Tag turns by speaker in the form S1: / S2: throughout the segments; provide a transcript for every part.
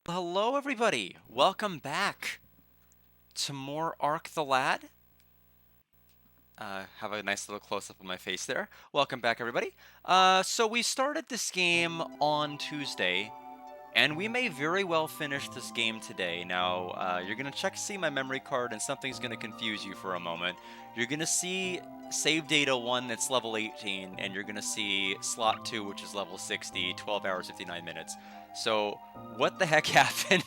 S1: Hello, everybody. Welcome back to more Ark the Lad. Have a nice little close-up of my face there. Welcome back, everybody. So we started this game on Tuesday, and we may very well finish this game today. Now, you're gonna check to see my memory card, and something's gonna confuse you for a moment. You're gonna see save data 1 that's level 18, and you're gonna see slot 2, which is level 60, 12 hours, 59 minutes. So, what the heck happened?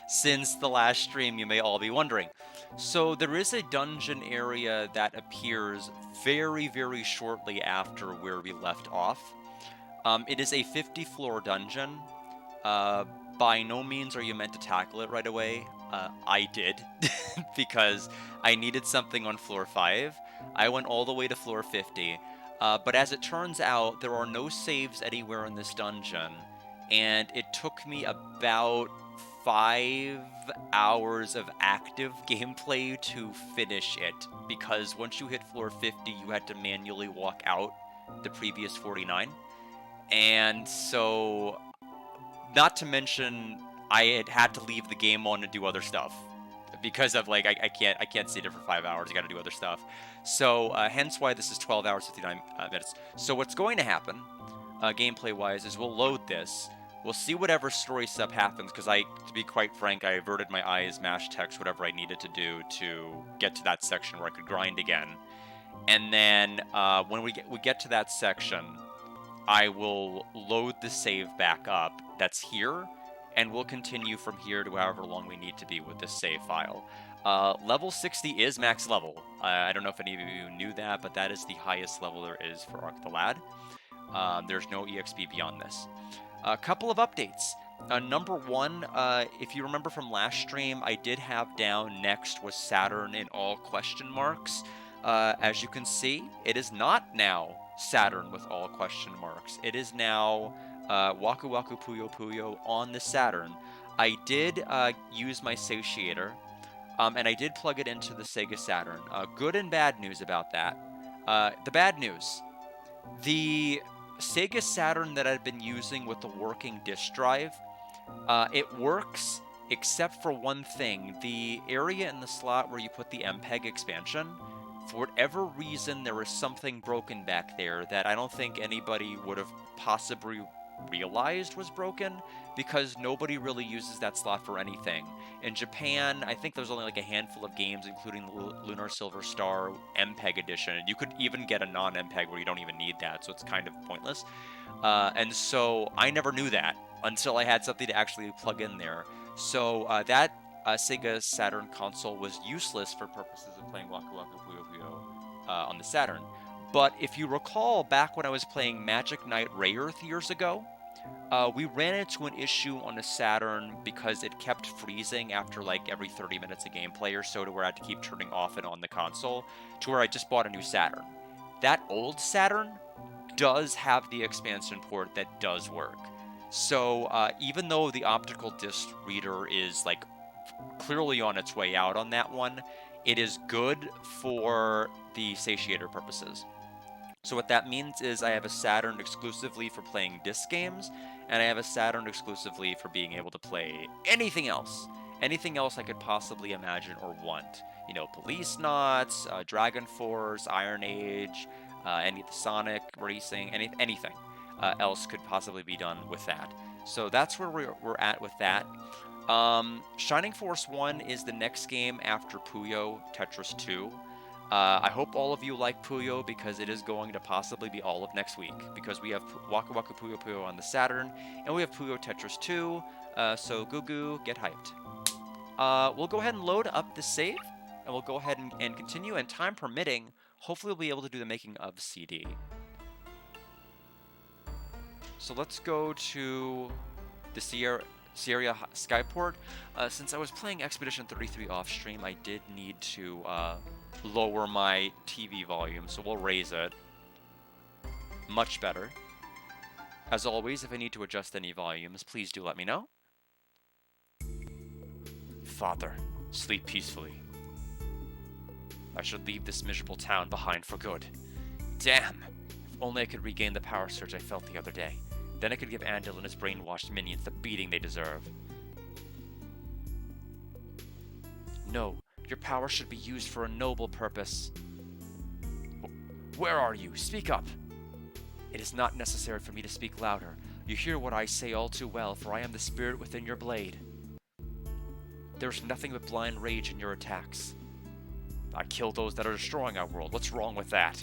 S1: Since the last stream, you may all be wondering. So there is a dungeon area that appears very, very shortly after where we left off. It is a 50-floor dungeon. Uh, by no means are you meant to tackle it right away. I did, because I needed something on floor 5. I went all the way to floor 50. But as it turns out, there are no saves anywhere in this dungeon. And it took me about 5 hours of active gameplay to finish it, because once you hit floor 50, you had to manually walk out the previous 49. And so, not to mention, I had to leave the game on and do other stuff because of like I can't sit there for 5 hours. I got to do other stuff. So hence why this is 12 hours 59 minutes. So what's going to happen, gameplay wise, is we'll load this. We'll see whatever story stuff happens, because to be quite frank, I averted my eyes, mashed text, whatever I needed to do to get to that section where I could grind again. And then when we get to that section, I will load the save back up that's here, and we'll continue from here to however long we need to be with this save file. Level 60 is max level. I don't know if any of you knew that, but that is the highest level there is for Ark the Lad. There's no EXP beyond this. A couple of updates. Number one, if you remember from last stream, I did have down next was Saturn in all question marks. As you can see, it is not now Saturn with all question marks. It is now Waku Waku Puyo Puyo on the Saturn. I did use my satiator, and I did plug it into the Sega Saturn. Good and bad news about that. The bad news, the Sega Saturn that I've been using with the working disk drive, it works except for one thing. The area in the slot where you put the MPEG expansion, for whatever reason, there was something broken back there that I don't think anybody would have possibly realized was broken, because nobody really uses that slot for anything. In Japan, I think there's only like a handful of games, including the Lunar Silver Star MPEG edition. You could even get a non-MPEG where you don't even need that, so it's kind of pointless. And so I never knew that until I had something to actually plug in there. So that Sega Saturn console was useless for purposes of playing Waku Waku Puyo Puyo on the Saturn. But if you recall, back when I was playing Magic Knight Rayearth years ago, we ran into an issue on the Saturn because it kept freezing after like every 30 minutes of gameplay or so, to where I had to keep turning off and on the console, to where I just bought a new Saturn. That old Saturn does have the expansion port that does work. So even though the optical disc reader is like clearly on its way out on that one, it is good for the satiator purposes. So what that means is I have a Saturn exclusively for playing disc games, and I have a Saturn exclusively for being able to play anything else. Anything else I could possibly imagine or want. You know, Policenauts, Dragon Force, Iron Age, any of the Sonic racing, anything else could possibly be done with that. So that's where we're at with that. Shining Force 1 is the next game after Puyo Tetris 2. I hope all of you like Puyo, because it is going to possibly be all of next week, because we have Waku Waku Puyo Puyo on the Saturn, and we have Puyo Tetris 2, so Goo, get hyped. We'll go ahead and load up the save, and we'll go ahead and continue, and time permitting, hopefully we'll be able to do the making of CD. So let's go to the Sierra Skyport. Since I was playing Expedition 33 off stream, I did need to lower my TV volume, so we'll raise it. Much better. As always, if I need to adjust any volumes, please do let me know. Father, sleep peacefully. I should leave this miserable town behind for good. Damn! If only I could regain the power surge I felt the other day. Then I could give Andil and his brainwashed minions the beating they deserve. No, your power should be used for a noble purpose. Where are you? Speak up! It is not necessary for me to speak louder. You hear what I say all too well, for I am the spirit within your blade. There is nothing but blind rage in your attacks. I kill those that are destroying our world. What's wrong with that?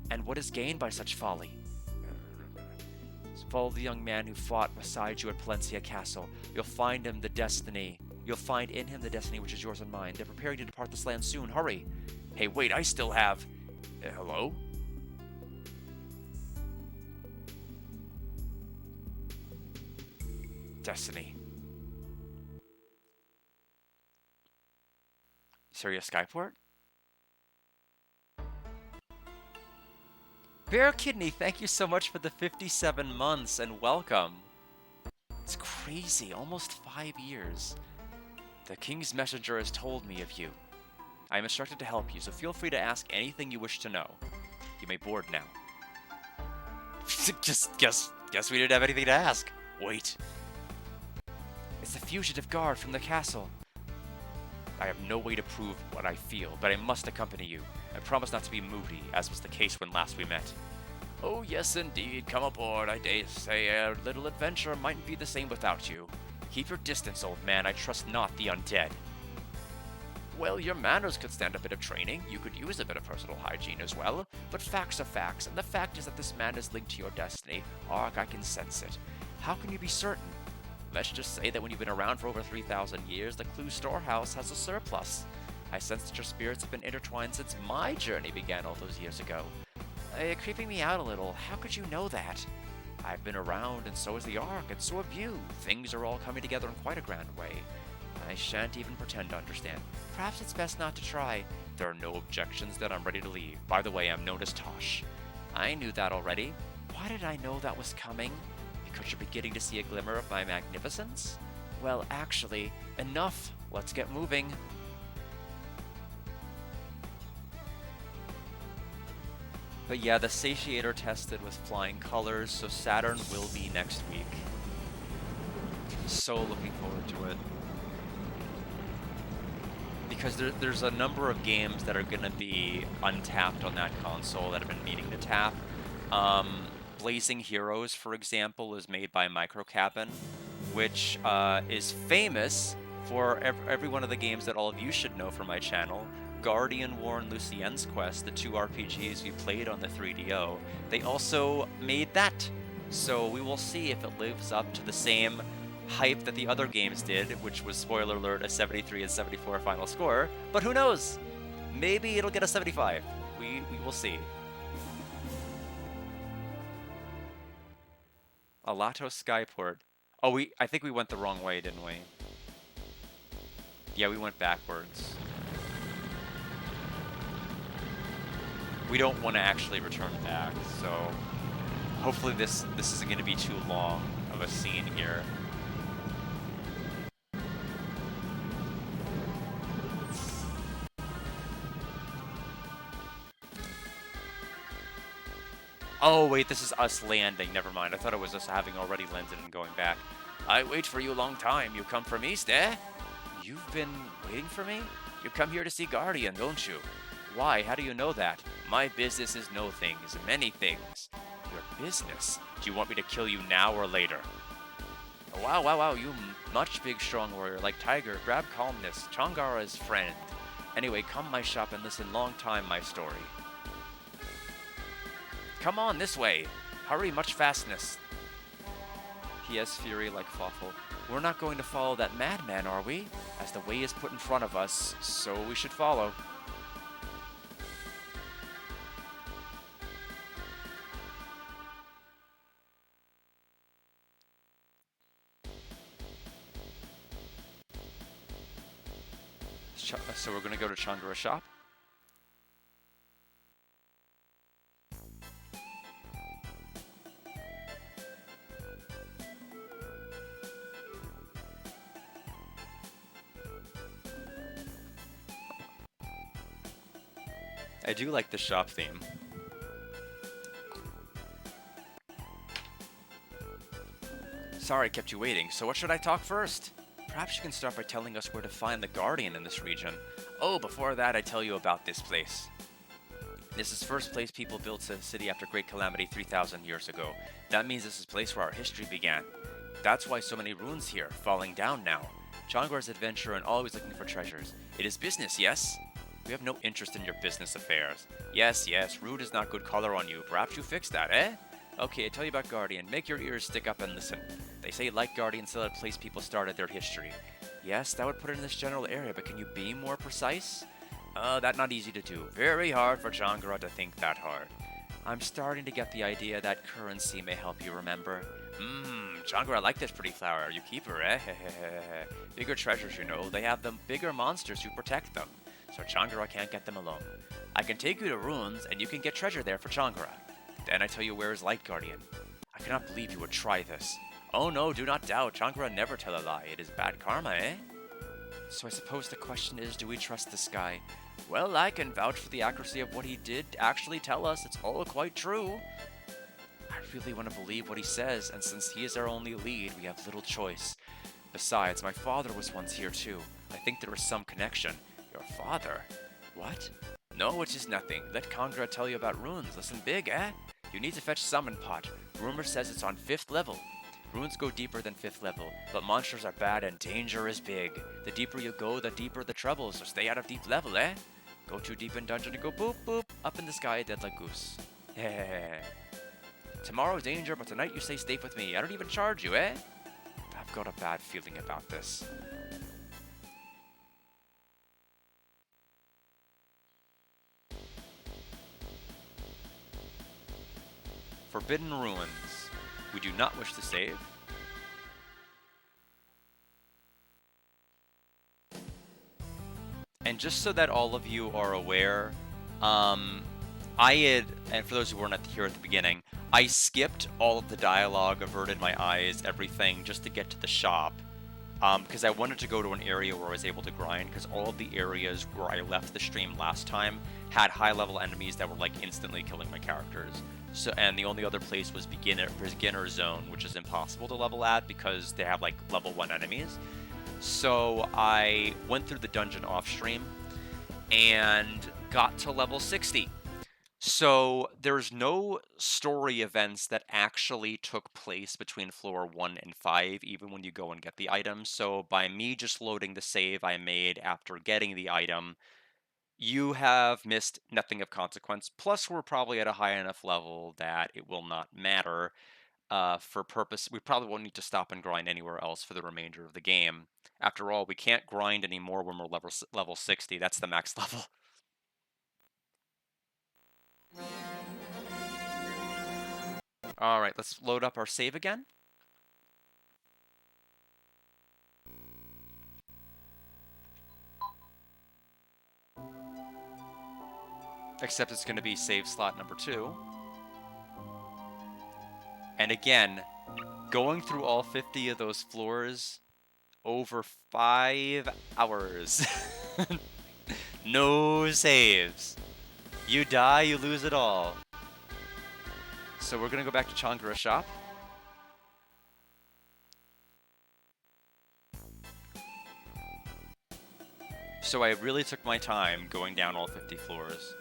S1: And what is gained by such folly? Follow the young man who fought beside you at Palencia Castle. You'll find in him the destiny which is yours and mine. They're preparing to depart this land soon. Hurry! Hey, wait, I still have... hello? Destiny. Serious Skyport? Bear Kidney, thank you so much for the 57 months and welcome. It's crazy, almost 5 years. The King's Messenger has told me of you. I am instructed to help you, so feel free to ask anything you wish to know. You may board now. Just guess we didn't have anything to ask. Wait. It's the fugitive guard from the castle. I have no way to prove what I feel, but I must accompany you. I promise not to be moody, as was the case when last we met. Oh yes, indeed. Come aboard. I dare say a little adventure mightn't be the same without you. Keep your distance, old man. I trust not the undead. Well, your manners could stand a bit of training. You could use a bit of personal hygiene as well. But facts are facts, and the fact is that this man is linked to your destiny. Ark, I can sense it. How can you be certain? Let's just say that when you've been around for over 3,000 years, the Clue storehouse has a surplus. I sense that your spirits have been intertwined since my journey began all those years ago. Creeping me out a little. How could you know that? I've been around, and so has the Ark, and so have you. Things are all coming together in quite a grand way. I shan't even pretend to understand. Perhaps it's best not to try. There are no objections, then I'm ready to leave. By the way, I'm known as Tosh. I knew that already. Why did I know that was coming? Because you're beginning to see a glimmer of my magnificence? Well, actually, enough. Let's get moving. But yeah, the Satiator tested with flying colors, so Saturn will be next week. So looking forward to it. Because there's a number of games that are going to be untapped on that console that have been needing to tap. Blazing Heroes, for example, is made by Microcabin, which is famous for every one of the games that all of you should know from my channel. Guardian War and Lucien's Quest, the two RPGs we played on the 3DO, they also made that. So we will see if it lives up to the same hype that the other games did, which was, spoiler alert, a 73 and 74 final score. But who knows? Maybe it'll get a 75. We will see. Alato Skyport. Oh, I think we went the wrong way, didn't we? Yeah, we went backwards. We don't want to actually return back, so hopefully this isn't going to be too long of a scene here. Oh, wait, this is us landing. Never mind. I thought it was us having already landed and going back. I wait for you a long time. You come from east, eh? You've been waiting for me? You come here to see Guardian, don't you? Why? How do you know that? My business is know things, many things. Your business? Do you want me to kill you now or later? Wow, you much big strong warrior like Tiger, grab calmness, Changara's friend. Anyway, come my shop and listen long time my story. Come on, this way. Hurry, much fastness. He has fury like Fawful. We're not going to follow that madman, are we? As the way is put in front of us, so we should follow. So we're going to go to Changara's shop. I do like the shop theme. Sorry I kept you waiting, so what should I talk first? Perhaps you can start by telling us where to find the Guardian in this region. Oh, before that I tell you about this place. This is the first place people built a city after Great Calamity 3,000 years ago. That means this is the place where our history began. That's why so many ruins here, falling down now. Chang'e is adventurer and always looking for treasures. It is business, yes? We have no interest in your business affairs. Yes, rude is not good color on you. Perhaps you fix that, eh? Okay, I tell you about Guardian. Make your ears stick up and listen. They say like Guardian still a place people started their history. Yes, that would put it in this general area, but can you be more precise? That's not easy to do. Very hard for Chang'e to think that hard. I'm starting to get the idea that currency may help you remember. Chang'e, I like this pretty flower. You keep her, eh? Bigger treasures, you know. They have them bigger monsters who protect them. So Chang'e can't get them alone. I can take you to ruins, and you can get treasure there for Chang'e. Then I tell you where is Light Guardian. I cannot believe you would try this. Oh no, do not doubt. Chang'e never tell a lie. It is bad karma, eh? So I suppose the question is, do we trust this guy? Well, I can vouch for the accuracy of what he did actually tell us. It's all quite true. I really want to believe what he says, and since he is our only lead, we have little choice. Besides, my father was once here too. I think there is some connection. Your father? What? No, it is nothing. Let Chang'e tell you about runes. Listen big, eh? You need to fetch Summon Pot. Rumor says it's on 5th level. Runes go deeper than 5th level, but monsters are bad and danger is big. The deeper you go, the deeper the trouble, so stay out of deep level, eh? Go too deep in dungeon and go boop boop, up in the sky dead like goose. Tomorrow danger, but tonight you stay safe with me. I don't even charge you, eh? I've got a bad feeling about this. Forbidden Ruins. We do not wish to save. And just so that all of you are aware, and for those who weren't here at the beginning, I skipped all of the dialogue, averted my eyes, everything, just to get to the shop. Because I wanted to go to an area where I was able to grind, because all of the areas where I left the stream last time had high-level enemies that were, like, instantly killing my characters. So, and the only other place was beginner zone, which is impossible to level at because they have, like, level 1 enemies. So I went through the dungeon off-stream and got to level 60. So there's no story events that actually took place between floor 1 and 5, even when you go and get the item. So by me just loading the save I made after getting the item, you have missed nothing of consequence. Plus, we're probably at a high enough level that it will not matter. For purpose, we probably won't need to stop and grind anywhere else for the remainder of the game. After all, we can't grind anymore when we're level 60. That's the max level. Alright, let's load up our save again. Except it's going to be save slot number 2. And again, going through all 50 of those floors over 5 hours. No saves. You die, you lose it all. So we're gonna go back to Chang'e shop. So I really took my time going down all 50 floors.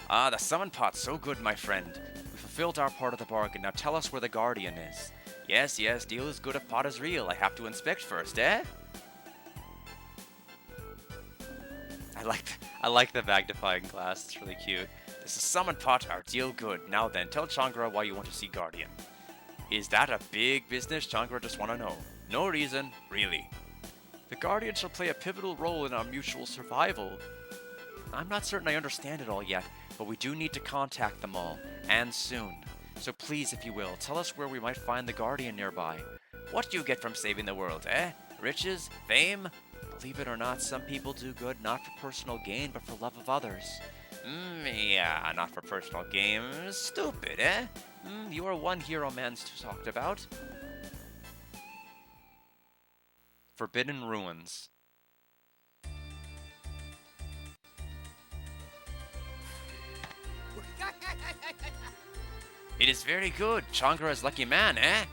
S1: Ah, the summon pot's so good, my friend. We fulfilled our part of the bargain. Now tell us where the Guardian is. Yes, deal is good if pot is real. I have to inspect first, eh? I like the magnifying glass. It's really cute. This is summon pot, our deal good. Now then, tell Chang'e why you want to see Guardian. Is that a big business? Chang'e just want to know. No reason, really. The Guardian shall play a pivotal role in our mutual survival. I'm not certain I understand it all yet, but we do need to contact them all, and soon. So please, if you will, tell us where we might find the Guardian nearby. What do you get from saving the world, eh? Riches? Fame? Believe it or not, some people do good not for personal gain, but for love of others. Yeah, not for personal gain. Stupid, eh? You are one hero man's talked about. Forbidden Ruins. It is very good. Chang'e is lucky man, eh?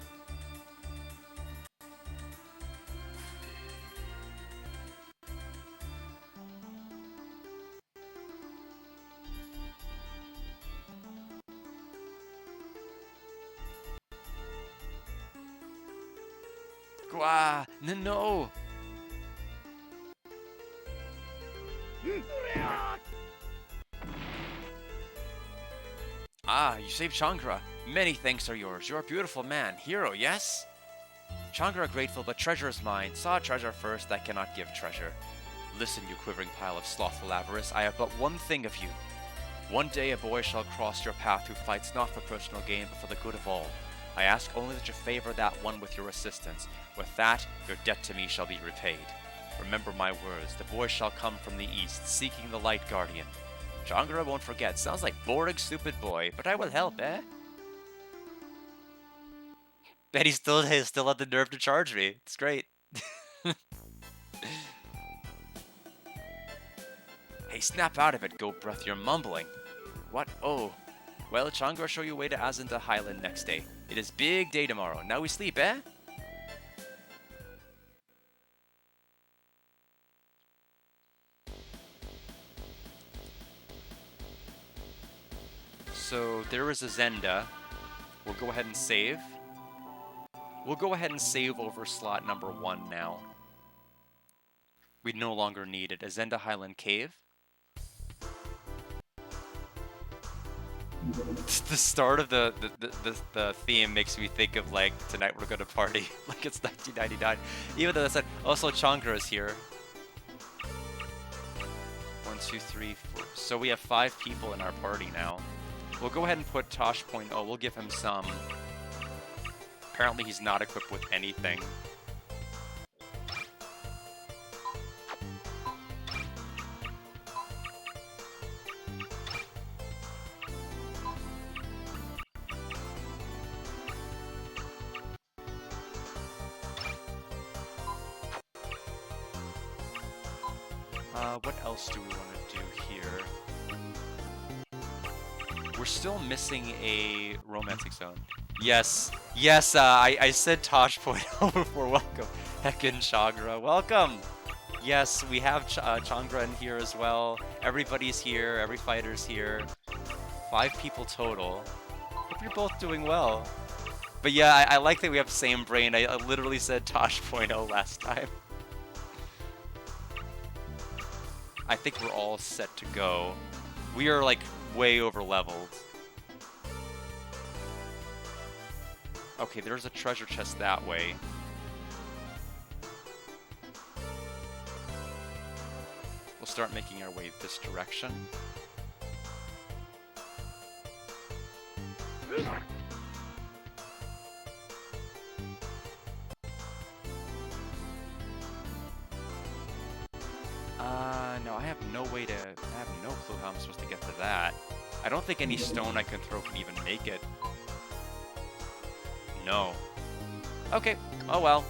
S1: Quoi? No! Ah, you saved Chankra. Many thanks are yours. You're a beautiful man. Hero, yes? Chankra grateful, but treasure is mine. Saw treasure first, I cannot give treasure. Listen, you quivering pile of slothful avarice, I have but one thing of you. One day a boy shall cross your path who fights not for personal gain, but for the good of all. I ask only that you favor that one with your assistance. With that, your debt to me shall be repaid. Remember my words, the boy shall come from the east, seeking the light guardian. Chankra won't forget. Sounds like boring, stupid boy, but I will help, eh? Bet he still had the nerve to charge me. It's great. Hey, snap out of it, Goat Breath, you're mumbling. What? Oh. Well, Chankra will show you way to Azenta Highland next day. It is big day tomorrow. Now we sleep, eh? So there is a Zenda. We'll go ahead and save. We'll go ahead and save over slot number 1 now. We no longer need it. Azenda Highland Cave. The start of the theme makes me think of like tonight we're gonna party like it's 1999. Even though that's also Chankra is here. 1, 2, 3, 4. So we have 5 people in our party now. We'll go ahead and put Tosh.0. We'll give him some. Apparently he's not equipped with anything. What else do we want to do here? We're still missing a romantic zone. Yes, yes, I said Tosh.0 before. Welcome. Heckin' Chagra, welcome! Yes, we have Chankra in here as well. Everybody's here, every fighter's here. 5 people total. Hope you're both doing well. But yeah, I like that we have the same brain. I literally said Tosh.0 last time. I think we're all set to go. We are like way over leveled. Okay, there's a treasure chest that way. We'll start making our way this direction. No, I have no way to... I have no clue how I'm supposed to get to that. I don't think any stone I can throw can even make it. No. Okay. Oh well.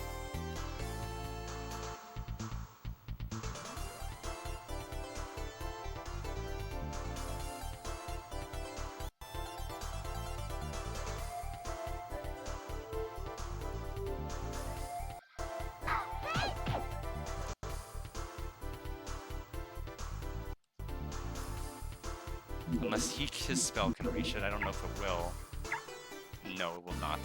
S1: Unless his spell can reach it, I don't know if it will. No, it will not.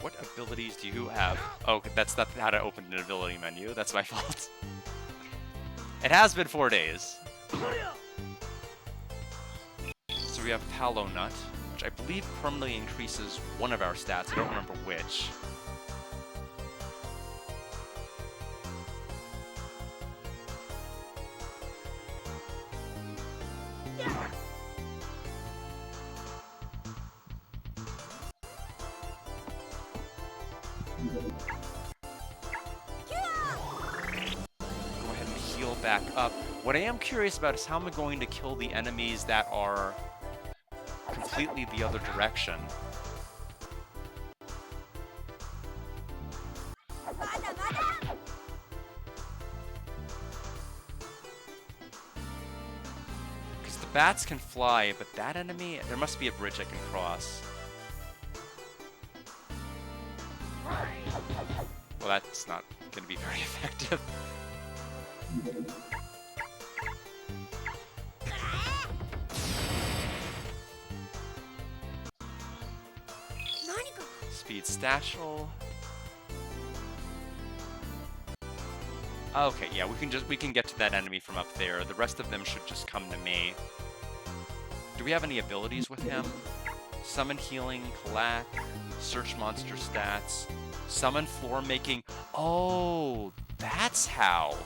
S1: What abilities do you have? Oh, that's not how to open an ability menu. That's my fault. It has been 4 days. So we have Palo Nut, which I believe permanently increases one of our stats. I don't remember which. Go ahead and heal back up. What I am curious about is how am I going to kill the enemies that are completely the other direction. Because the bats can fly, but that enemy, there must be a bridge I can cross. Well, that's not going to be very effective. Speed Stashel. Okay, yeah, we can get to that enemy from up there. The rest of them should just come to me. Do we have any abilities with him? Summon Healing, Clack, Search Monster Stats, Summon Floor Making. Oh, that's how.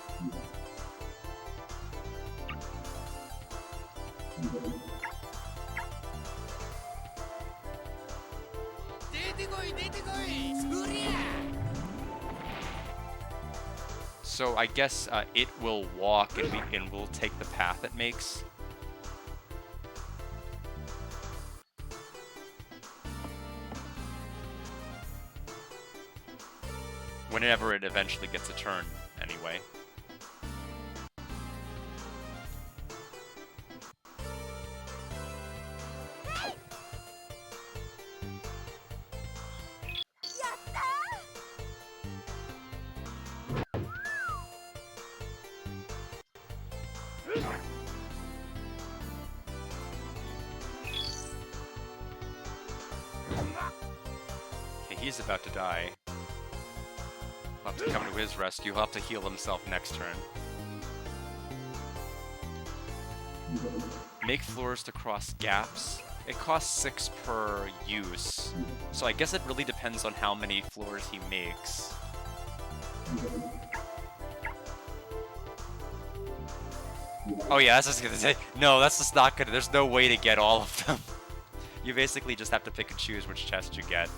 S1: So I guess it will walk and we'll take the path it makes. Whenever it eventually gets a turn, anyway. Okay, he's about to die. We'll have to come to his rescue. He'll have to heal himself next turn. Make floors to cross gaps. It costs 6 per use. So I guess it really depends on how many floors he makes. Oh yeah, that's just gonna say, no, that's just not gonna, there's no way to get all of them. You basically just have to pick and choose which chest you get.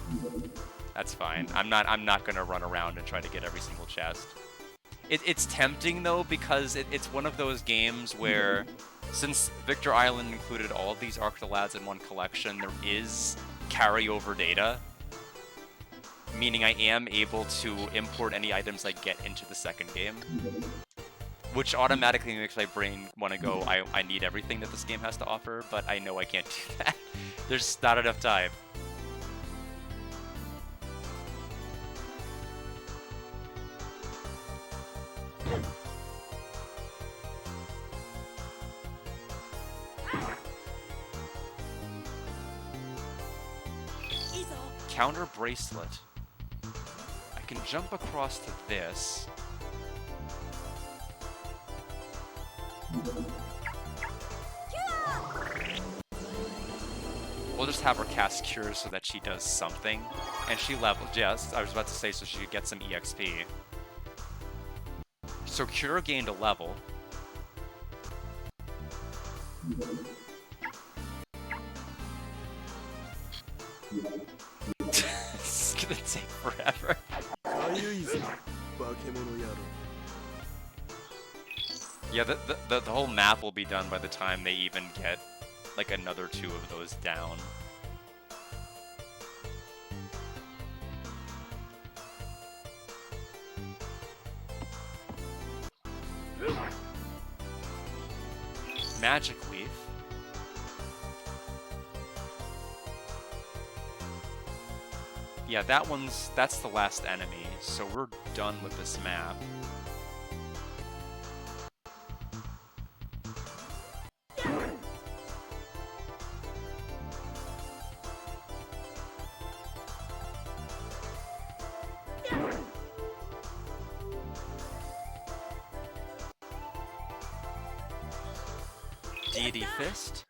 S1: That's fine. I'm not gonna run around and try to get every single chest. It's tempting though, because it's one of those games where, since Victor Island included all of these Arctolads in one collection, there is carryover data. Meaning I am able to import any items I get into the second game. Which automatically makes my brain want to go, I need everything that this game has to offer, but I know I can't do that. There's not enough time. Counter Bracelet. I can jump across to this. We'll just have her cast Cure so that she does something. And she leveled, yes, I was about to say so she could get some EXP. So Cure gained a level. It's gonna take forever. Yeah, the whole map will be done by the time they even get like another 2 of those down. Magic Leaf. Yeah, that's the last enemy, so we're done with this map. Deity Fist.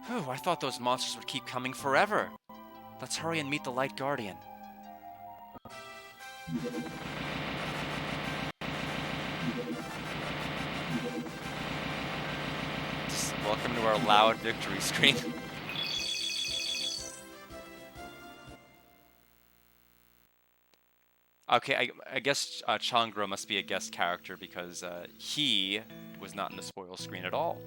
S1: Whew, I thought those monsters would keep coming forever. Let's hurry and meet the Light Guardian. Just welcome to our loud victory screen. Okay, I guess Changra must be a guest character because he was not in the spoil screen at all.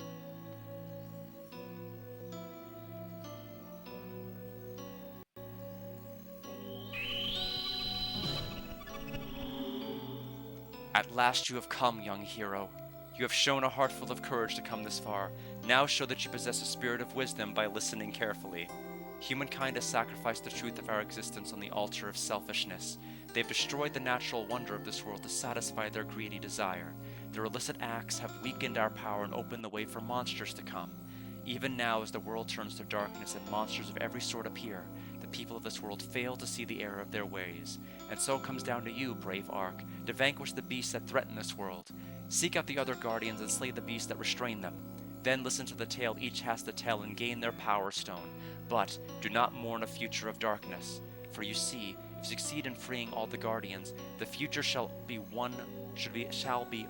S1: At last you have come, young hero. You have shown a heart full of courage to come this far. Now show that you possess a spirit of wisdom by listening carefully. Humankind has sacrificed the truth of our existence on the altar of selfishness. They've destroyed the natural wonder of this world to satisfy their greedy desire. Their illicit acts have weakened our power and opened the way for monsters to come. Even now, as the world turns to darkness and monsters of every sort appear, the people of this world fail to see the error of their ways. And so it comes down to you, brave Ark, to vanquish the beasts that threaten this world. Seek out the other guardians and slay the beasts that restrain them. Then listen to the tale each has to tell and gain their power stone. But do not mourn a future of darkness. For you see, if you succeed in freeing all the guardians, the future shall be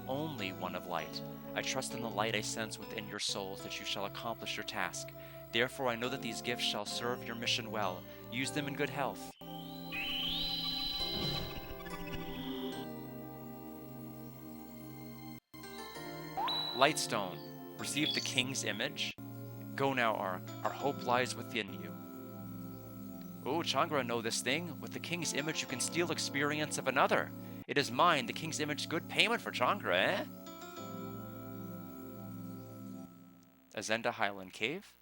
S1: only one of light. I trust in the light I sense within your souls that you shall accomplish your task. Therefore I know that these gifts shall serve your mission well. Use them in good health. Lightstone. Receive the king's image. Go now, Ark. Our hope lies within you. Oh, Changra, know this thing. With the king's image you can steal experience of another. It is mine, the king's image. Good payment for Changra, eh? Azenda Highland Cave.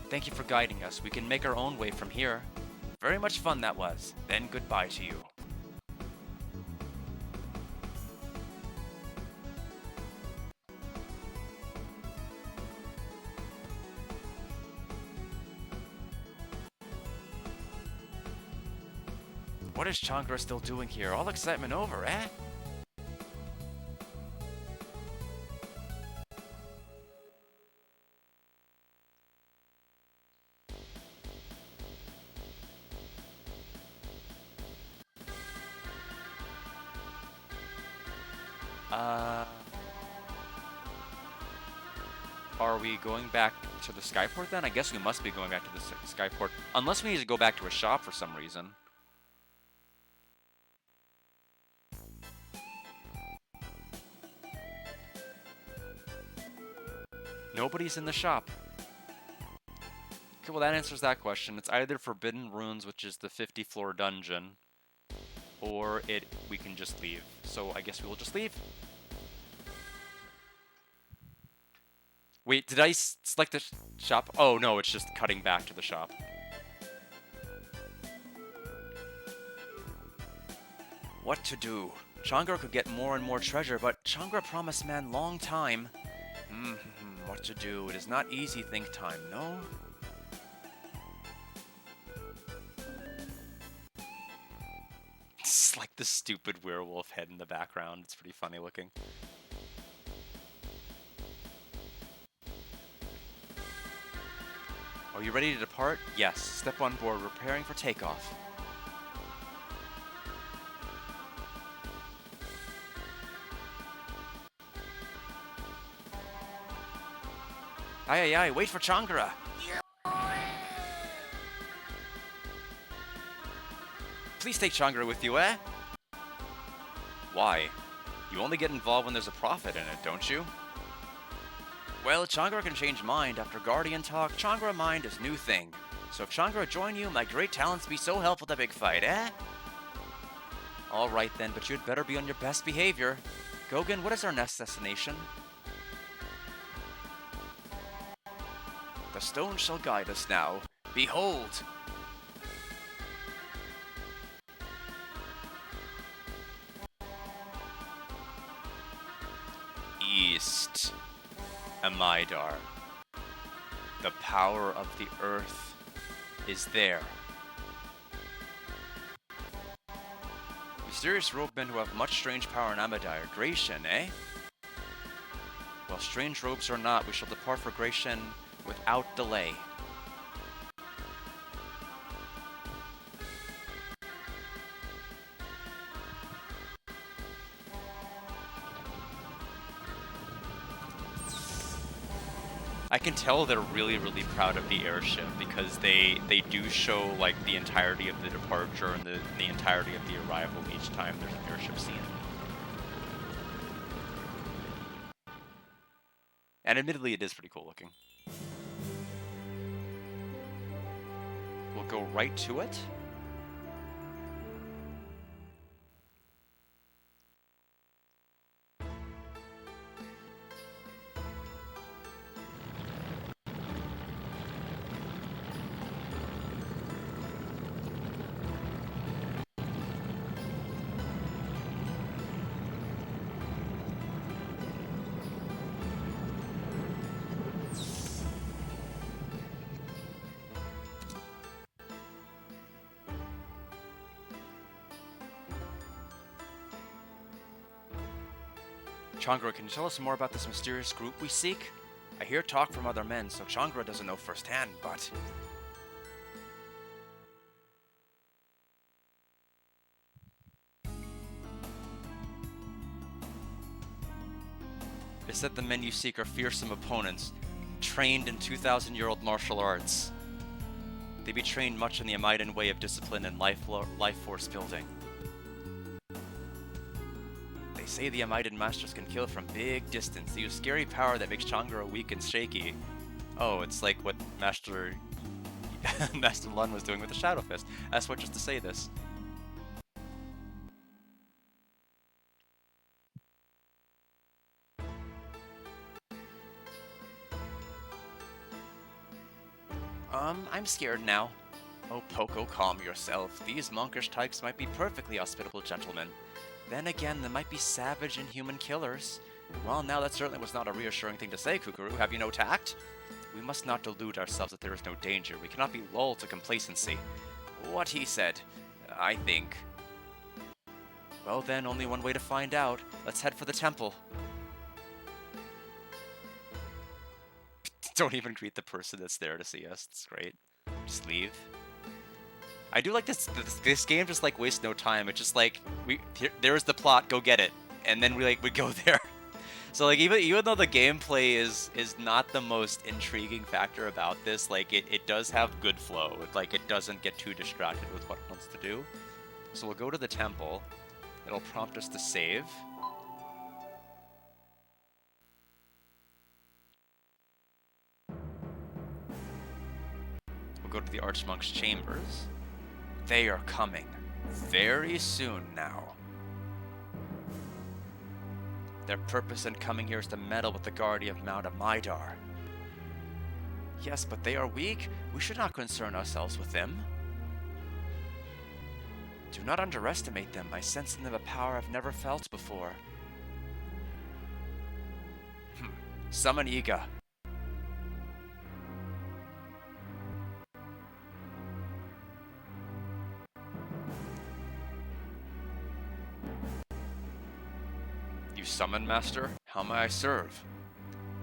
S1: Thank you for guiding us. We can make our own way from here. Very much fun that was. Then goodbye to you. What is Changra still doing here? All excitement over, eh? Are we going back to the Skyport then? I guess we must be going back to the Skyport. Unless we need to go back to a shop for some reason. Nobody's in the shop. Okay, well that answers that question. It's either Forbidden Ruins, which is the 50-floor dungeon, or we can just leave. So I guess we will just leave. Wait, did I select the shop? Oh no, it's just cutting back to the shop. What to do? Changra could get more and more treasure, but Changra promised man long time. What to do? It is not easy think time, no? It's like the stupid werewolf head in the background. It's pretty funny looking. Are you ready to depart? Yes. Step on board. Preparing for takeoff. Aye, aye, aye. Wait for Changra. Please take Changra with you, eh? Why? You only get involved when there's a profit in it, don't you? Well, Changra can change mind after Guardian talk. Changra mind is new thing. So if Changra join you, my great talents be so helpful to big fight, eh? Alright then, but you'd better be on your best behavior. Gogan, what is our next destination? The stone shall guide us now. Behold! East. Amidar. The power of the earth is there. Mysterious robemen who have much strange power in Amidar. Gratian, eh? Well, strange robes or not, we shall depart for Gratian without delay. I can tell they're really, really proud of the airship because they do show like the entirety of the departure and the entirety of the arrival each time there's an airship scene. And admittedly, it is pretty cool looking. We'll go right to it. Changra, can you tell us more about this mysterious group we seek? I hear talk from other men, so Changra doesn't know firsthand, but... It said the men you seek are fearsome opponents, trained in 2,000-year-old martial arts. They be trained much in the Amaidan way of discipline and life force building. They say the Amaidan masters can kill from big distance. They use scary power that makes Changra weak and shaky. Oh, it's like what Master Lun was doing with the Shadow Fist. That's what just to say this. I'm scared now. Oh, Poco, calm yourself. These monkish types might be perfectly hospitable gentlemen. Then again, they might be savage and human killers. Well, now that certainly was not a reassuring thing to say, Kukuru. Have you no tact? We must not delude ourselves that there is no danger. We cannot be lulled to complacency. What he said, I think. Well then, only one way to find out. Let's head for the temple. Don't even greet the person that's there to see us. It's great. Just leave. I do like this game just like wastes no time. It's just like there's the plot, go get it. And then we go there. So like even though the gameplay is not the most intriguing factor about this, like it does have good flow. It doesn't get too distracted with what it wants to do. So we'll go to the temple. It'll prompt us to save. We'll go to the Archmonk's chambers. They are coming very soon now. Their purpose in coming here is to meddle with the guardian of Mount Amidar. Yes, but they are weak. We should not concern ourselves with them. Do not underestimate them. I sense in them a power I've never felt before. Summon Iga. You summon, Master? How may I serve?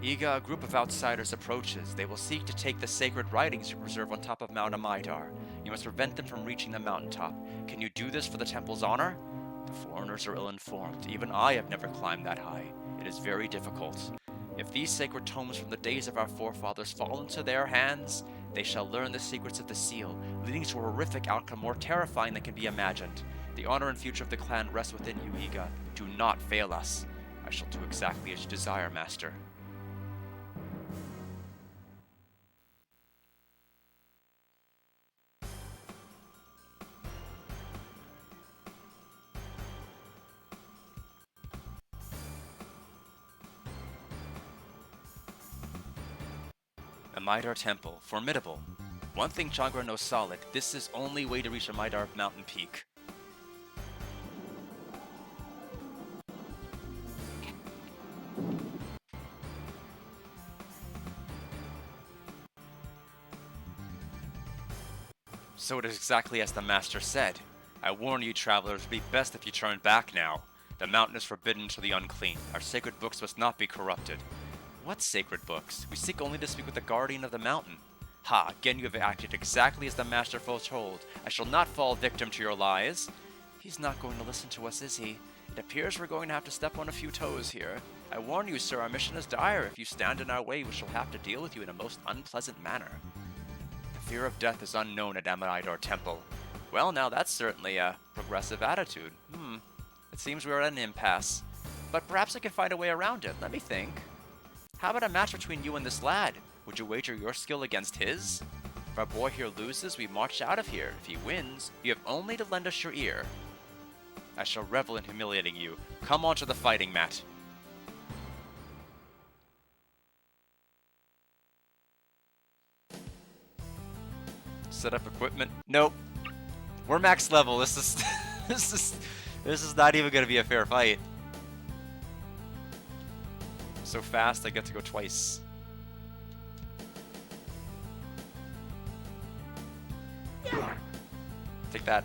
S1: Iga, a group of outsiders approaches. They will seek to take the sacred writings you preserve on top of Mount Amidar. You must prevent them from reaching the mountaintop. Can you do this for the temple's honor? The foreigners are ill-informed. Even I have never climbed that high. It is very difficult. If these sacred tomes from the days of our forefathers fall into their hands, they shall learn the secrets of the seal, leading to a horrific outcome more terrifying than can be imagined. The honor and future of the clan rest within you, Iga. Do not fail us. I shall do exactly as you desire, Master. Amidar Temple. Formidable. One thing Changra knows solid. This is only way to reach Amidar Mountain Peak. So it is exactly as the Master said. I warn you, travelers, it would be best if you turn back now. The mountain is forbidden to the unclean. Our sacred books must not be corrupted. What sacred books? We seek only to speak with the guardian of the mountain. Ha, again you have acted exactly as the Master foretold. I shall not fall victim to your lies. He's not going to listen to us, is he? It appears we're going to have to step on a few toes here. I warn you, sir, our mission is dire. If you stand in our way, we shall have to deal with you in a most unpleasant manner. The fear of death is unknown at Amidar Temple. Well, now that's certainly a progressive attitude. It seems we're at an impasse. But perhaps I can find a way around it. Let me think. How about a match between you and this lad? Would you wager your skill against his? If our boy here loses, we march out of here. If he wins, you have only to lend us your ear. I shall revel in humiliating you. Come onto the fighting mat. Set up equipment. Nope. We're max level. This is this is not even gonna be a fair fight. So fast, I get to go twice. Take that.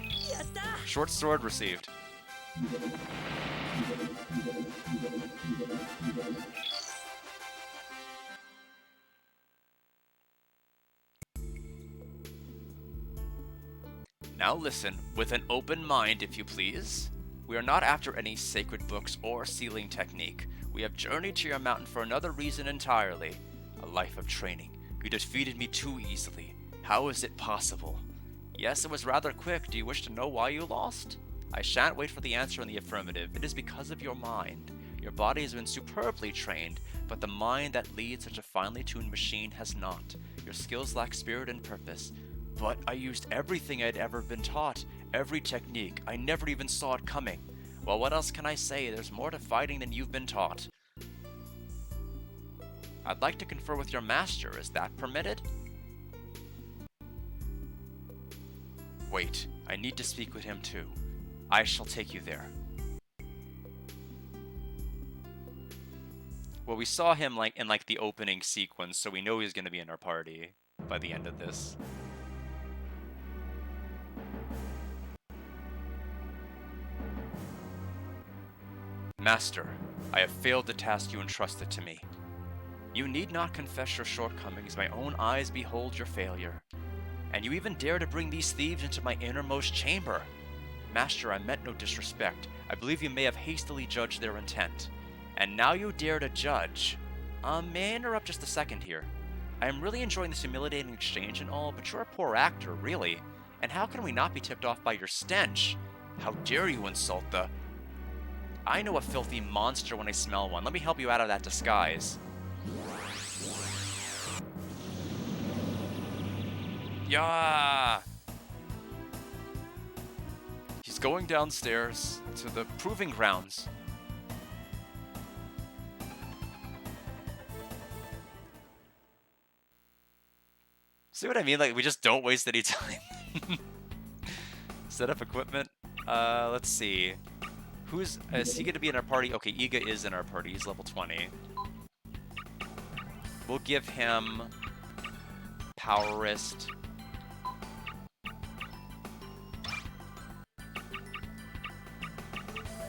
S1: Short sword received. Now listen, with an open mind, if you please. We are not after any sacred books or sealing technique. We have journeyed to your mountain for another reason entirely. A life of training. You defeated me too easily. How is it possible? Yes, it was rather quick. Do you wish to know why you lost? I shan't wait for the answer in the affirmative. It is because of your mind. Your body has been superbly trained, but the mind that leads such a finely tuned machine has not. Your skills lack spirit and purpose. But I used everything I'd ever been taught, every technique. I never even saw it coming. Well, what else can I say? There's more to fighting than you've been taught. I'd like to confer with your master. Is that permitted? Wait, I need to speak with him too. I shall take you there. Well, we saw him in the opening sequence, so we know he's going to be in our party by the end of this. Master, I have failed the task you entrusted to me. You need not confess your shortcomings. My own eyes behold your failure. And you even dare to bring these thieves into my innermost chamber. Master, I meant no disrespect. I believe you may have hastily judged their intent. And now you dare to judge. May I interrupt just a second here? I am really enjoying this humiliating exchange and all, but you're a poor actor, really. And how can we not be tipped off by your stench? How dare you insult the... I know a filthy monster when I smell one. Let me help you out of that disguise. Yeah! He's going downstairs to the proving grounds. See what I mean? Like, we just don't waste any time. Set up equipment. Let's see. Is he going to be in our party? Okay, Iga is in our party. He's level 20. We'll give him Power Wrist.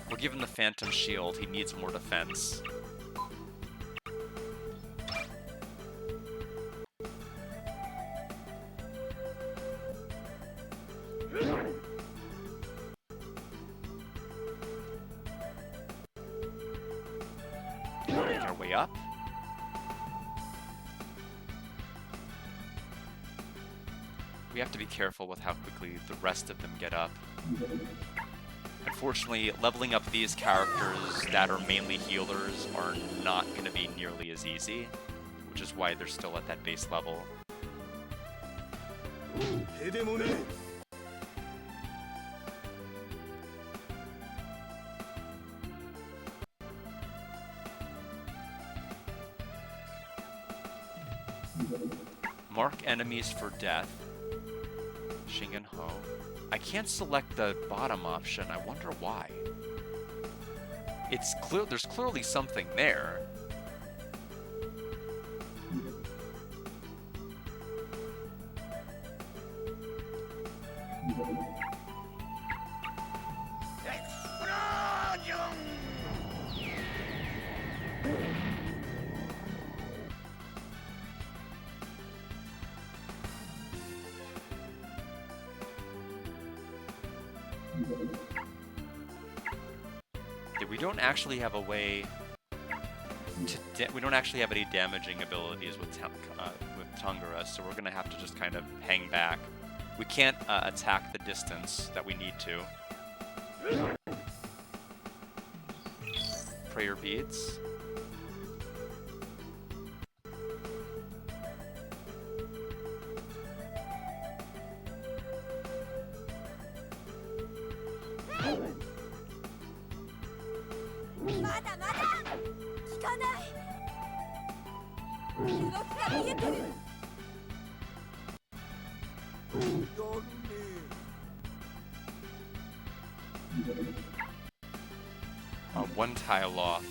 S1: We'll give him the Phantom Shield. He needs more defense. Make our way up. We have to be careful with how quickly the rest of them get up. Unfortunately, leveling up these characters that are mainly healers are not going to be nearly as easy, which is why they're still at that base level. Mark enemies for death. Shingen Ho. I can't select the bottom option. I wonder why. It's clear there's clearly something there. We don't actually have a way to... we don't actually have any damaging abilities with Tungura, so we're going to have to just kind of hang back. We can't attack the distance that we need to. Prayer beads. One tile off.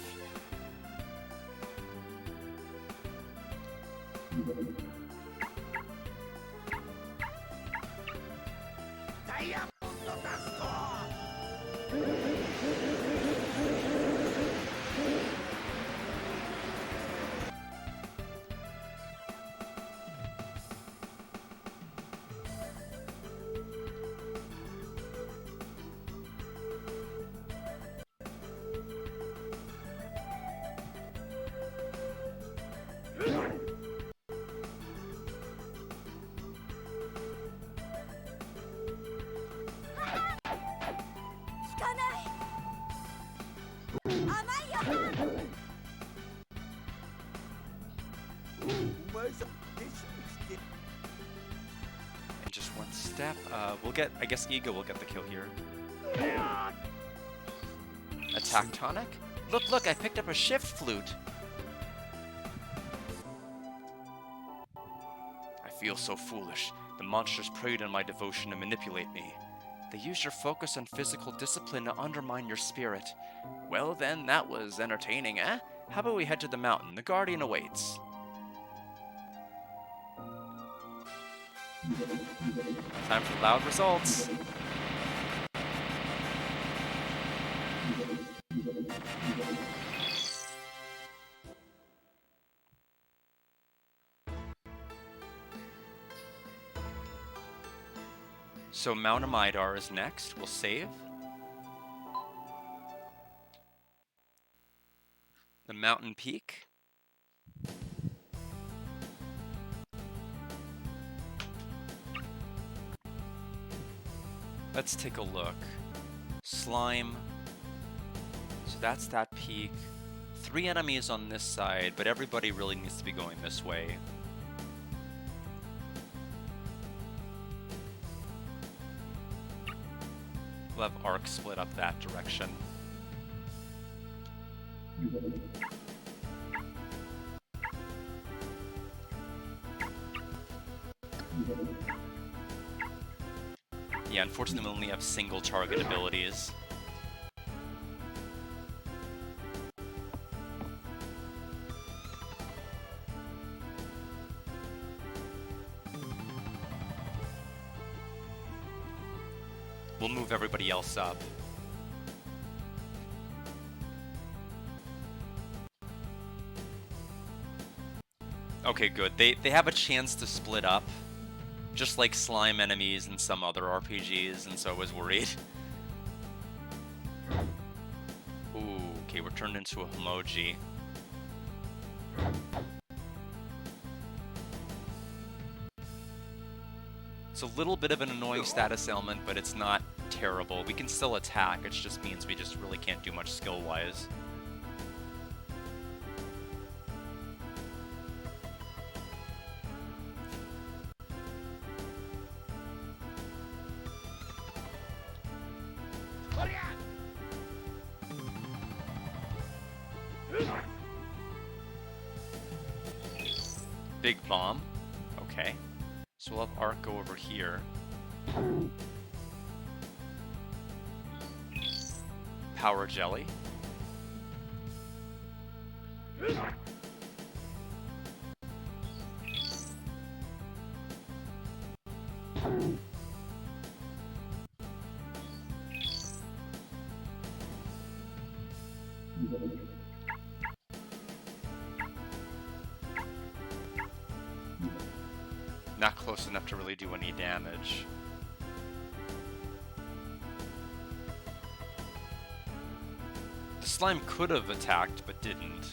S1: And just one step. We'll get, I guess Ego will get the kill here. A Tectonic? Look, I picked up a Shift Flute. I feel so foolish. The monsters preyed on my devotion to manipulate me. They used your focus on physical discipline to undermine your spirit. Well then, that was entertaining, eh? How about we head to the mountain? The Guardian awaits. Time for loud results. So Mount Amidar is next. We'll save. The mountain peak. Let's take a look. Slime. So that's that peak. 3 enemies on this side, but everybody really needs to be going this way. We'll have Arc split up that direction. Yeah, unfortunately we only have single target abilities. We'll move everybody else up. Okay, good. They have a chance to split up, just like slime enemies in some other RPGs, and so I was worried. Ooh, okay, we're turned into a Homoji. It's a little bit of an annoying status ailment, but it's not terrible. We can still attack, it just means we just really can't do much skill-wise. Big bomb. Okay. So we'll have Arc go over here. Power Jelly. Not close enough to really do any damage. The slime could have attacked, but didn't.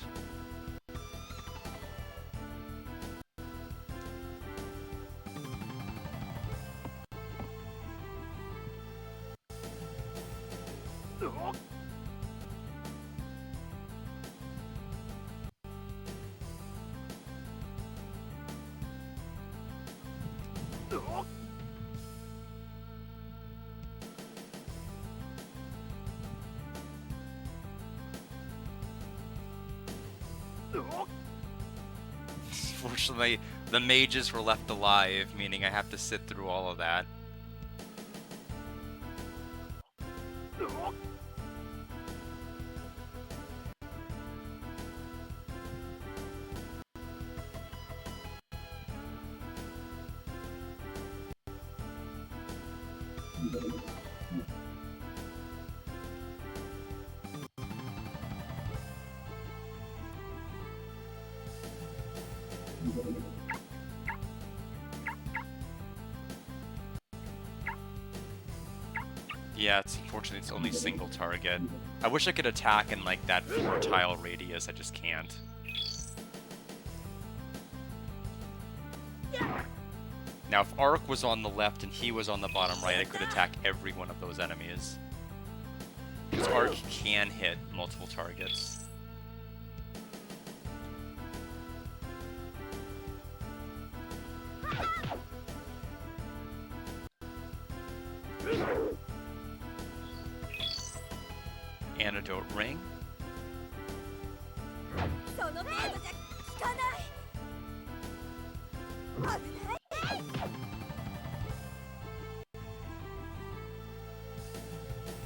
S1: Fortunately, the mages were left alive, meaning I have to sit through all of that. Yeah, unfortunately it's only single target. I wish I could attack in like that 4-tile radius, I just can't. Now if Arc was on the left and he was on the bottom right, I could attack every one of those enemies. This arc can hit multiple targets. Antidote ring.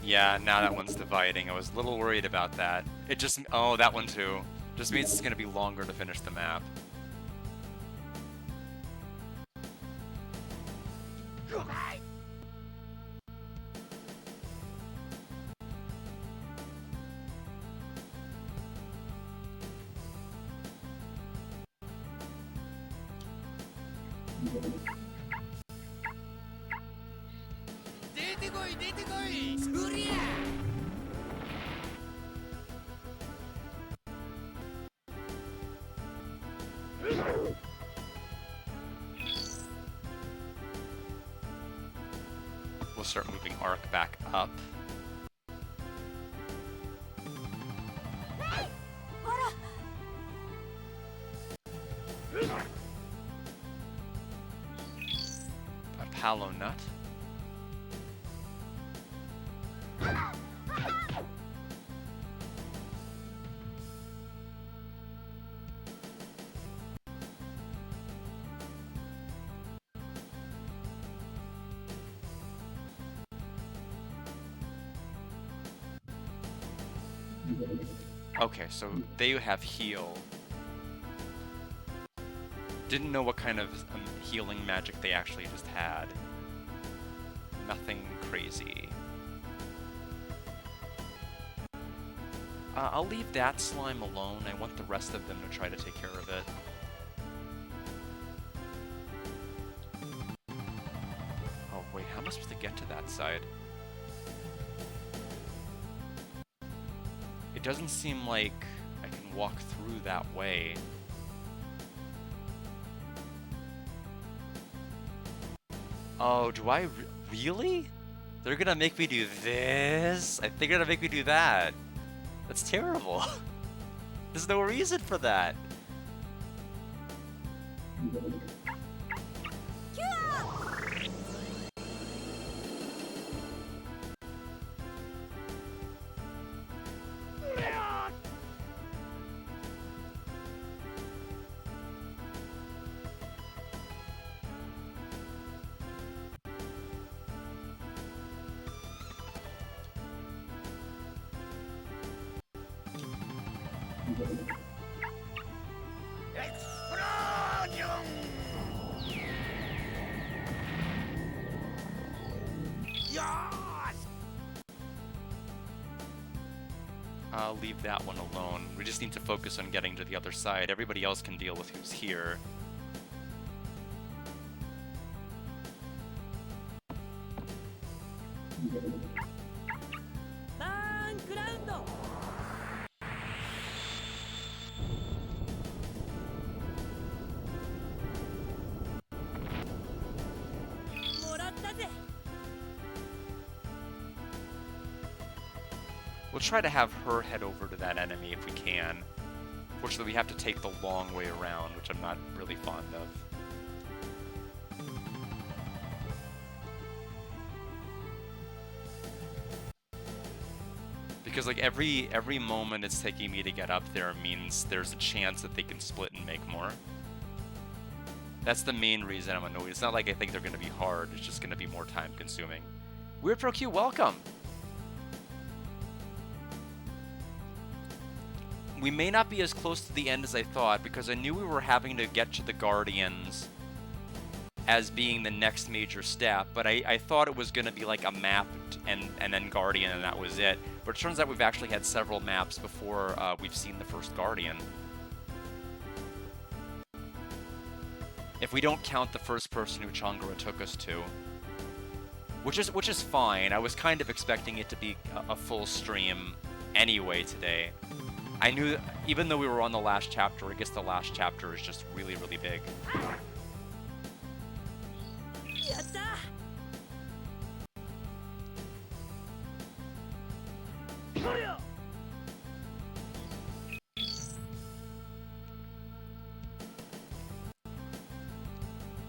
S1: Yeah, now that one's dividing. I was a little worried about that. It just... Oh, that one too. Just means it's gonna be longer to finish the map. We'll start moving arc back up. A Palo Nut. Okay, so they have heal. Didn't know what kind of healing magic they actually just had. Nothing crazy. I'll leave that slime alone. I want the rest of them to try to take care of it. Oh wait, how am I supposed to get to that side? It doesn't seem like I can walk through that way. Oh, do I really? They're gonna make me do this? I think they're gonna make me do that. That's terrible. There's no reason for that. I'll leave that one alone. We just need to focus on getting to the other side. Everybody else can deal with who's here. We'll try to have her head over to that enemy if we can. Fortunately, we have to take the long way around, which I'm not really fond of. Because like every moment it's taking me to get up there means there's a chance that they can split and make more. That's the main reason I'm annoyed. It's not like I think they're going to be hard, it's just going to be more time consuming. Weird Pro Q, welcome! We may not be as close to the end as I thought, because I knew we were having to get to the Guardians as being the next major step, but I thought it was going to be like a map and then Guardian and that was it. But it turns out we've actually had several maps before we've seen the first Guardian. If we don't count the first person who Changara took us to. Which is fine. I was kind of expecting it to be a full stream anyway today. I knew, even though we were on the last chapter, I guess the last chapter is just really, really big.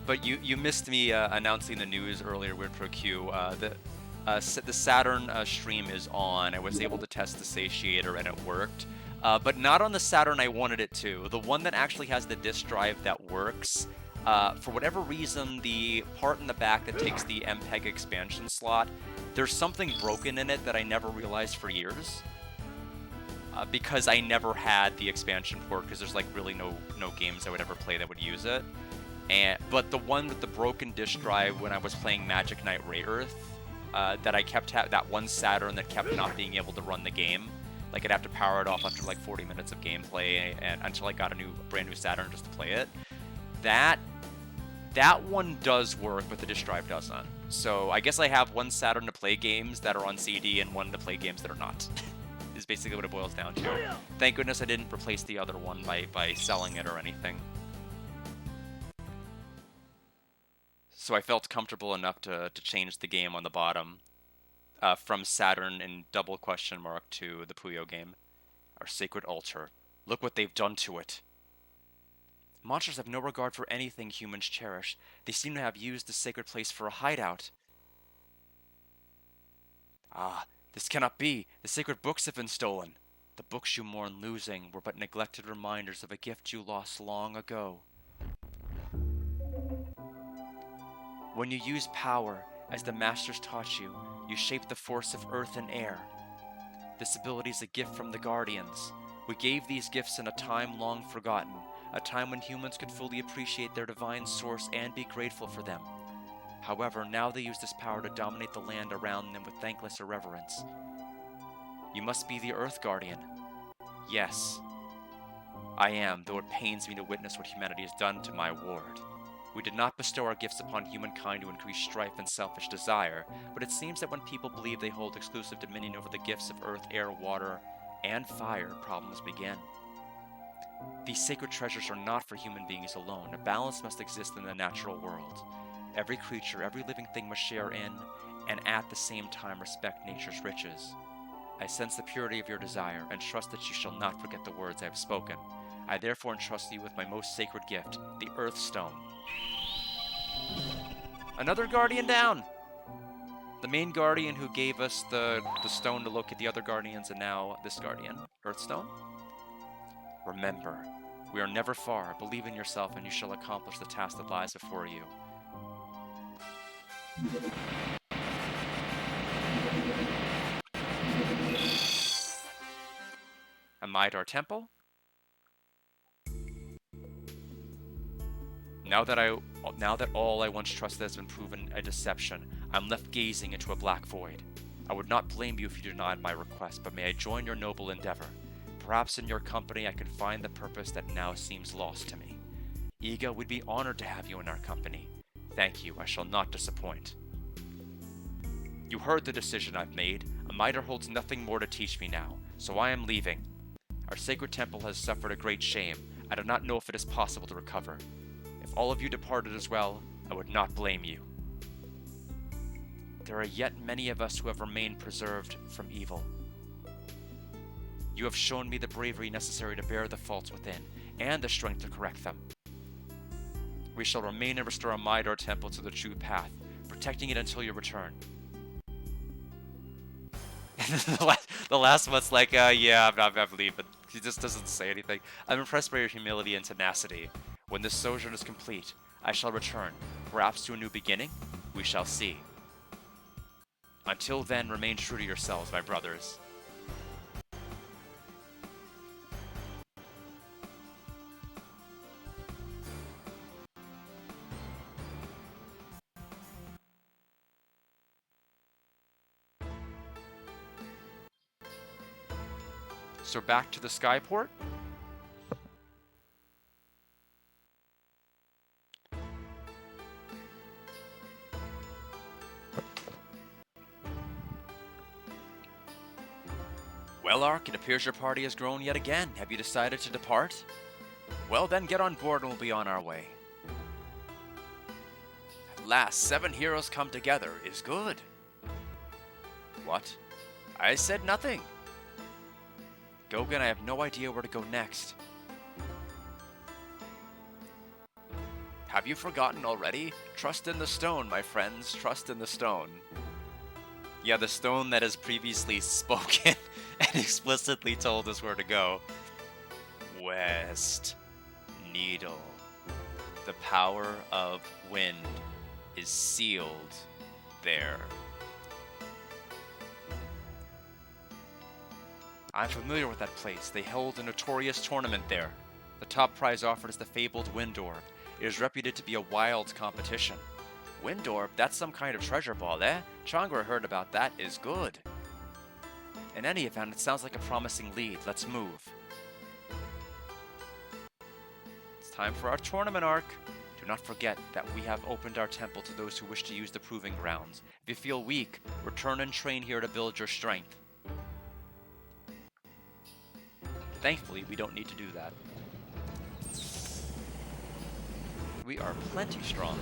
S1: But you missed me announcing the news earlier with ProQ. The Saturn stream is on. I was able to test the satiator and it worked. But not on the Saturn I wanted it to. The one that actually has the disk drive that works. For whatever reason, the part in the back that takes the MPEG expansion slot, there's something broken in it that I never realized for years. Because I never had the expansion port, because there's like really no games I would ever play that would use it. But the one with the broken disk drive when I was playing Magic Knight Rayearth, that I kept that one Saturn that kept not being able to run the game. Like I'd have to power it off after like 40 minutes of gameplay, and until I got a brand new Saturn just to play it. That one does work, but the disk drive doesn't. So I guess I have one Saturn to play games that are on CD and one to play games that are not. Is basically what it boils down to. Thank goodness I didn't replace the other one by selling it or anything. So I felt comfortable enough to change the game on the bottom from Saturn in double question mark to the Puyo game. Our sacred altar. Look what they've done to it. Monsters have no regard for anything humans cherish. They seem to have used the sacred place for a hideout. Ah, this cannot be. The sacred books have been stolen. The books you mourn losing were but neglected reminders of a gift you lost long ago. When you use power, as the masters taught you, you shape the force of earth and air. This ability is a gift from the Guardians. We gave these gifts in a time long forgotten, a time when humans could fully appreciate their divine source and be grateful for them. However, now they use this power to dominate the land around them with thankless irreverence. You must be the Earth Guardian. Yes, I am, though it pains me to witness what humanity has done to my ward. We did not bestow our gifts upon humankind to increase strife and selfish desire, but it seems that when people believe they hold exclusive dominion over the gifts of earth, air, water, and fire, problems begin. These sacred treasures are not for human beings alone. A balance must exist in the natural world. Every creature, every living thing must share in, and at the same time respect nature's riches. I sense the purity of your desire, and trust that you shall not forget the words I have spoken. I therefore entrust you with my most sacred gift, the Earth Stone. Another Guardian down! The main Guardian who gave us the stone to locate the other Guardians, and now this Guardian, Earthstone. Remember, we are never far. Believe in yourself and you shall accomplish the task that lies before you. A Midar Temple? Now that all I once trusted has been proven a deception, I'm left gazing into a black void. I would not blame you if you denied my request, but may I join your noble endeavor? Perhaps in your company I can find the purpose that now seems lost to me. Iga would be honored to have you in our company. Thank you, I shall not disappoint. You heard the decision I've made. A Midar holds nothing more to teach me now, so I am leaving. Our sacred temple has suffered a great shame. I do not know if it is possible to recover. If all of you departed as well, I would not blame you. There are yet many of us who have remained preserved from evil. You have shown me the bravery necessary to bear the faults within, and the strength to correct them. We shall remain and restore a Midar temple to the true path, protecting it until your return. The last one's like, yeah, I'm leaving. He just doesn't say anything. I'm impressed by your humility and tenacity. When this sojourn is complete, I shall return, perhaps to a new beginning. We shall see. Until then, remain true to yourselves, my brothers. So back to the Skyport. Well, Ark, it appears your party has grown yet again. Have you decided to depart? Well then, get on board and we'll be on our way. At last, 7 heroes come together is good. What? I said nothing. Gogan, I have no idea where to go next. Have you forgotten already? Trust in the stone, my friends. Trust in the stone. Yeah, the stone that has previously spoken and explicitly told us where to go. West. Needle. The power of wind is sealed there. I'm familiar with that place. They held a notorious tournament there. The top prize offered is the fabled Wind Orb. It is reputed to be a wild competition. Wind Orb? That's some kind of treasure ball, eh? Changra heard about that. Is good. In any event, it sounds like a promising lead. Let's move. It's time for our tournament arc. Do not forget that we have opened our temple to those who wish to use the proving grounds. If you feel weak, return and train here to build your strength. Thankfully, we don't need to do that. We are plenty strong.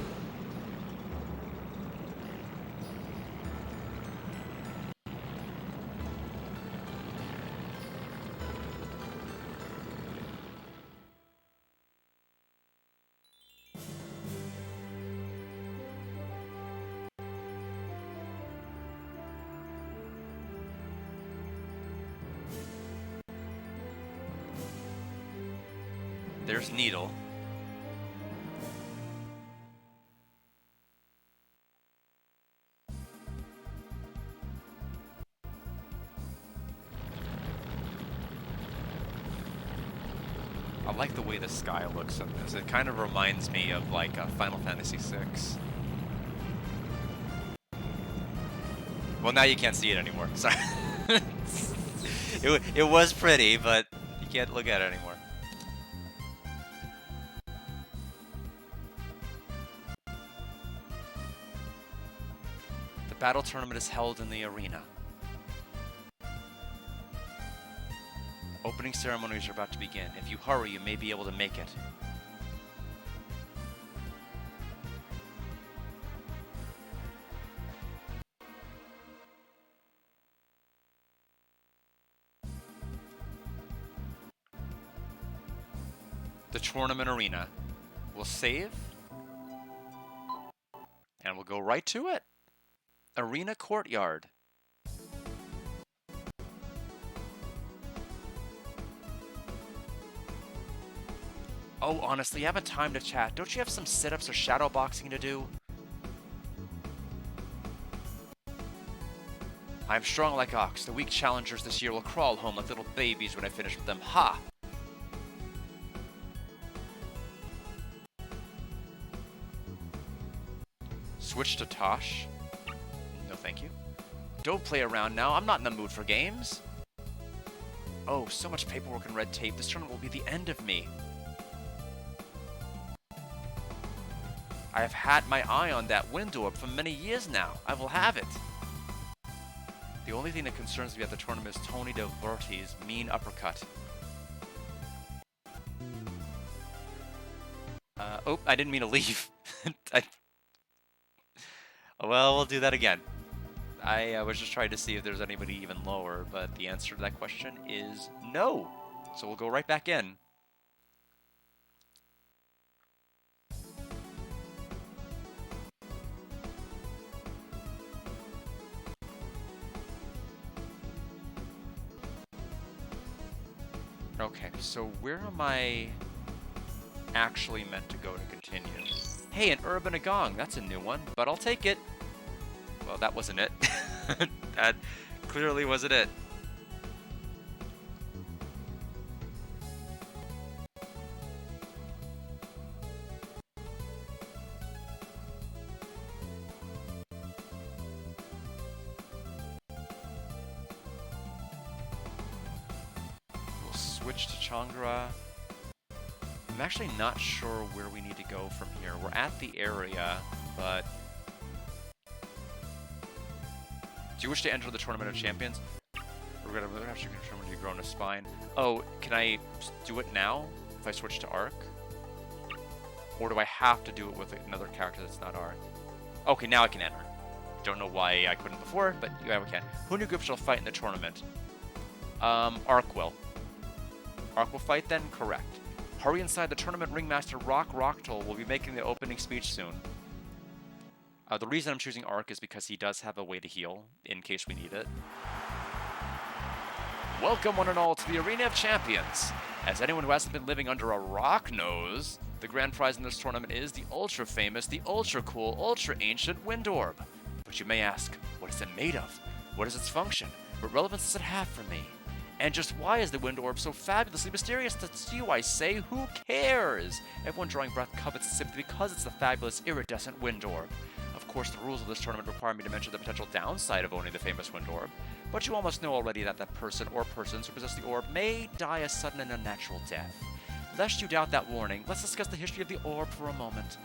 S1: There's Needle. I like the way the sky looks in this. It kind of reminds me of like Final Fantasy VI. Well, now you can't see it anymore. Sorry. it was pretty, but you can't look at it anymore. The battle tournament is held in the arena. Opening ceremonies are about to begin. If you hurry, you may be able to make it. The tournament arena. We'll save. And we'll go right to it. Arena Courtyard. Oh, honestly, you haven't time to chat. Don't you have some sit-ups or shadow boxing to do? I am strong like ox. The weak challengers this year will crawl home like little babies when I finish with them. Ha! Switch to Tosh. No, thank you. Don't play around now. I'm not in the mood for games. Oh, so much paperwork and red tape. This tournament will be the end of me. I have had my eye on that Wind Orb for many years now. I will have it. The only thing that concerns me at the tournament is Tony DeVorti's mean uppercut. Oh, I didn't mean to leave. Well, we'll do that again. I was just trying to see if there's anybody even lower, but the answer to that question is no. So we'll go right back in. Okay, so where am I actually meant to go to continue? Hey, an Urban Agong. That's a new one, but I'll take it. Well, that wasn't it. That clearly wasn't it. We'll switch to Changra. I'm actually not sure where we need to go from here. We're at the area, but... Do you wish to enter the Tournament of Champions? We're going to have to determine you grown a spine. Oh, can I do it now if I switch to Arc? Or do I have to do it with another character that's not Arc? Okay, now I can enter. Don't know why I couldn't before, but yeah, we can. Who new group shall fight in the tournament? Arc will. Arc will fight then? Correct. Hurry inside, the tournament ringmaster Rock Rocktoll will be making the opening speech soon. The reason I'm choosing Arc is because he does have a way to heal, in case we need it. Welcome one and all to the Arena of Champions. As anyone who hasn't been living under a rock knows, the grand prize in this tournament is the ultra famous, the ultra cool, ultra ancient Wind Orb. But you may ask, what is it made of? What is its function? What relevance does it have for me? And just why is the Wind Orb so fabulously mysterious? That's you, I say. Who cares? Everyone drawing breath covets it simply because it's the fabulous iridescent Wind Orb. Of course, the rules of this tournament require me to mention the potential downside of owning the famous Wind Orb, but you almost know already that that person or persons who possess the orb may die a sudden and unnatural death. Lest you doubt that warning, let's discuss the history of the orb for a moment.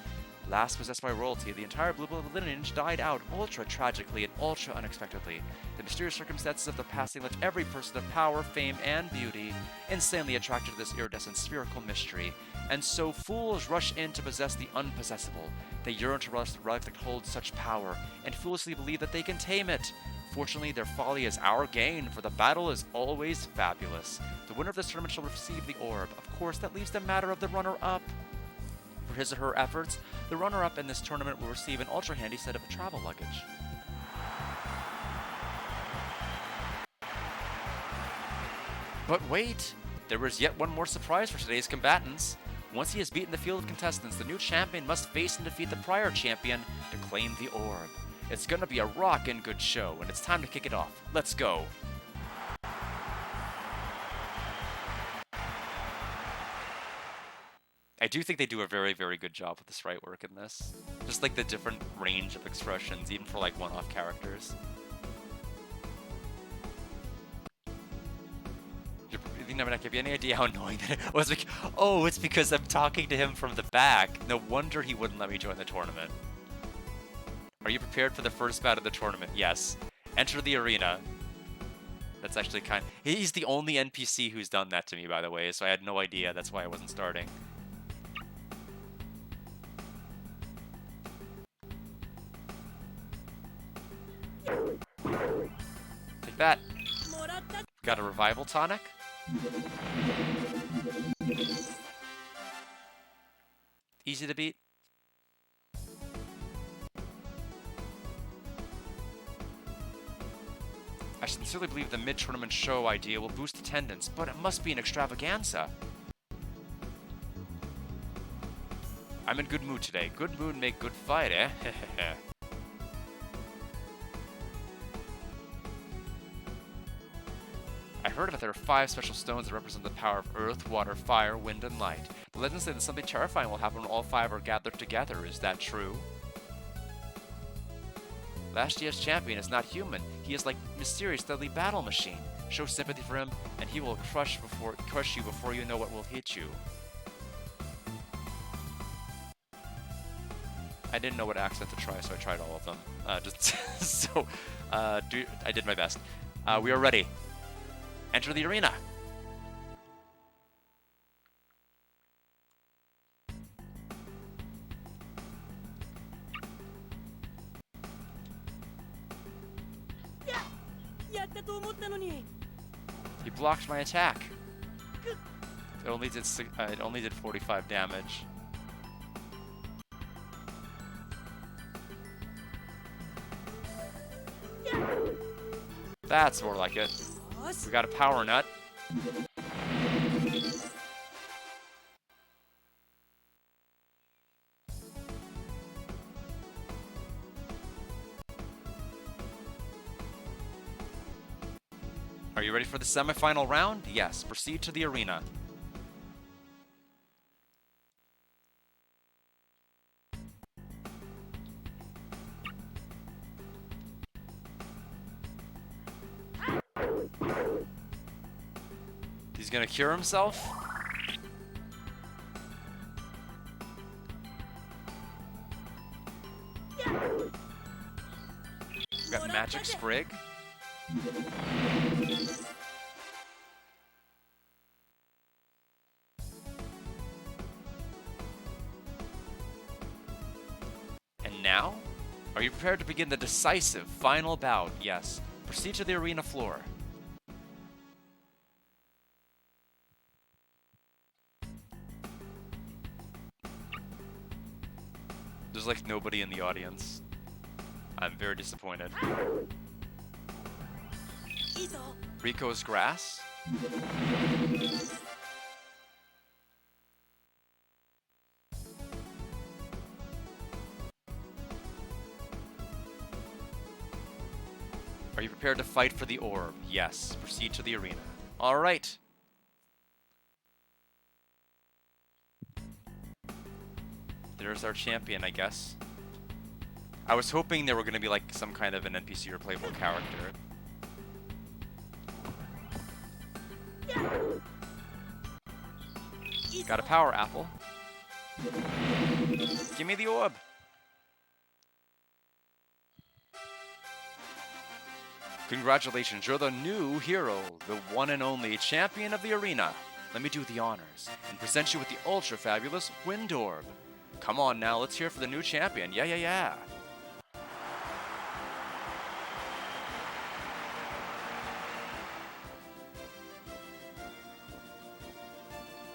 S1: Last possessed by royalty, the entire Blue Blood lineage died out ultra tragically and ultra unexpectedly. The mysterious circumstances of the passing left every person of power, fame, and beauty insanely attracted to this iridescent spherical mystery, and so fools rush in to possess the unpossessable. They yearn to rush the relic that holds such power, and foolishly believe that they can tame it. Fortunately, their folly is our gain, for the battle is always fabulous. The winner of this tournament shall receive the orb. Of course, that leaves the matter of the runner-up. For his or her efforts, the runner-up in this tournament will receive an ultra-handy set of travel luggage. But wait! There is yet one more surprise for today's combatants. Once he has beaten the field of contestants, the new champion must face and defeat the prior champion to claim the orb. It's gonna be a rockin' good show, and it's time to kick it off. Let's go! I do think they do a very, very good job with the sprite work in this. Just like the different range of expressions, even for like one-off characters. You never give you any idea how annoying that was. Oh, it's because I'm talking to him from the back. No wonder he wouldn't let me join the tournament. Are you prepared for the first bout of the tournament? Yes. Enter the arena. That's actually he's the only NPC who's done that to me, by the way, so I had no idea. That's why I wasn't starting. Take that. Got a revival tonic? Easy to beat. I sincerely believe the mid-tournament show idea will boost attendance, but it must be an extravaganza. I'm in good mood today. Good mood make good fight, eh? I heard that there are 5 special stones that represent the power of earth, water, fire, wind, and light. The legends say that something terrifying will happen when all 5 are gathered together. Is that true? Last year's champion is not human. He is like mysterious, deadly battle machine. Show sympathy for him, and he will crush you before you know what will hit you. I didn't know what accent to try, so I tried all of them. I did my best. We are ready. Enter the arena. He blocked my attack. It only did 45 damage. That's more like it. We got a power nut. Are you ready for the semifinal round? Yes, proceed to the arena. He's gonna cure himself? We got Magic Sprig. And now? Are you prepared to begin the decisive final bout? Yes. Proceed to the arena floor. There's like nobody in the audience. I'm very disappointed. Rico's grass? Are you prepared to fight for the orb? Yes. Proceed to the arena. All right. There's our champion, I guess. I was hoping there were going to be like some kind of an NPC or playable character. Got a power apple. Give me the orb. Congratulations, you're the new hero, the one and only champion of the arena. Let me do the honors and present you with the ultra fabulous Wind Orb. Come on now, let's hear for the new champion. Yeah.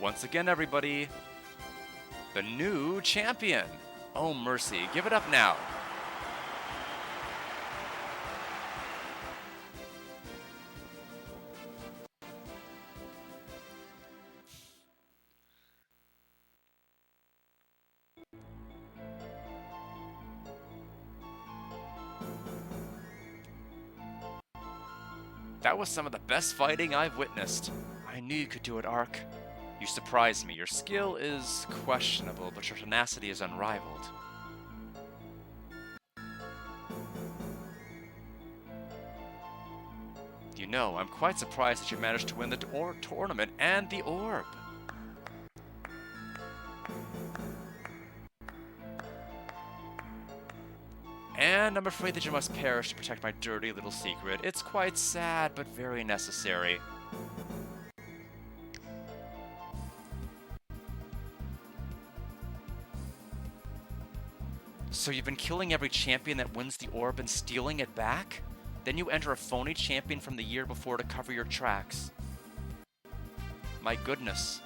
S1: Once again, everybody, the new champion. Oh, mercy. Give it up now. That was some of the best fighting I've witnessed. I knew you could do it, Ark. You surprised me. Your skill is questionable, but your tenacity is unrivaled. You know, I'm quite surprised that you managed to win the tournament and the orb. And I'm afraid that you must perish to protect my dirty little secret. It's quite sad, but very necessary. So you've been killing every champion that wins the orb and stealing it back? Then you enter a phony champion from the year before to cover your tracks. My goodness.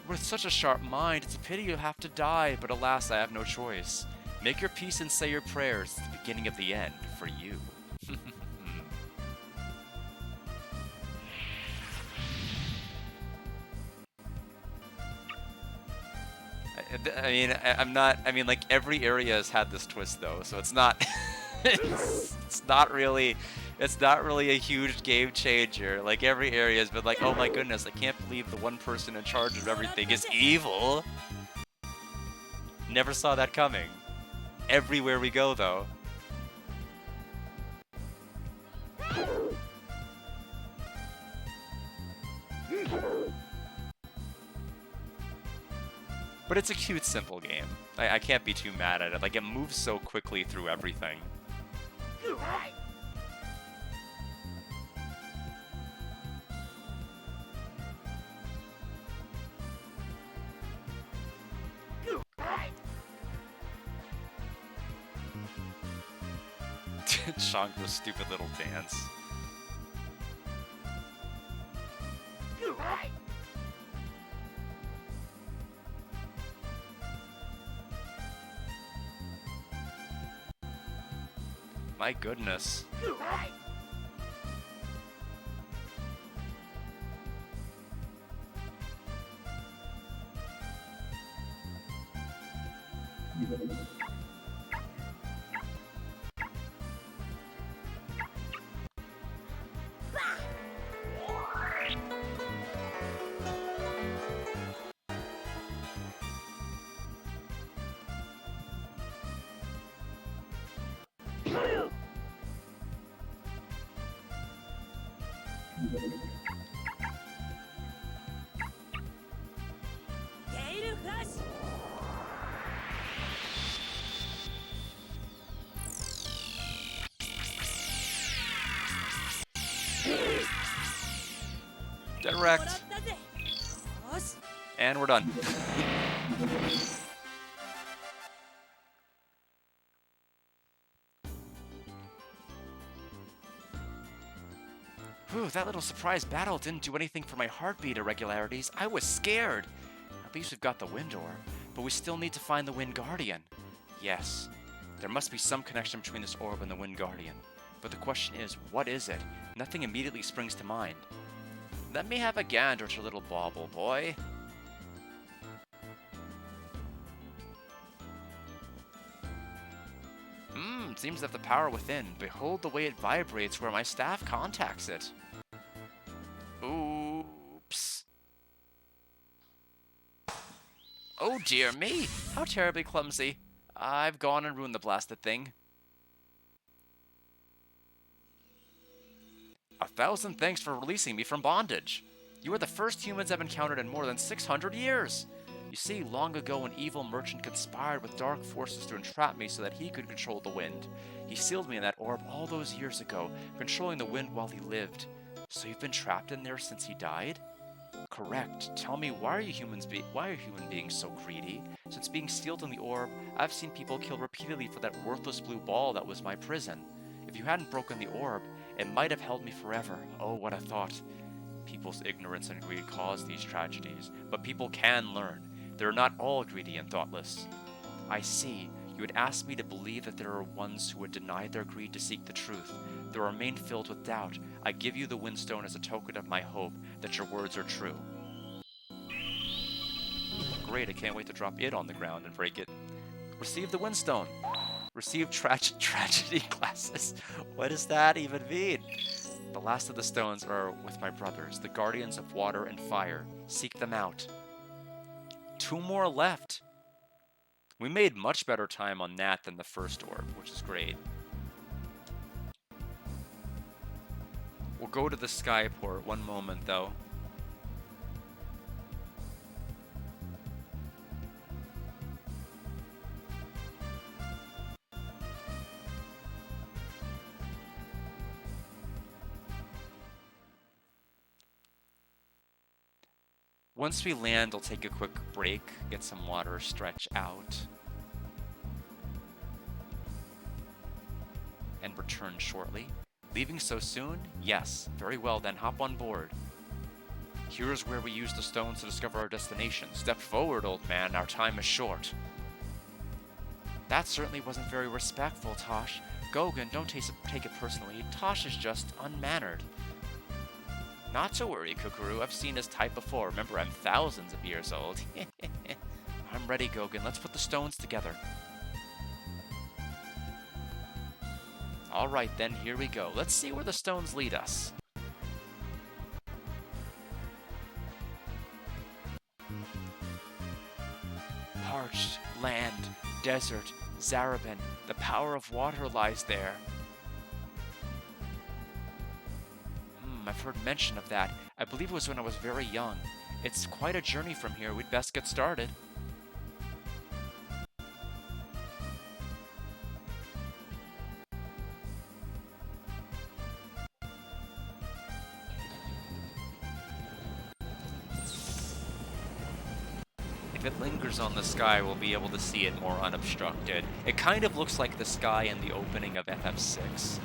S1: With such a sharp mind, it's a pity you have to die, but alas, I have no choice. Make your peace and say your prayers. It's the beginning of the end for you. I mean, like, every area has had this twist, though, so it's not... it's not really a huge game changer. Like, every area has been like, oh my goodness, I can't believe the one person in charge of everything is evil. Never saw that coming. Everywhere we go, though. But it's a cute, simple game. I can't be too mad at it. Like, it moves so quickly through everything. Chandra's stupid little dance. My goodness. Direct. And we're done. Whew, that little surprise battle didn't do anything for my heartbeat irregularities. I was scared. At least we've got the Wind Orb. but we still need to find the Wind Guardian. Yes, there must be some connection between this orb and the Wind Guardian. But the question is, what is it? Nothing immediately springs to mind. Let me have a gander at your little bauble, boy. Seems to have the power within. Behold the way it vibrates where my staff contacts it. Oops. Oh dear me! How terribly clumsy. I've gone and ruined the blasted thing. 1,000 thanks for releasing me from bondage. You are the first humans I've encountered in more than 600 years. You see, long ago an evil merchant conspired with dark forces to entrap me so that he could control the wind. He sealed me in that orb all those years ago, controlling the wind while he lived. So you've been trapped in there since he died? Correct. Tell me, why are human beings so greedy? Since being sealed in the orb, I've seen people killed repeatedly for that worthless blue ball that was my prison. If you hadn't broken the orb, it might have held me forever. Oh, what a thought. People's ignorance and greed cause these tragedies, but people can learn. They're not all greedy and thoughtless. I see. You would ask me to believe that there are ones who would deny their greed to seek the truth. They remain filled with doubt. I give you the Windstone as a token of my hope that your words are true. Great, I can't wait to drop it on the ground and break it. Receive the Windstone. Receive tragedy glasses. What does that even mean? The last of the stones are with my brothers, the guardians of water and fire. Seek them out. 2 more left. We made much better time on that than the first orb, which is great. We'll go to the Skyport. One moment, though. Once we land, I'll take a quick break, get some water, stretch out, and return shortly. Leaving so soon? Yes. Very well then, hop on board. Here's where we use the stones to discover our destination. Step forward, old man, our time is short. That certainly wasn't very respectful, Tosh. Goguen, don't take it personally. Tosh is just unmannered. Not to worry, Kukuru. I've seen his type before. Remember, I'm thousands of years old. I'm ready, Goguen. Let's put the stones together. Alright then, here we go. Let's see where the stones lead us. Parched, land, desert, Zarabin. The power of water lies there. I've heard mention of that. I believe it was when I was very young. It's quite a journey from here. We'd best get started. If it lingers on the sky, we'll be able to see it more unobstructed. It kind of looks like the sky in the opening of FF6.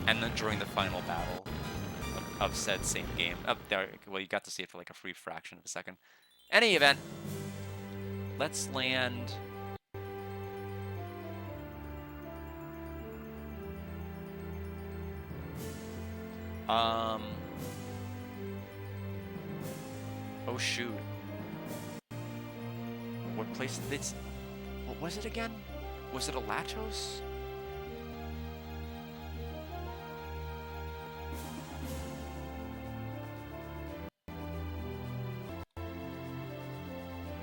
S1: And then during the final battle of said same game. Up there, well, you got to see it for like a free fraction of a second. Any event, let's land. Oh shoot. What place did this? What was it again? Was it Alatos?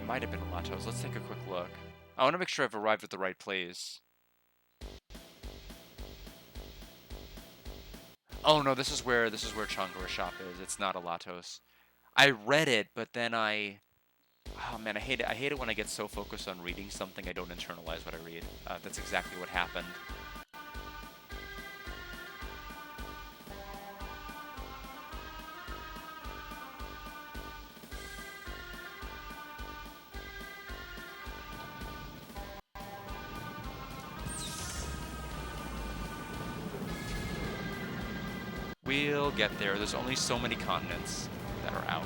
S1: Might have been Alatos. Let's take a quick look. I want to make sure I've arrived at the right place. Oh no, this is where Changara's shop is. It's not Alatos. I read it, but then oh man, I hate it when I get so focused on reading something I don't internalize what I read. That's exactly what happened. We'll get there. There's only so many continents that are out.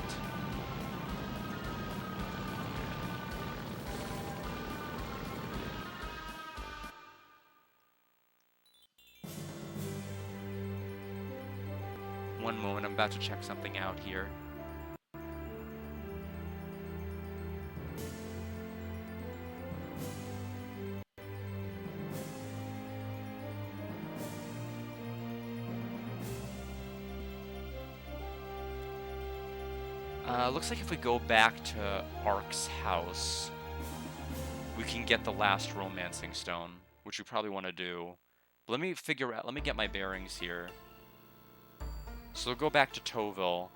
S1: One moment, I'm about to check something out here. Looks like if we go back to Ark's house, we can get the last romancing stone, which we probably want to do. But let me get my bearings here. So we'll go back to Toville.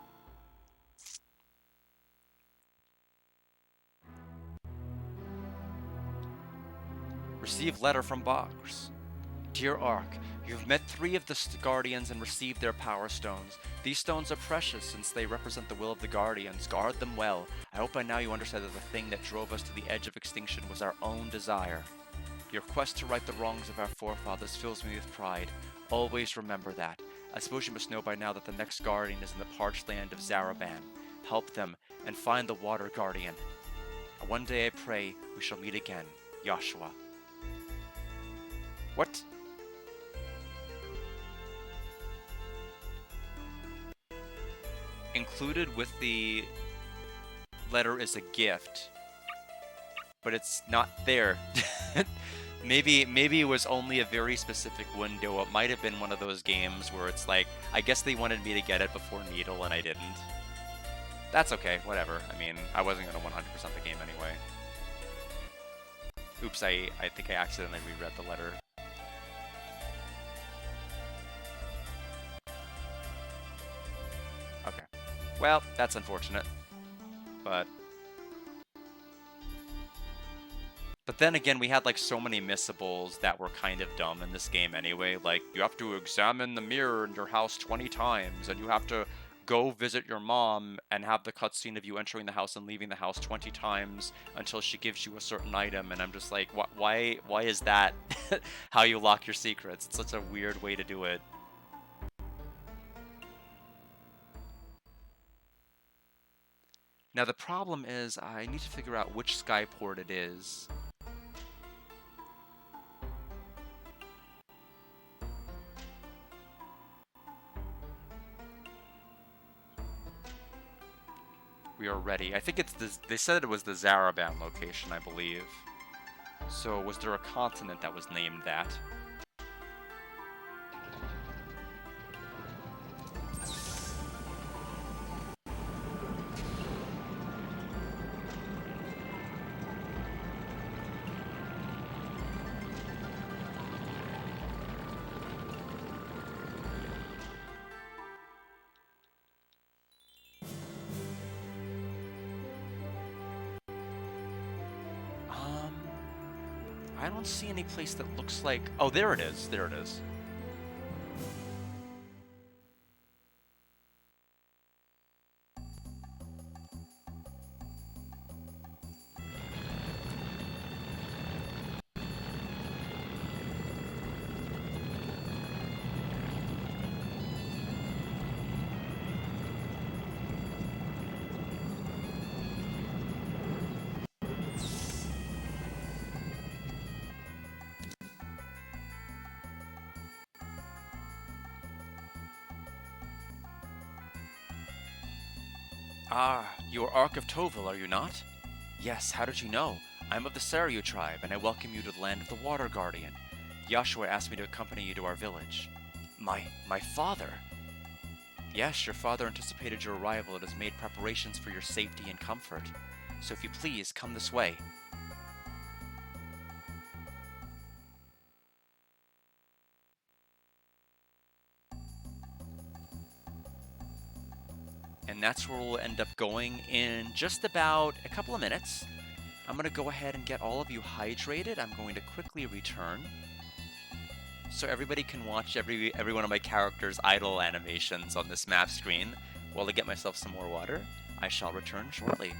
S1: Receive letter from Box. Dear Ark, you have met 3 of the Guardians and received their power stones. These stones are precious since they represent the will of the Guardians. Guard them well. I hope by now you understand that the thing that drove us to the edge of extinction was our own desire. Your quest to right the wrongs of our forefathers fills me with pride. Always remember that. I suppose you must know by now that the next Guardian is in the parched land of Zaraban. Help them, and find the Water Guardian. One day I pray we shall meet again. Joshua. What? Included with the letter is a gift, but it's not there. Maybe it was only a very specific window. It might have been one of those games where it's like, I guess they wanted me to get it before Needle and I didn't. That's okay, whatever. I mean, I wasn't going to 100% the game anyway. Oops, I think I accidentally reread the letter. Okay. Well, that's unfortunate. But then again, we had like so many missables that were kind of dumb in this game anyway. Like, you have to examine the mirror in your house 20 times, and you have to go visit your mom and have the cutscene of you entering the house and leaving the house 20 times until she gives you a certain item. And I'm just like, why is that how you lock your secrets? It's such a weird way to do it. Now the problem is I need to figure out which Skyport it is. We are ready. I think it's this. They said it was the Zaraban location, I believe. So was there a continent that was named that? I don't see any place that looks like... Oh, there it is. There it is. Ah, you are Ark of Toville, are you not? Yes, how did you know? I'm of the Saryu tribe, and I welcome you to the land of the Water Guardian. Joshua asked me to accompany you to our village. My father? Yes, your father anticipated your arrival and has made preparations for your safety and comfort. So if you please, come this way. And that's where we'll end up going in just about a couple of minutes. I'm going to go ahead and get all of you hydrated. I'm going to quickly return, so everybody can watch every one of my characters' idle animations on this map screen while I get myself some more water. I shall return shortly.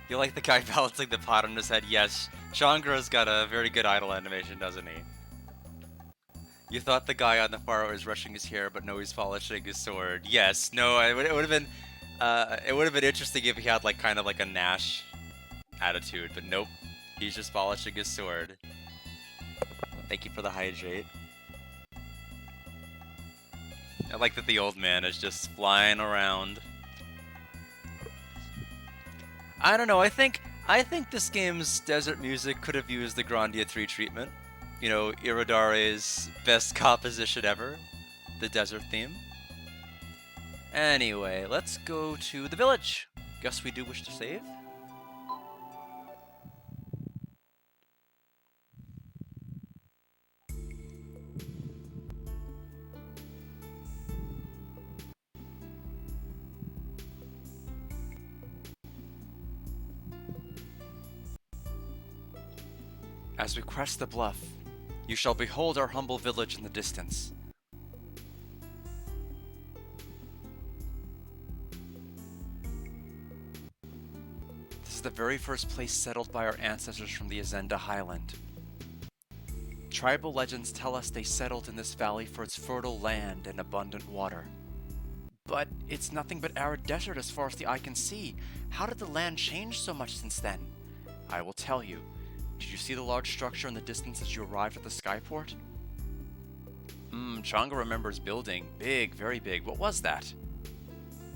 S1: You like the guy balancing the pot on his head? Yes, Shangra's got a very good idle animation, doesn't he? You thought the guy on the far right was brushing his hair, but no, he's polishing his sword. Yes, no, it would have been, interesting if he had like kind of like a Nash attitude, but nope, he's just polishing his sword. Thank you for the hydrate. I like that the old man is just flying around. I don't know. I think this game's desert music could have used the Grandia 3 treatment. You know, Iridare's best composition ever, the desert theme. Anyway, let's go to the village. Guess we do wish to save. As we crest the bluff, you shall behold our humble village in the distance. This is the very first place settled by our ancestors from the Azenda Highland. Tribal legends tell us they settled in this valley for its fertile land and abundant water. But it's nothing but arid desert as far as the eye can see. How did the land change so much since then? I will tell you. Did you see the large structure in the distance as you arrived at the skyport? Changa remembers building. Big, very big. What was that?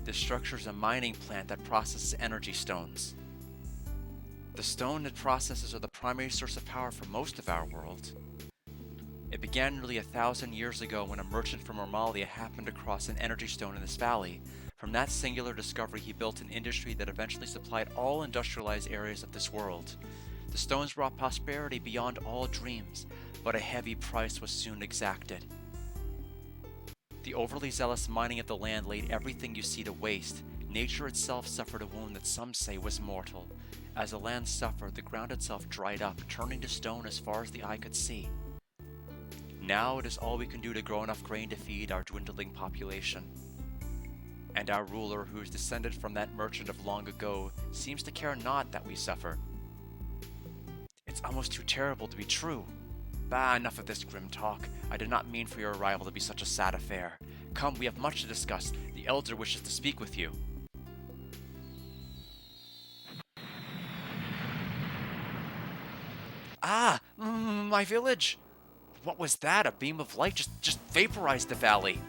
S1: This structure is a mining plant that processes energy stones. The stone it processes are the primary source of power for most of our world. It began nearly 1,000 years ago when a merchant from Normalia happened across an energy stone in this valley. From that singular discovery, he built an industry that eventually supplied all industrialized areas of this world. The stones brought prosperity beyond all dreams, but a heavy price was soon exacted. The overly zealous mining of the land laid everything you see to waste. Nature itself suffered a wound that some say was mortal. As the land suffered, the ground itself dried up, turning to stone as far as the eye could see. Now it is all we can do to grow enough grain to feed our dwindling population. And our ruler, who is descended from that merchant of long ago, seems to care not that we suffer. It's almost too terrible to be true. Bah, enough of this grim talk. I did not mean for your arrival to be such a sad affair. Come, we have much to discuss. The elder wishes to speak with you. Ah, my village! What was that? A beam of light just vaporized the valley.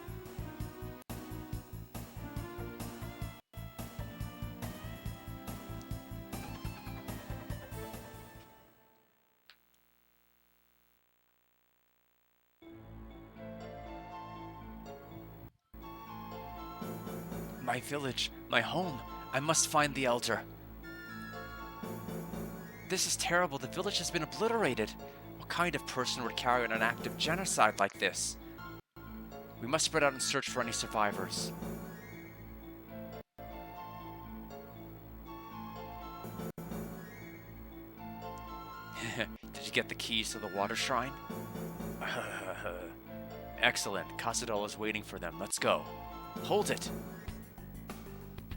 S1: My village, my home. I must find the elder. This is terrible. The village has been obliterated. What kind of person would carry out an act of genocide like this? We must spread out and search for any survivors. Did you get the keys to the water shrine? Excellent. Cazadel is waiting for them. Let's go. Hold it!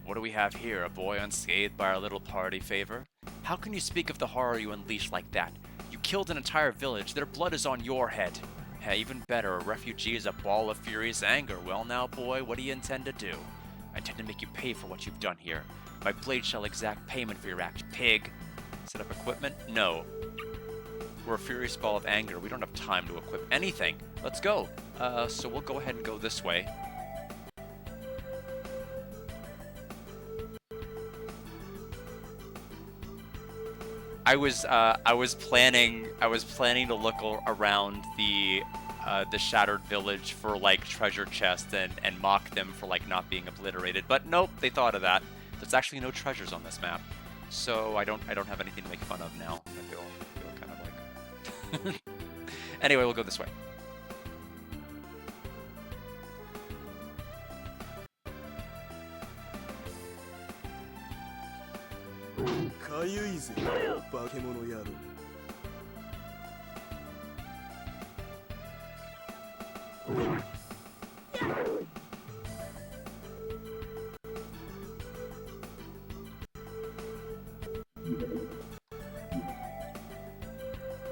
S1: What do we have here? A boy unscathed by our little party favor? How can you speak of the horror you unleashed like that? You killed an entire village. Their blood is on your head. Hey, even better, a refugee is a ball of furious anger. Well now, boy, what do you intend to do? I intend to make you pay for what you've done here. My blade shall exact payment for your act, pig. Set up equipment? No. We're a furious ball of anger. We don't have time to equip anything. Let's go. So we'll go ahead and go this way. I was planning to look around the shattered village for like treasure chests and mock them for like not being obliterated, but nope, they thought of that. There's actually no treasures on this map, so I don't have anything to make fun of now. I feel kind of like. Anyway, we'll go this way.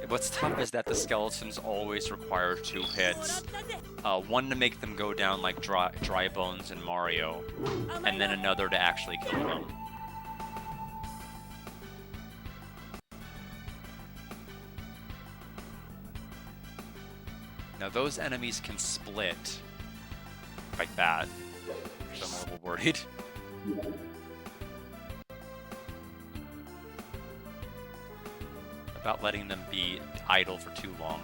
S1: What's tough is that the skeletons always require 2 hits. One to make them go down like dry bones in Mario, and then another to actually kill them. Now those enemies can split like that, which I'm a little worried. About letting them be idle for too long.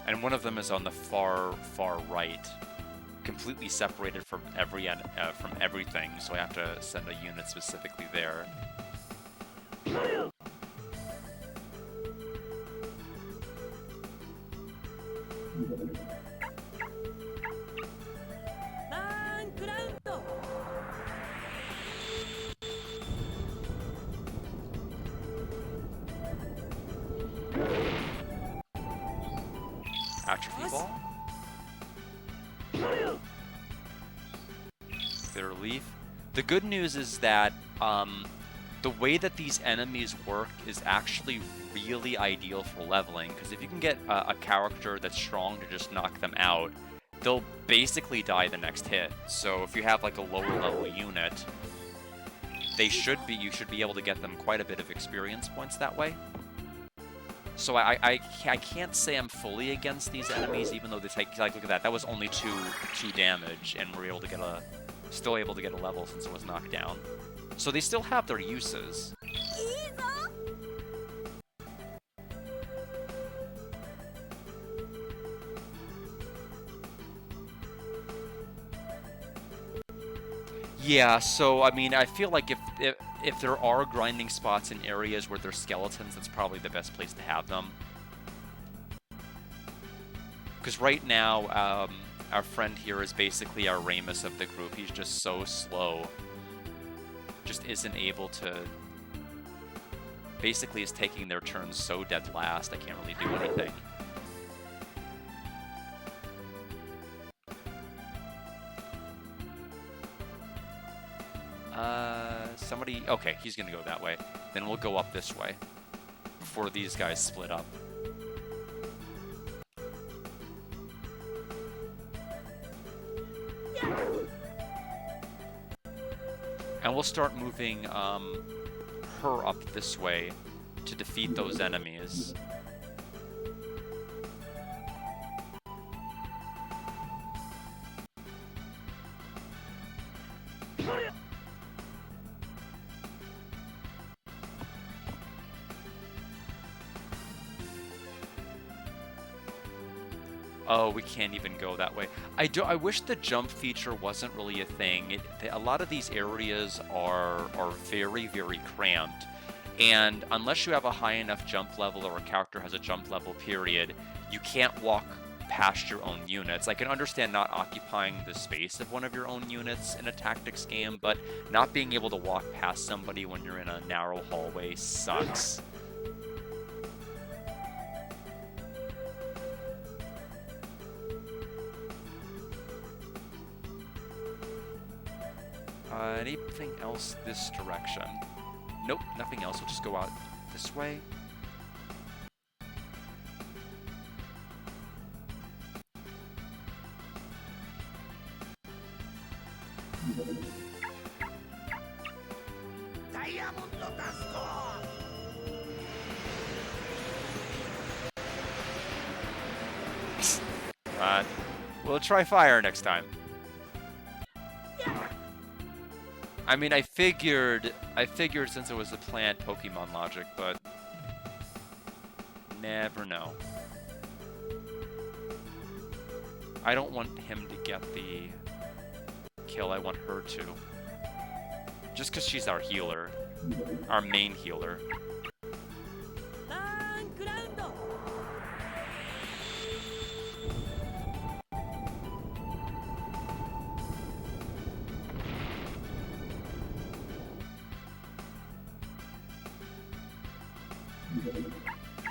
S1: And one of them is on the far right, completely separated from everything, so I have to send a unit specifically there. Atrophy ball? Bitter leaf. The good news is that the way that these enemies work is actually really ideal for leveling, because if you can get a character that's strong to just knock them out, they'll basically die the next hit. So if you have like a lower level unit, you should be able to get them quite a bit of experience points that way. So I can't say I'm fully against these enemies, even though they take, like, look at that, that was only two damage, and we're able to get still able to get a level since it was knocked down. So they still have their uses. Yeah, so I mean, I feel like if there are grinding spots in areas where there's skeletons, that's probably the best place to have them. Because right now, our friend here is basically our Ramus of the group. He's just so slow. Just isn't able to... Basically is taking their turns so dead last, I can't really do anything. Somebody... Okay, he's gonna go that way. Then we'll go up this way before these guys split up. And we'll start moving her up this way to defeat those enemies. Oh, we can't even go that way. I wish the jump feature wasn't really a thing. A lot of these areas are very, very cramped. And unless you have a high enough jump level or a character has a jump level period, you can't walk past your own units. I can understand not occupying the space of one of your own units in a tactics game, but not being able to walk past somebody when you're in a narrow hallway sucks. Anything else this direction? Nope, nothing else. We'll just go out this way. We'll try fire next time. I mean, I figured since it was a plant Pokemon logic, but never know. I don't want him to get the kill, I want her to. Just because she's our healer. Our main healer.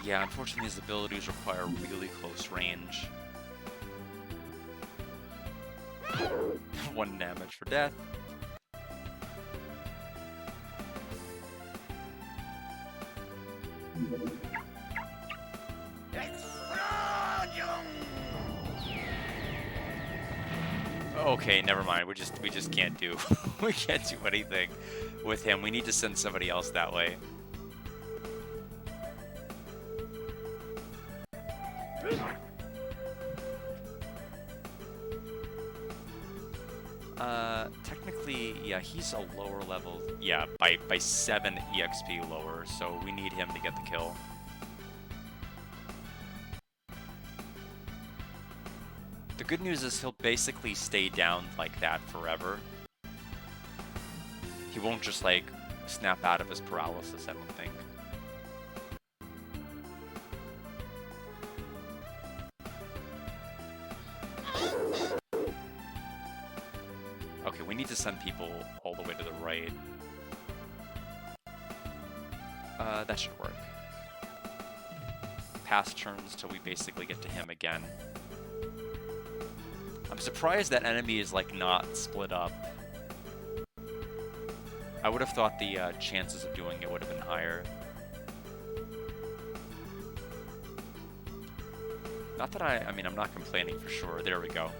S1: Yeah, unfortunately his abilities require really close range. 1 damage for death. Okay, never mind. We just can't do we can't do anything with him. We need to send somebody else that way. Technically, yeah, he's a lower level. Yeah, by 7 EXP lower, so we need him to get the kill. The good news is he'll basically stay down like that forever. He won't just, like, snap out of his paralysis, I don't think. Okay, we need to send people all the way to the right. That should work. Pass turns till we basically get to him again. I'm surprised that enemy is, like, not split up. I would have thought the chances of doing it would have been higher. Not that I mean, I'm not complaining for sure. There we go.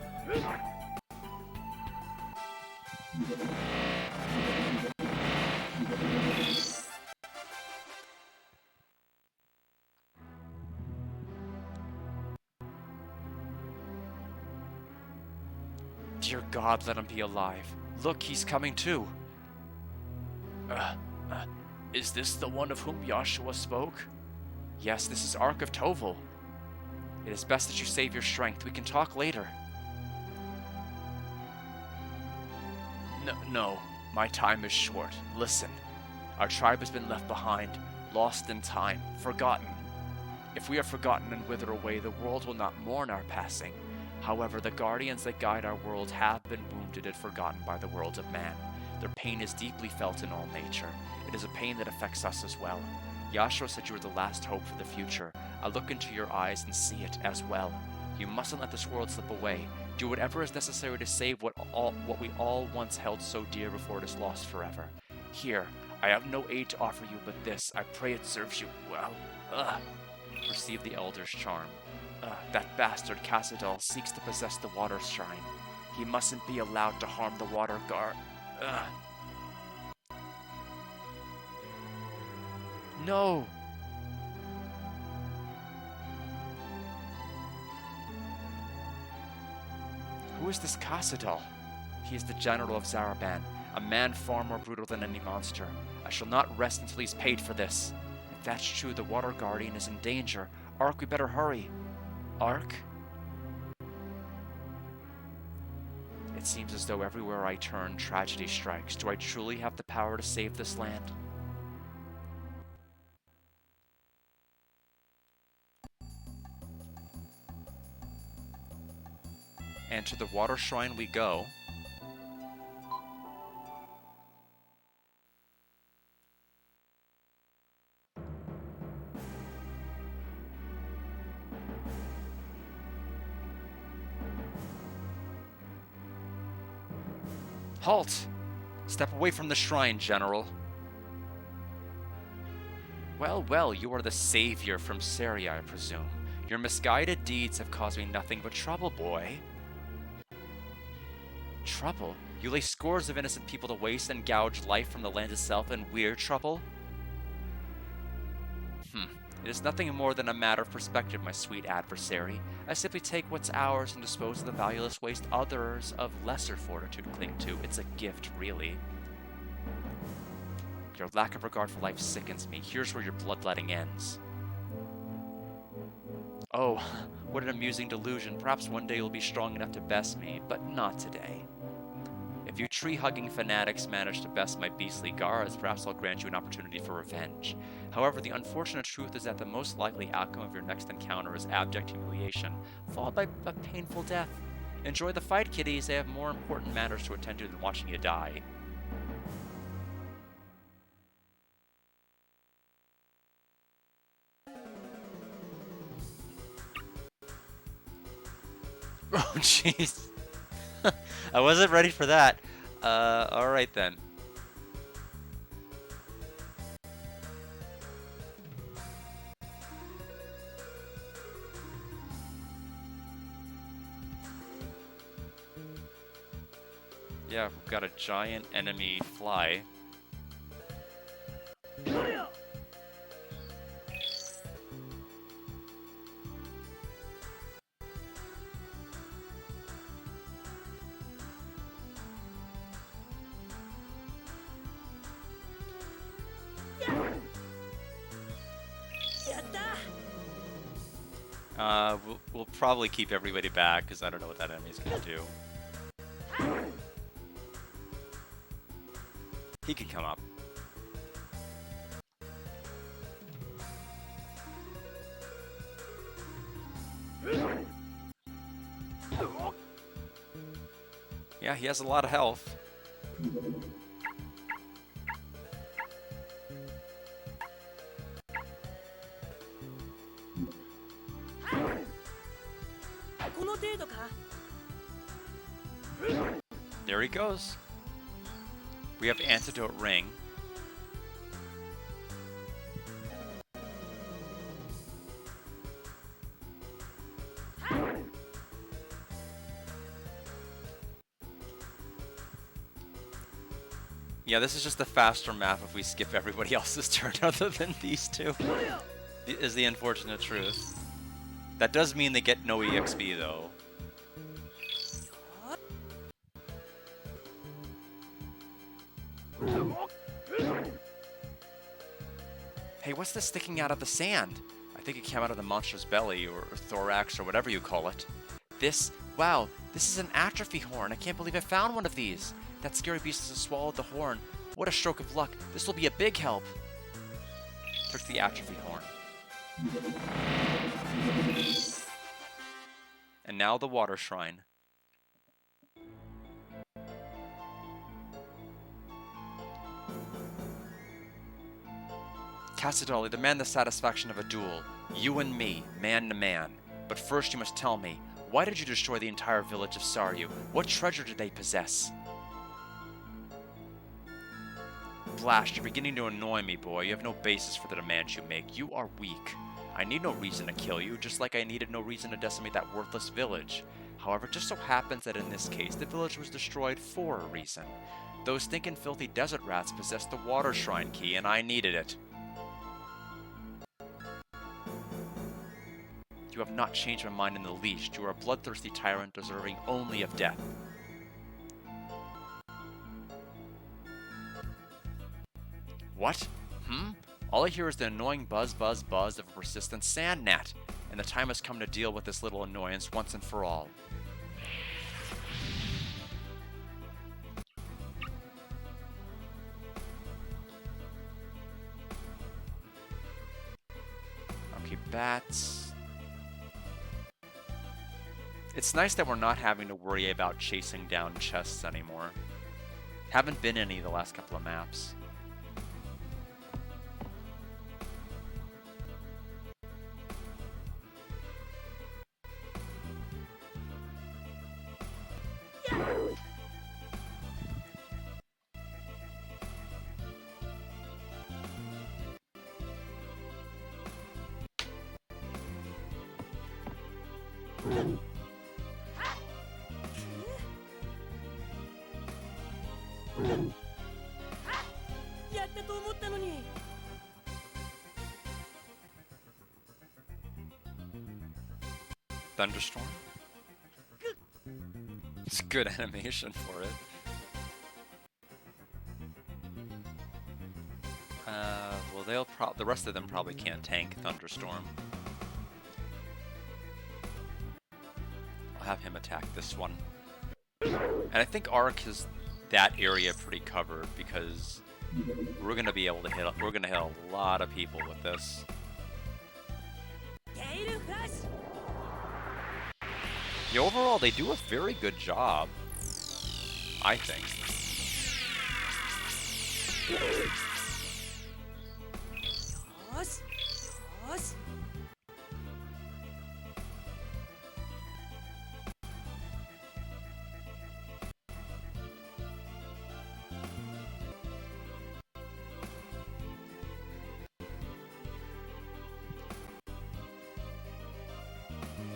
S1: Dear God, let him be alive. Look, he's coming too. Is this the one of whom Yashua spoke? Yes, this is Ark of Toval. It is best that you save your strength. We can talk later. No, my time is short. Listen, our tribe has been left behind, lost in time, forgotten. If we are forgotten and wither away, the world will not mourn our passing. However, the guardians that guide our world have been wounded and forgotten by the world of man. Their pain is deeply felt in all nature. It is a pain that affects us as well. Yashua said you were the last hope for the future. I look into your eyes and see it as well. You mustn't let this world slip away. Do whatever is necessary to save what we all once held so dear before it is lost forever. Here, I have no aid to offer you but this. I pray it serves you well. Receive the Elder's charm. That bastard Cassadal seeks to possess the water shrine. He mustn't be allowed to harm the water guard. No! Who is this Cassadal? He is the general of Zaraban, a man far more brutal than any monster. I shall not rest until he's paid for this. If that's true, the water guardian is in danger. Ark, we better hurry. Ark? It seems as though everywhere I turn, tragedy strikes. Do I truly have the power to save this land? And to the water shrine we go. Halt! Step away from the shrine, General. Well, you are the savior from Seria, I presume. Your misguided deeds have caused me nothing but trouble, boy. Trouble? You lay scores of innocent people to waste and gouge life from the land itself in weird trouble? It is nothing more than a matter of perspective, my sweet adversary. I simply take what's ours and dispose of the valueless waste others of lesser fortitude cling to. It's a gift, really. Your lack of regard for life sickens me. Here's where your bloodletting ends. Oh, what an amusing delusion. Perhaps one day you'll be strong enough to best me, but not today. If you tree-hugging fanatics manage to best my beastly guards, perhaps I'll grant you an opportunity for revenge. However, the unfortunate truth is that the most likely outcome of your next encounter is abject humiliation, followed by a painful death. Enjoy the fight, kiddies. I have more important matters to attend to than watching you die. Oh, jeez. I wasn't ready for that. Alright then. Yeah, we've got a giant enemy fly. We'll probably keep everybody back, because I don't know what that enemy's gonna do. He could come up. Yeah, he has a lot of health. There he goes. We have Antidote Ring. Yeah, this is just a faster map if we skip everybody else's turn other than these two, is the unfortunate truth. That does mean they get no EXP, though. Hey, what's this sticking out of the sand? I think it came out of the monster's belly, or thorax, or whatever you call it. Wow, this is an atrophy horn. I can't believe I found one of these. That scary beast has swallowed the horn. What a stroke of luck. This will be a big help. Took the atrophy horn. And now the water shrine. Cassadolly, demand the satisfaction of a duel. You and me, man to man. But first you must tell me, why did you destroy the entire village of Saryu? What treasure did they possess? Blast, you're beginning to annoy me, boy. You have no basis for the demands you make. You are weak. I need no reason to kill you, just like I needed no reason to decimate that worthless village. However, it just so happens that in this case, the village was destroyed for a reason. Those stinking filthy desert rats possessed the water shrine key, and I needed it. You have not changed my mind in the least. You are a bloodthirsty tyrant deserving only of death. What? All I hear is the annoying buzz, buzz, buzz of a persistent sand gnat, and the time has come to deal with this little annoyance once and for all. Okay, bats. It's nice that we're not having to worry about chasing down chests anymore. Haven't been any the last couple of maps. Thunderstorm? It's good animation for it. Well, the rest of them probably can't tank Thunderstorm. I'll have him attack this one. And I think Ark has that area pretty covered because we're gonna be able to hit. We're gonna hit a lot of people with this. Yeah, overall, they do a very good job, I think.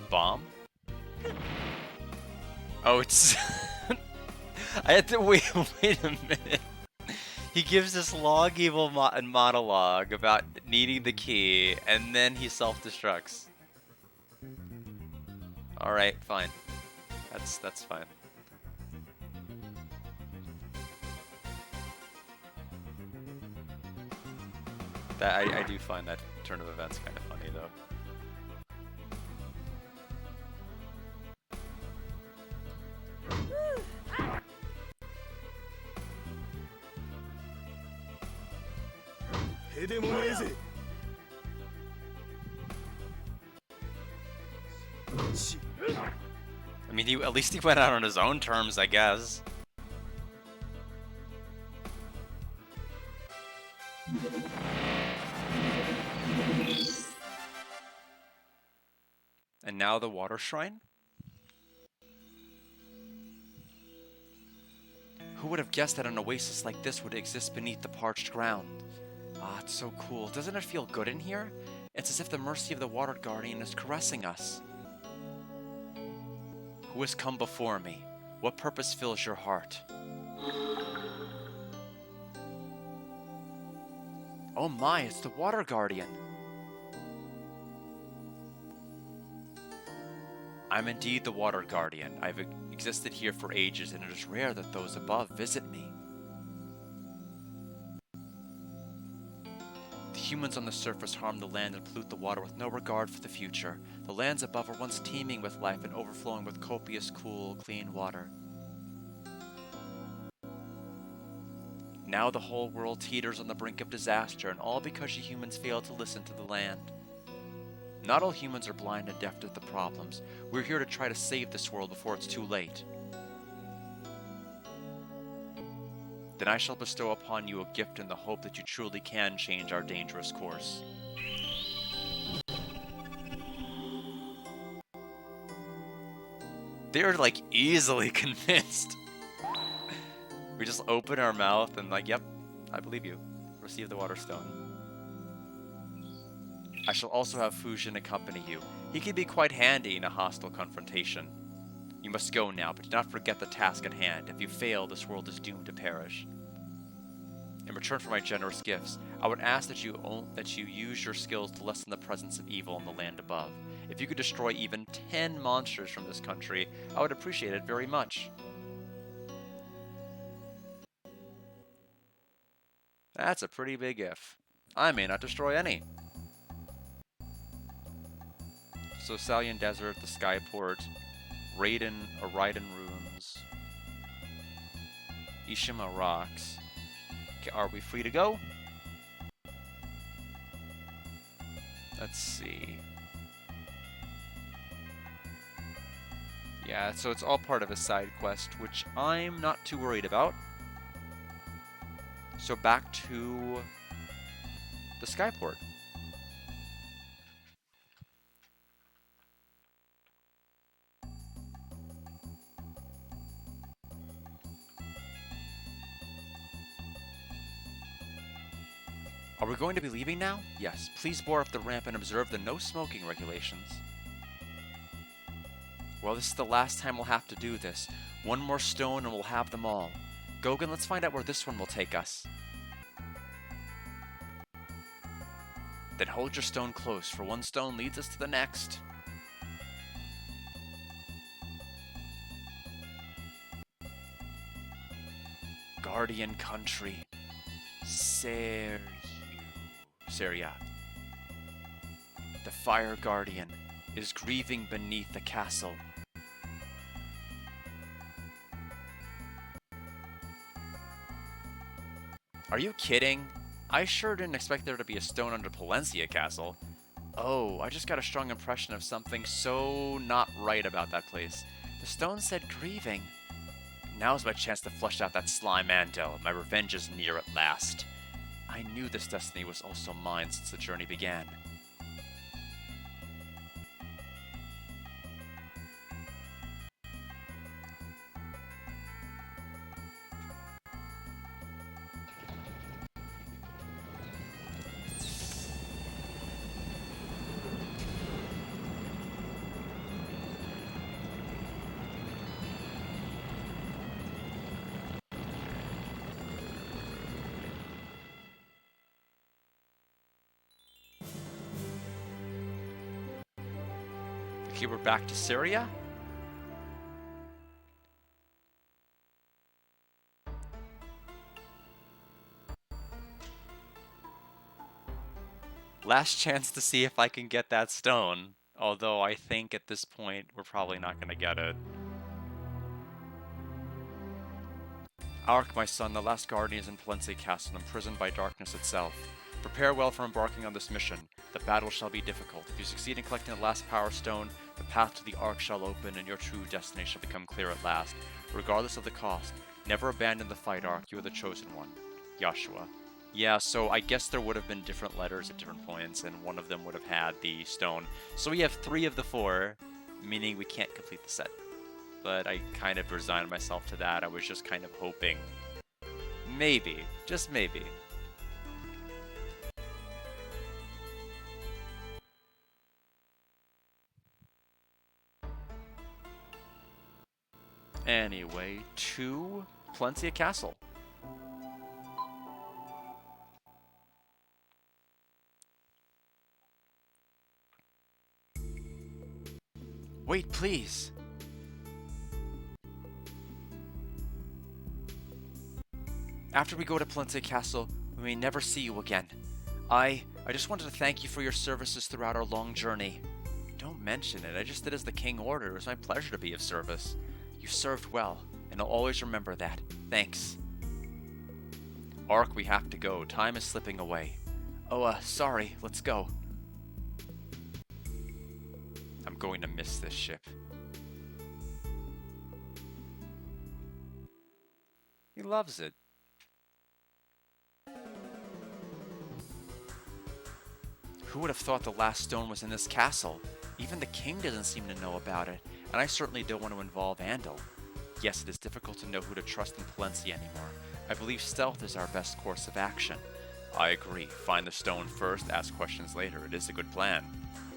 S1: Bomb? Oh, it's... I had to wait. Wait a minute. He gives this long evil monologue about needing the key, and then he self-destructs. All right, fine. That's fine. I do find that turn of events kind of funny though. I mean, at least he went out on his own terms, I guess. And now the water shrine? Who would have guessed that an oasis like this would exist beneath the parched ground? Ah, it's so cool. Doesn't it feel good in here? It's as if the mercy of the water guardian is caressing us. Who has come before me? What purpose fills your heart? Oh my, it's the water guardian. I'm indeed the water guardian. I've existed here for ages, and it is rare that those above visit me. The humans on the surface harm the land and pollute the water with no regard for the future. The lands above were once teeming with life and overflowing with copious, cool, clean water. Now the whole world teeters on the brink of disaster, and all because you humans fail to listen to the land. Not all humans are blind and deaf to the problems. We're here to try to save this world before it's too late. Then I shall bestow upon you a gift in the hope that you truly can change our dangerous course. They're like easily convinced. We just open our mouth and like, yep, I believe you. Receive the water stone. I shall also have Fujin accompany you. He can be quite handy in a hostile confrontation. You must go now, but do not forget the task at hand. If you fail, this world is doomed to perish. In return for my generous gifts, I would ask that you use your skills to lessen the presence of evil in the land above. If you could destroy even 10 monsters from this country, I would appreciate it very much. That's a pretty big if. I may not destroy any. So Salian Desert, the Skyport, Raiden Ruins, Ishima Rocks. Okay, are we free to go? Let's see. Yeah, so it's all part of a side quest, which I'm not too worried about. So back to the Skyport. Are we going to be leaving now? Yes. Please board up the ramp and observe the no smoking regulations. Well, this is the last time we'll have to do this. One more stone and we'll have them all. Gogan, let's find out where this one will take us. Then hold your stone close, for one stone leads us to the next. Guardian Country. Seria. The Fire Guardian is grieving beneath the castle. Are you kidding? I sure didn't expect there to be a stone under Palencia Castle. Oh, I just got a strong impression of something so not right about that place. The stone said grieving. Now's my chance to flush out that slime Andel. My revenge is near at last. I knew this destiny was also mine since the journey began. Okay, we're back to Syria. Last chance to see if I can get that stone. Although I think at this point we're probably not going to get it. Ark, my son, the last guardian is in Palencia Castle, imprisoned by darkness itself. Prepare well for embarking on this mission. The battle shall be difficult. If you succeed in collecting the last power stone, the path to the Ark shall open and your true destiny shall become clear at last. Regardless of the cost, never abandon the fight, Ark. You are the chosen one. Joshua. Yeah, so I guess there would have been different letters at different points, and one of them would have had the stone. So we have 3 of the 4, meaning we can't complete the set. But I kind of resigned myself to that. I was just kind of hoping. Maybe. Just maybe. Anyway, to Palencia Castle. Wait, please. After we go to Palencia Castle, we may never see you again. I just wanted to thank you for your services throughout our long journey. Don't mention it. I just did as the king ordered. It was my pleasure to be of service. You served well, and I'll always remember that. Thanks. Ark, we have to go. Time is slipping away. Oh, sorry. Let's go. I'm going to miss this ship. He loves it. Who would have thought the last stone was in this castle? Even the king doesn't seem to know about it, and I certainly don't want to involve Andal. Yes, it is difficult to know who to trust in Palencia anymore. I believe stealth is our best course of action. I agree. Find the stone first, ask questions later. It is a good plan.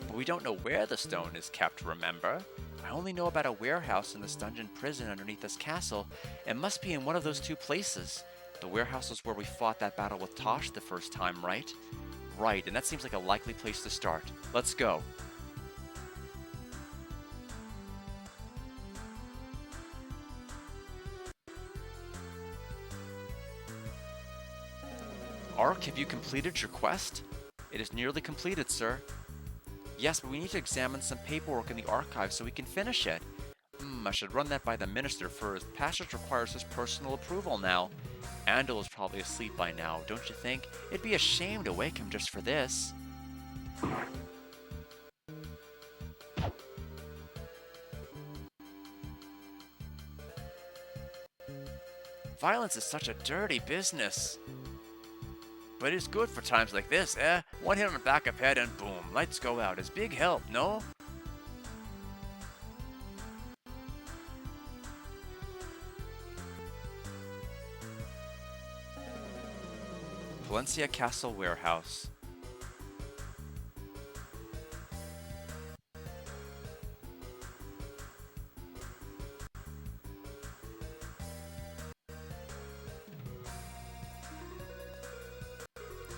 S1: But we don't know where the stone is kept, remember? I only know about a warehouse in this dungeon prison underneath this castle. It must be in one of those 2 places. The warehouse is where we fought that battle with Tosh the first time, right? Right, and that seems like a likely place to start. Let's go. Ark, have you completed your quest? It is nearly completed, sir. Yes, but we need to examine some paperwork in the archive so we can finish it. I should run that by the minister first. Passage requires his personal approval now. Andal is probably asleep by now, don't you think? It'd be a shame to wake him just for this. Violence is such a dirty business. But it's good for times like this, eh? One hit on the back of head and boom, lights go out. It's big help, no? Palencia Castle Warehouse.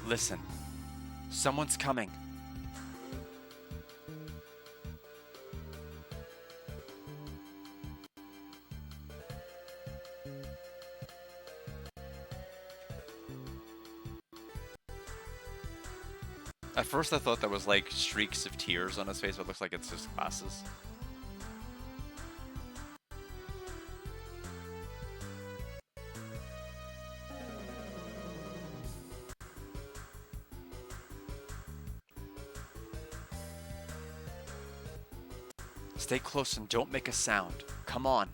S1: Listen. Someone's coming. At first I thought there was like streaks of tears on his face, but it looks like it's just glasses. Stay close and don't make a sound. Come on.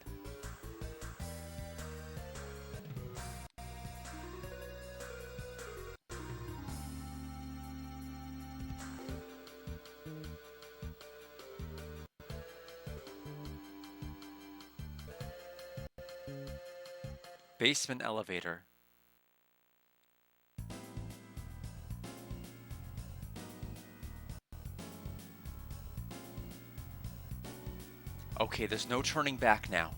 S1: Basement elevator. Okay, there's no turning back now.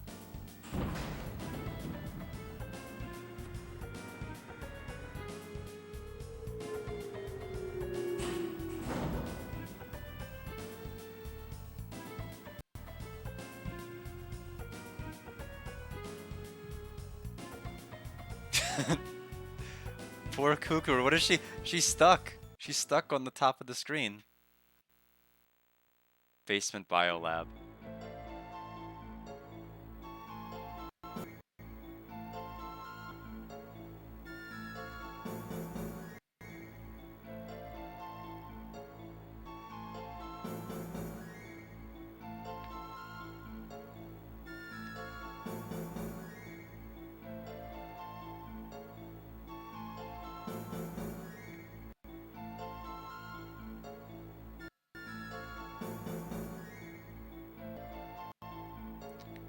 S1: Poor Cuckoo. What is she? She's stuck. She's stuck on the top of the screen. Basement Biolab.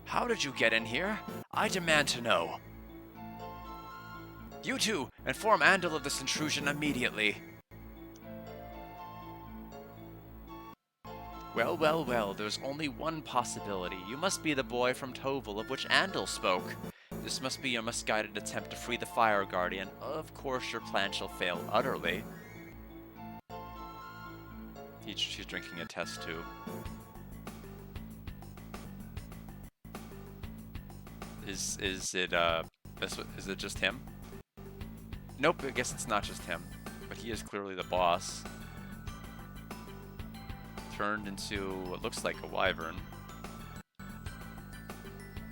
S1: How did you get in here? I demand to know. You two, inform Andal of this intrusion immediately. Well, well, well, there's only one possibility. You must be the boy from Toval of which Andal spoke. This must be your misguided attempt to free the Fire Guardian. Of course your plan shall fail utterly. She's drinking a test tube. Is it just him? Nope, I guess it's not just him. But he is clearly the boss. Turned into what looks like a wyvern.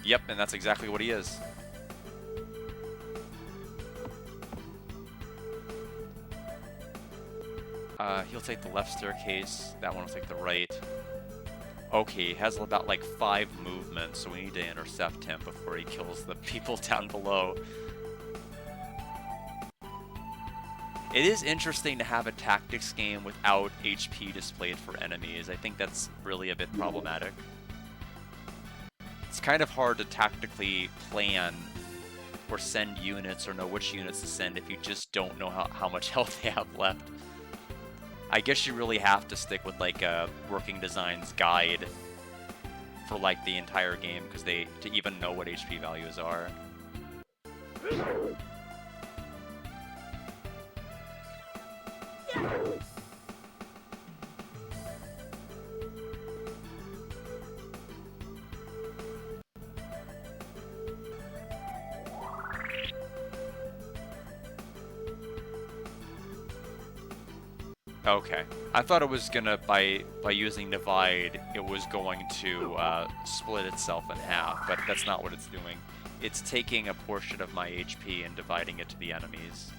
S1: Yep, and that's exactly what he is. He'll take the left staircase. That one will take the right. Okay, he has about like 5 movements, so we need to intercept him before he kills the people down below. It is interesting to have a tactics game without HP displayed for enemies. I think that's really a bit problematic. It's kind of hard to tactically plan or send units or know which units to send if you just don't know how much health they have left. I guess you really have to stick with like a Working Designs guide for like the entire game because to even know what HP values are. Okay, I thought it was gonna, by using Divide, it was going to split itself in half, but that's not what it's doing. It's taking a portion of my HP and dividing it to the enemies.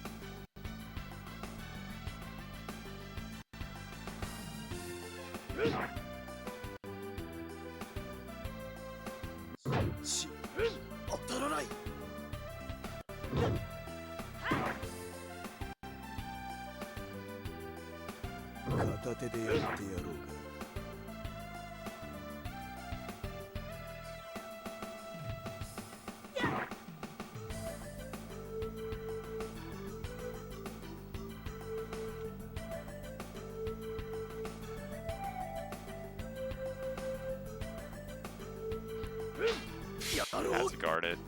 S1: Has guarded.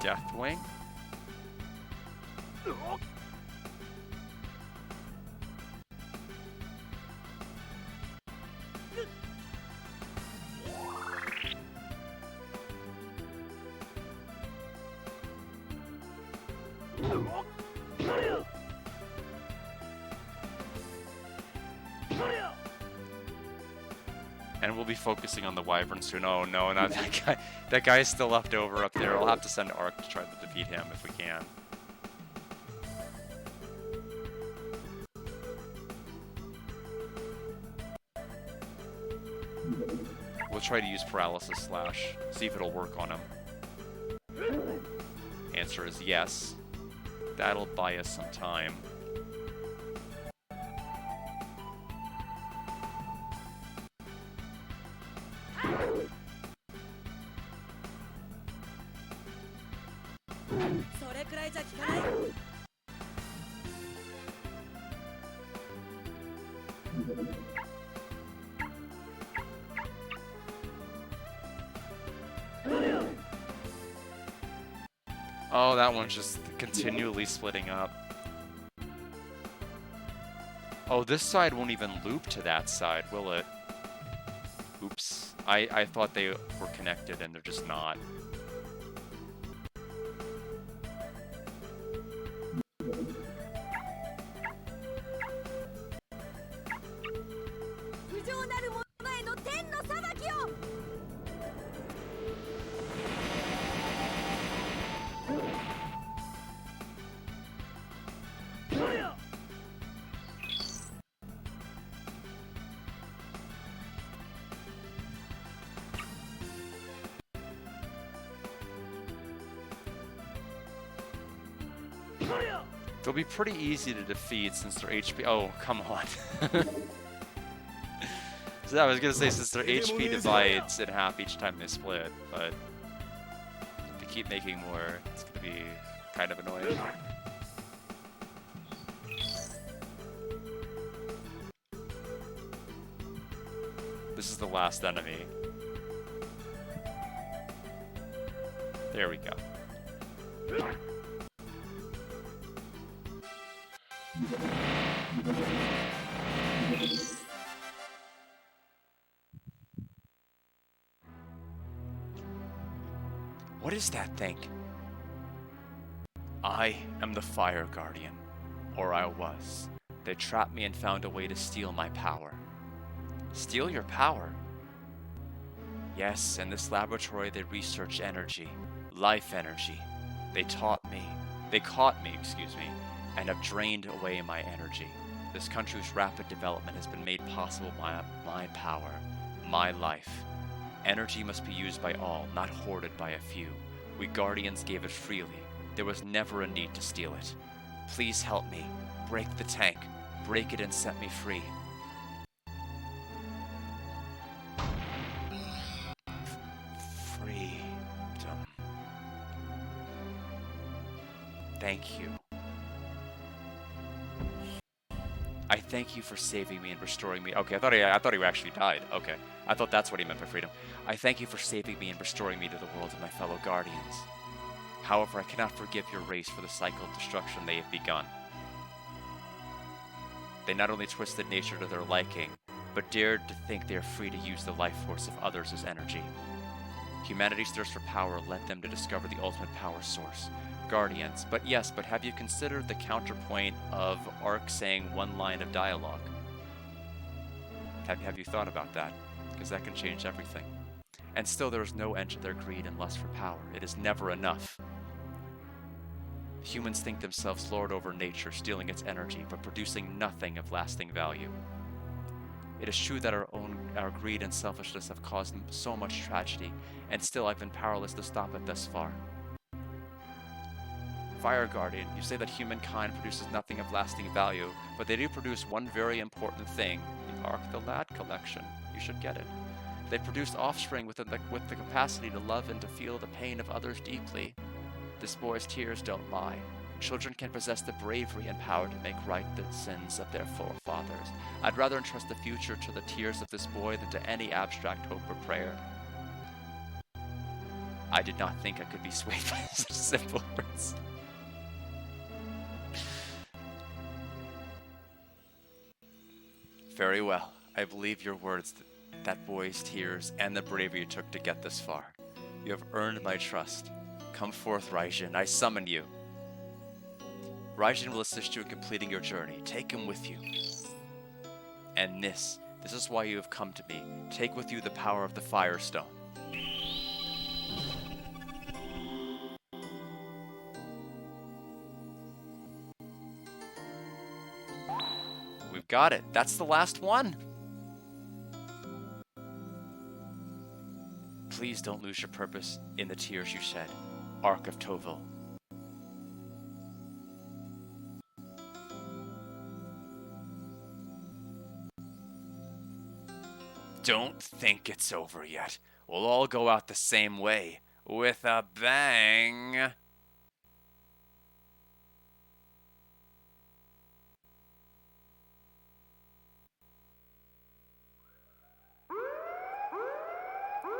S1: Deathwing? And we'll be focusing on the Wyvern soon. Oh no, not that guy. That guy's still left over up there. We'll have to send Arc to try to defeat him if we can. We'll try to use Paralysis Slash. See if it'll work on him. Answer is yes. That'll buy us some time. Oh, that one's just continually splitting up. Oh, this side won't even loop to that side, will it? Oops. I thought they were connected, and they're just not. They'll be pretty easy to defeat since their HP. Oh, come on. So I was gonna say since their HP divides in half each time they split, but if they keep making more, it's gonna be kind of annoying. This is the last enemy. There we go. What is that thing? I am the Fire Guardian, or I was. They trapped me and found a way to steal my power. Steal your power? Yes, in this laboratory they research energy, life energy. They caught me, and have drained away my energy. This country's rapid development has been made possible by my power, my life. Energy must be used by all, not hoarded by a few. We Guardians gave it freely. There was never a need to steal it. Please help me. Break the tank. Break it and set me free. Freedom. Thank you. I thank you for saving me and restoring me. Okay, I thought he actually died. Okay, I thought that's what he meant by freedom. I thank you for saving me and restoring me to the world of my fellow Guardians. However, I cannot forgive your race for the cycle of destruction they have begun. They not only twisted nature to their liking, but dared to think they are free to use the life force of others as energy. Humanity's thirst for power led them to discover the ultimate power source, Guardians. But have you considered the counterpoint of Arc saying one line of dialogue? Have you thought about that? Because that can change everything. And still there is no end to their greed and lust for power. It is never enough. Humans think themselves lord over nature, stealing its energy, but producing nothing of lasting value. It is true that our greed and selfishness have caused so much tragedy, and still I've been powerless to stop it thus far. Fire Guardian, you say that humankind produces nothing of lasting value, but they do produce one very important thing, the Arc the Lad collection. You should get it. They produce offspring with the capacity to love and to feel the pain of others deeply. This boy's tears don't lie. Children can possess the bravery and power to make right the sins of their forefathers. I'd rather entrust the future to the tears of this boy than to any abstract hope or prayer. I did not think I could be swayed by such simple words. Very well. I believe your words, that boy's tears, and the bravery you took to get this far. You have earned my trust. Come forth, Raijin. I summon you. Raijin will assist you in completing your journey. Take him with you. And this is why you have come to me. Take with you the power of the Firestone. We've got it. That's the last one. Please don't lose your purpose in the tears you shed. Arc of Tovil. Don't think it's over yet. We'll all go out the same way. With a bang.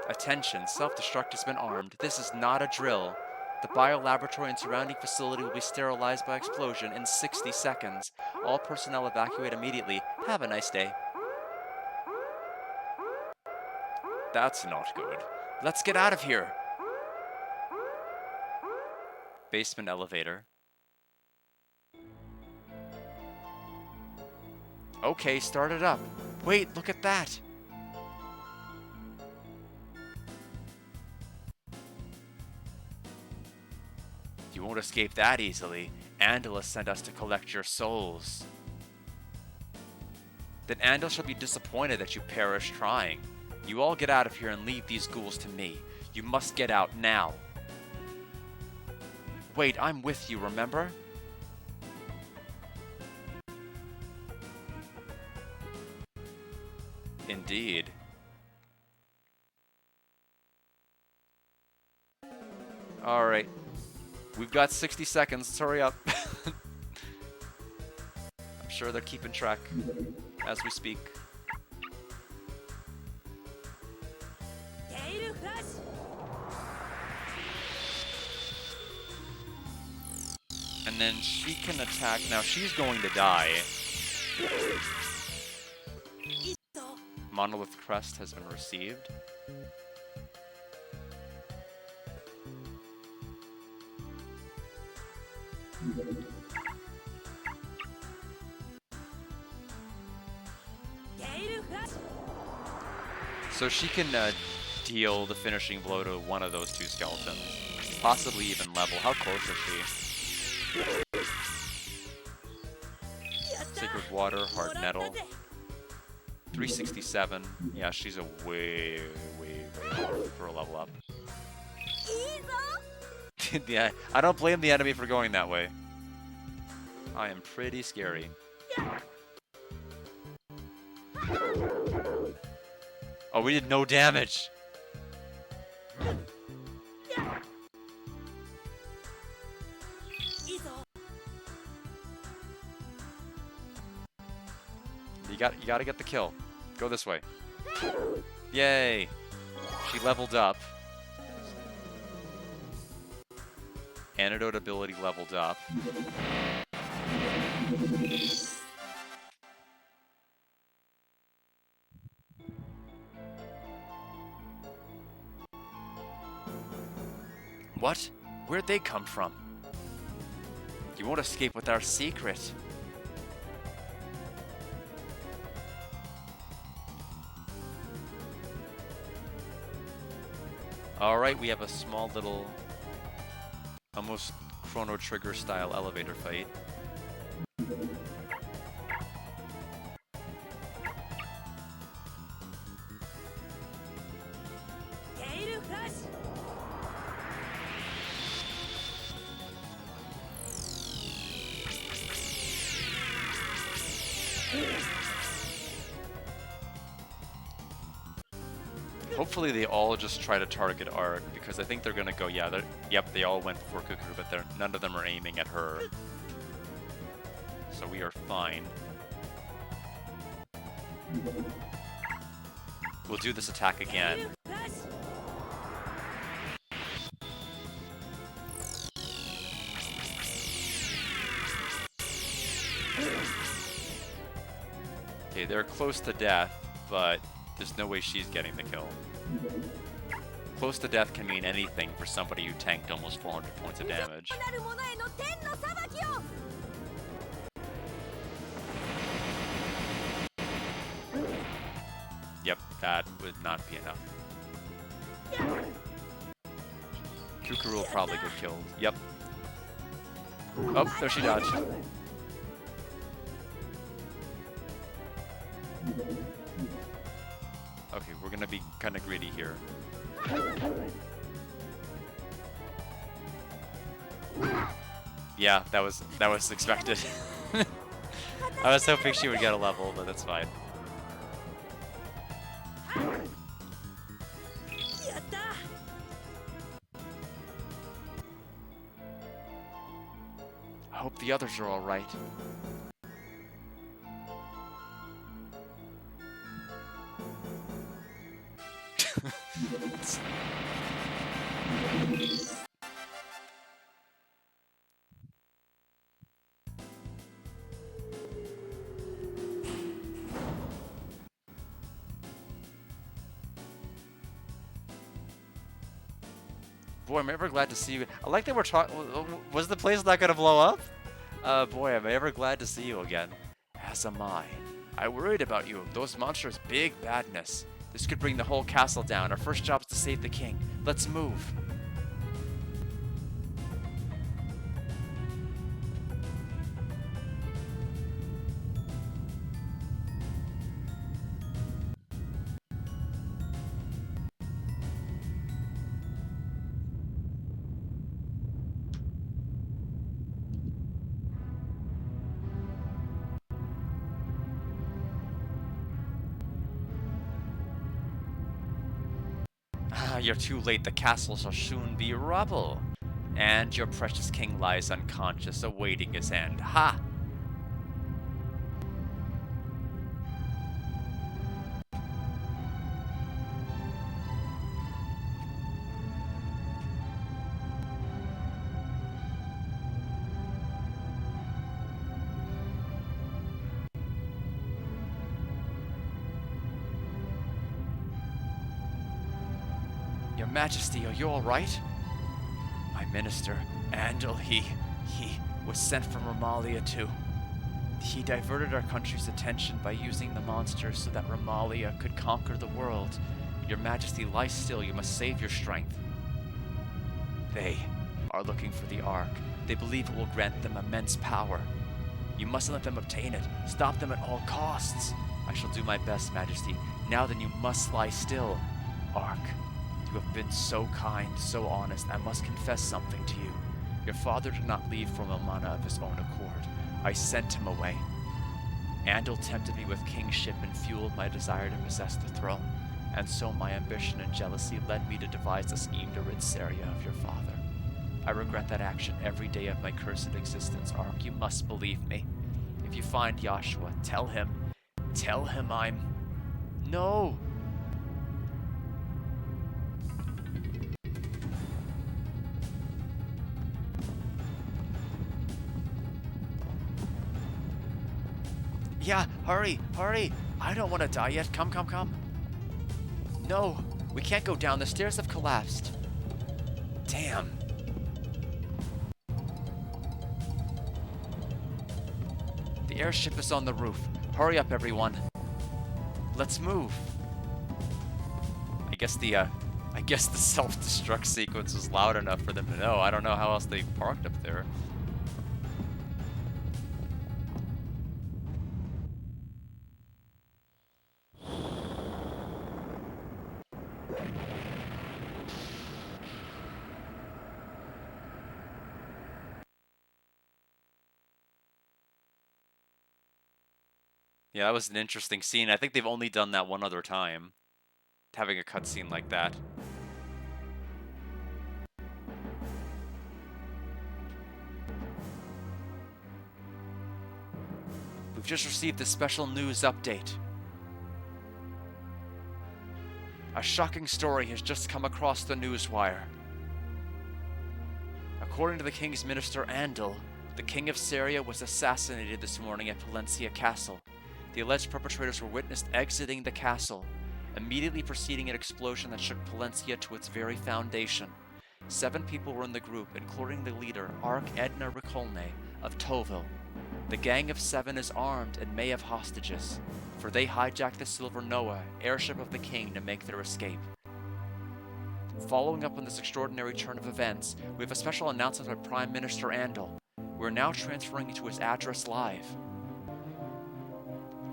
S1: Attention, self-destruct has been armed. This is not a drill. The biolaboratory and surrounding facility will be sterilized by explosion in 60 seconds. All personnel evacuate immediately. Have a nice day. That's not good. Let's get out of here. Basement elevator. Okay, start it up. Wait, look at that. You won't escape that easily. Andala sent us to collect your souls. Then Andal shall be disappointed that you perish trying. You all get out of here and leave these ghouls to me. You must get out now. Wait, I'm with you, remember? Indeed. Alright. We've got 60 seconds. Let's hurry up. I'm sure they're keeping track as we speak. And then she can attack. Now she's going to die. Monolith Crest has been received. So she can deal the finishing blow to one of those two skeletons. Possibly even level. How close is she? Sacred Water, Hard Nettle. 367. Yeah, she's a way low for a level up. Yeah, I don't blame the enemy for going that way. I am pretty scary. Oh, we did no damage. You gotta get the kill. Go this way. Yay! She leveled up. Antidote ability leveled up. What? Where'd they come from? You won't escape with our secret. Alright, we have a small little, almost Chrono Trigger style elevator fight. Hopefully they all just try to target Ark, because I think they're gonna go, yeah, yep, they all went before Kukuru, but none of them are aiming at her. So we are fine. We'll do this attack again. Okay, they're close to death, but there's no way she's getting the kill. Close to death can mean anything for somebody who tanked almost 400 points of damage. Yep, that would not be enough. Kukuru will probably get killed. Yep. Oh, there she dodged. Okay, we're gonna be kind of greedy here. Yeah, that was expected. I was hoping she would get a level, but that's fine. I hope the others are all right. Boy, am I ever glad to see you. I like that we're talking. Was the place not gonna blow up? Boy, am I ever glad to see you again. As am I. I worried about you. Those monsters, big badness. This could bring the whole castle down. Our first job is to save the king. Let's move. You're too late. The castle shall soon be rubble. And your precious king lies unconscious, awaiting his end. Ha! Your Majesty, are you alright? My minister, Andal, he was sent from Romalia too. He diverted our country's attention by using the monsters so that Romalia could conquer the world. Your Majesty, lie still. You must save your strength. They are looking for the Ark. They believe it will grant them immense power. You mustn't let them obtain it. Stop them at all costs. I shall do my best, Majesty. Now then, you must lie still. Ark, you have been so kind, so honest. I must confess something to you. Your father did not leave for Milmana of his own accord. I sent him away. Andal tempted me with kingship and fueled my desire to possess the throne. And so my ambition and jealousy led me to devise a scheme to rid Saria of your father. I regret that action every day of my cursed existence, Ark. You must believe me. If you find Joshua, tell him I'm... No! Yeah, hurry! I don't want to die yet. Come. No, we can't go down. The stairs have collapsed. Damn. The airship is on the roof. Hurry up, everyone. Let's move. I guess the self-destruct sequence was loud enough for them to know. I don't know how else they parked up there. Yeah, that was an interesting scene. I think they've only done that one other time. Having a cutscene like that. We've just received a special news update. A shocking story has just come across the newswire. According to the King's Minister Andal, the King of Saria was assassinated this morning at Palencia Castle. The alleged perpetrators were witnessed exiting the castle, immediately preceding an explosion that shook Palencia to its very foundation. 7 people were in the group, including the leader, Ark Edna Rikolne of Tovil. The Gang of 7 is armed and may have hostages, for they hijacked the Silver Noah, airship of the king, to make their escape. Following up on this extraordinary turn of events, we have a special announcement by Prime Minister Andal. We're now transferring you to his address live.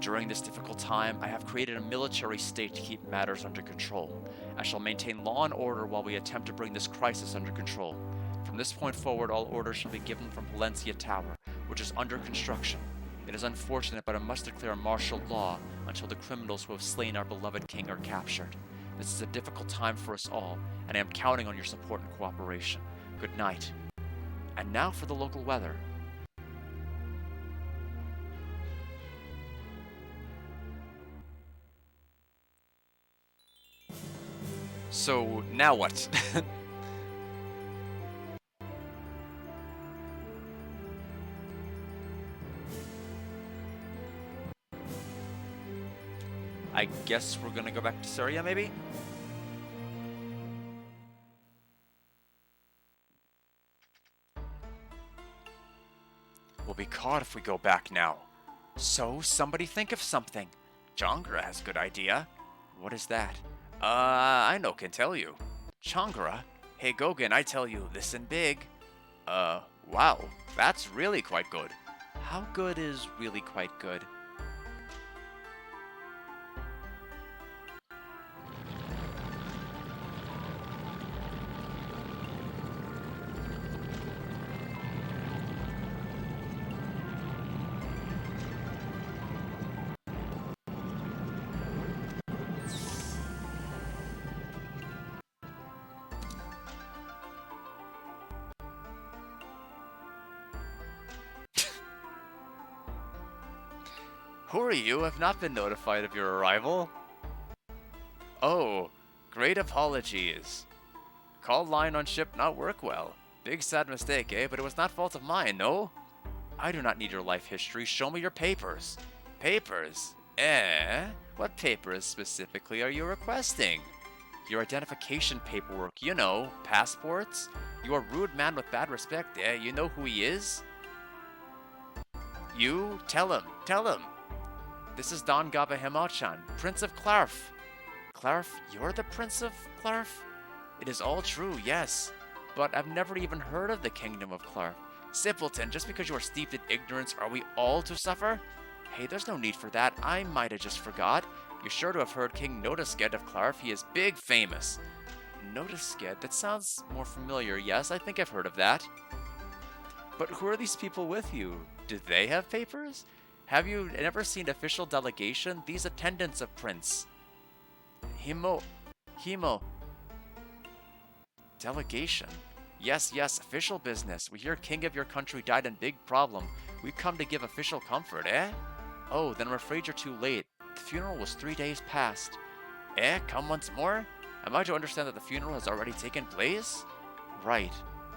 S1: During this difficult time, I have created a military state to keep matters under control. I shall maintain law and order while we attempt to bring this crisis under control. From this point forward, all orders shall be given from Palencia Tower, which is under construction. It is unfortunate, but I must declare martial law until the criminals who have slain our beloved king are captured. This is a difficult time for us all, and I am counting on your support and cooperation. Good night. And now for the local weather. So, now what? I guess we're gonna go back to Saria, maybe? be caught if we go back now. So, somebody think of something. Changara has a good idea. What is that? I know can tell you. Changara? Hey Gogen, I tell you, listen big. Wow, that's really quite good. How good is really quite good? Who are you? I've not been notified of your arrival. Oh, great apologies. Call line on ship not work well. Big sad mistake, eh? But it was not fault of mine, no? I do not need your life history. Show me your papers. Papers? Eh? What papers specifically are you requesting? Your identification paperwork, you know, passports? You are rude man with bad respect, eh? You know who he is? You? Tell him. Tell him. This is Don Gaba Himachan, Prince of Clarf. Clarf? You're the Prince of Clarf? It is all true, yes. But I've never even heard of the Kingdom of Clarf. Simpleton, just because you are steeped in ignorance, are we all to suffer? Hey, there's no need for that. I might have just forgot. You're sure to have heard King Notisked of Clarf. He is big famous. Notisked? That sounds more familiar. Yes, I think I've heard of that. But who are these people with you? Do they have papers? Have you never seen official delegation? These attendants of Prince. Himo. Delegation? Yes, official business. We hear king of your country died in big problem. We come to give official comfort, eh? Oh, then I'm afraid you're too late. The funeral was 3 days past. Eh? Come once more? Am I to understand that the funeral has already taken place? Right.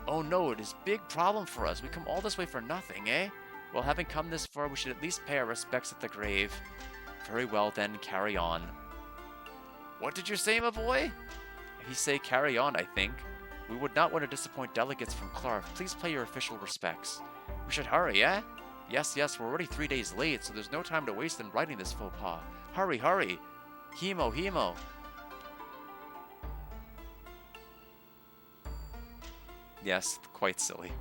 S1: Oh no, it is big problem for us. We come all this way for nothing, eh? Well, having come this far, we should at least pay our respects at the grave. Very well then, carry on. What did you say, my boy? He say carry on, I think. We would not want to disappoint delegates from Clarf. Please pay your official respects. We should hurry, eh? Yes, we're already 3 days late, so there's no time to waste in writing this faux pas. Hurry! Himo! Yes, quite silly.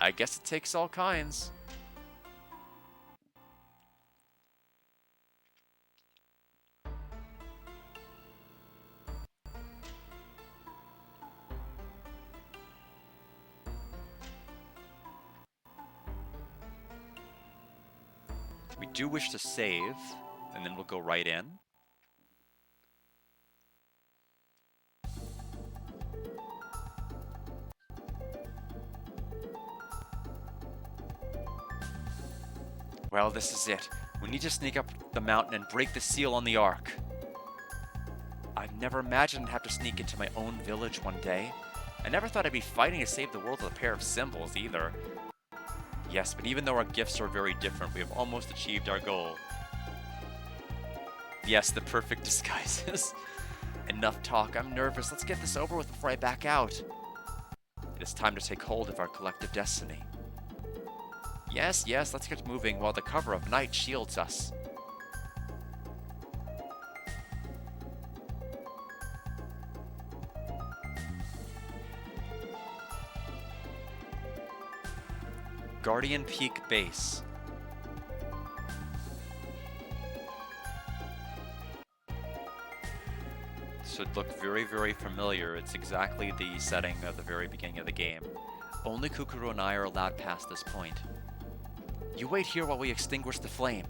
S1: I guess it takes all kinds. We do wish to save, and then we'll go right in. Well, this is it. We need to sneak up the mountain and break the seal on the Ark. I've never imagined I'd have to sneak into my own village one day. I never thought I'd be fighting to save the world with a pair of symbols, either. Yes, but even though our gifts are very different, we have almost achieved our goal. Yes, the perfect disguises. Enough talk, I'm nervous. Let's get this over with before I back out. It is time to take hold of our collective destiny. Yes, let's get moving while the cover of night shields us. Guardian Peak Base. Should look very, very familiar. It's exactly the setting of the very beginning of the game. Only Kukuro and I are allowed past this point. You wait here while we extinguish the flame.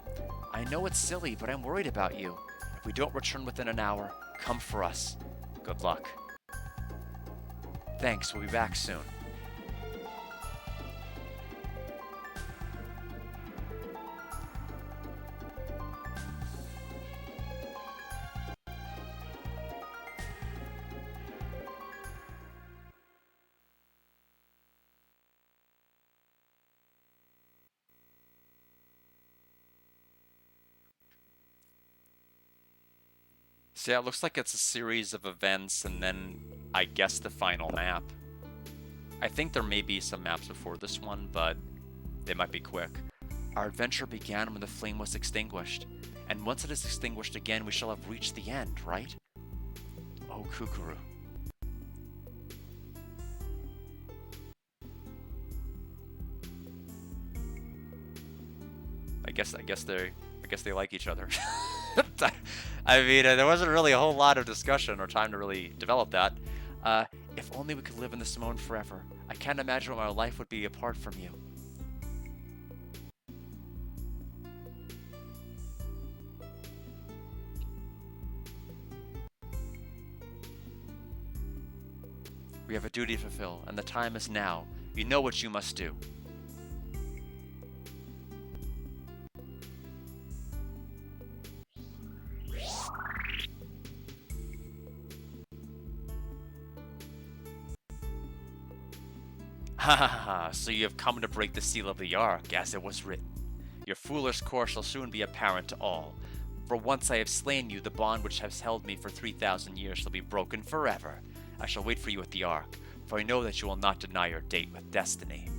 S1: I know it's silly, but I'm worried about you. If we don't return within an hour, come for us. Good luck. Thanks, we'll be back soon. So yeah, it looks like it's a series of events and then, I guess, the final map. I think there may be some maps before this one, but They might be quick. Our adventure began when the flame was extinguished, and once it is extinguished again, we shall have reached the end, right? Oh, Kukuru. I guess they like each other. I mean, there wasn't really a whole lot of discussion or time to really develop that. If only we could live in the Simone forever. I can't imagine what my life would be apart from you. We have a duty to fulfill, and the time is now. You know what you must do. Ha ha ha, so you have come to break the seal of the Ark, as it was written. Your foolish course shall soon be apparent to all. For once I have slain you, the bond which has held me for 3,000 years shall be broken forever. I shall wait for you at the Ark, for I know that you will not deny your date with destiny.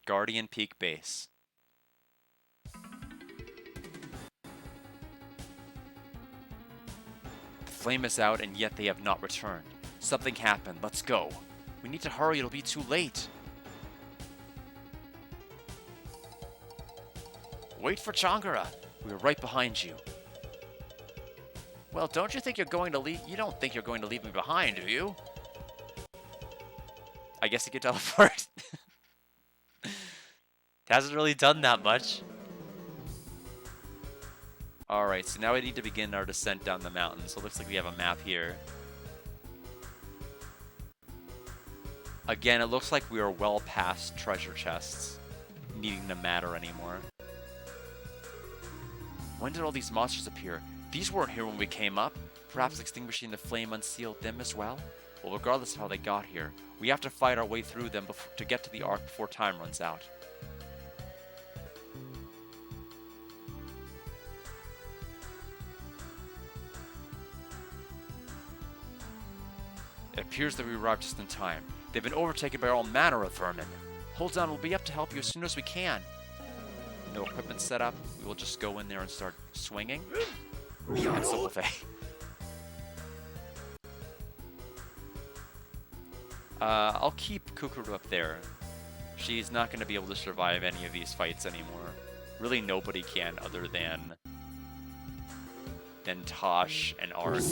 S1: Guardian Peak Base. The flame is out, and yet they have not returned. Something happened. Let's go. We need to hurry, it'll be too late. Wait for Changara. We are right behind you. Well, don't you think you're going to leave? You don't think you're going to leave me behind, do you? I guess he could teleport. It hasn't really done that much. Alright, so now we need to begin our descent down the mountain. So it looks like we have a map here. Again, it looks like we are well past treasure chests needing to matter anymore. When did all these monsters appear? These weren't here when we came up. Perhaps extinguishing the flame unsealed them as well? Well, regardless of how they got here, we have to fight our way through them to get to the Ark before time runs out. It appears that we arrived just in time. They've been overtaken by all manner of vermin. Hold on, we'll be up to help you as soon as we can. No equipment set up. We will just go in there and start swinging. And so will they. I'll keep Kukuru up there. She's not going to be able to survive any of these fights anymore. Really, nobody can other than Tosh and Ark.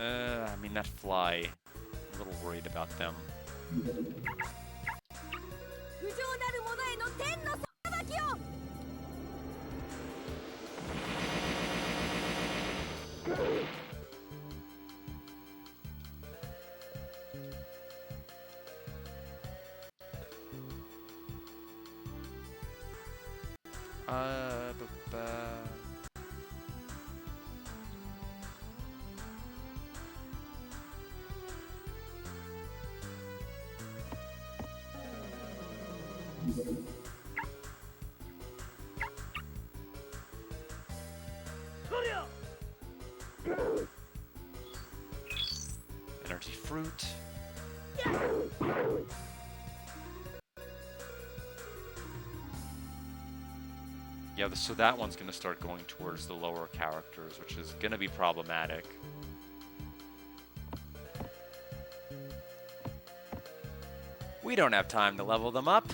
S1: I mean, that fly, I'm a little worried about them. Energy fruit. Yeah, so that one's going to start going towards the lower characters, which is going to be problematic. We don't have time to level them up.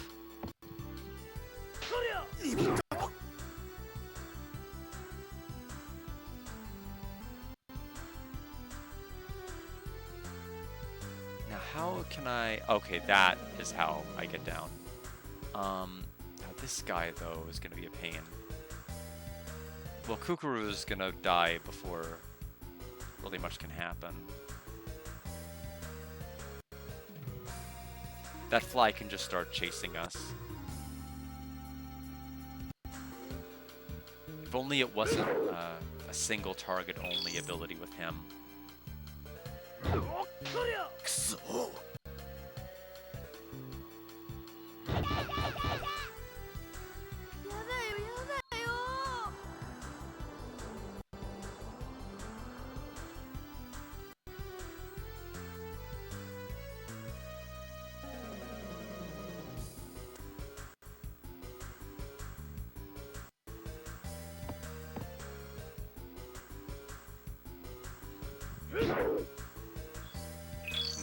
S1: Now, how can I... Okay, that is how I get down. Now this guy, though, is going to be a pain. Well, Kukuru is going to die before really much can happen. That fly can just start chasing us. If only it wasn't a single target only ability with him.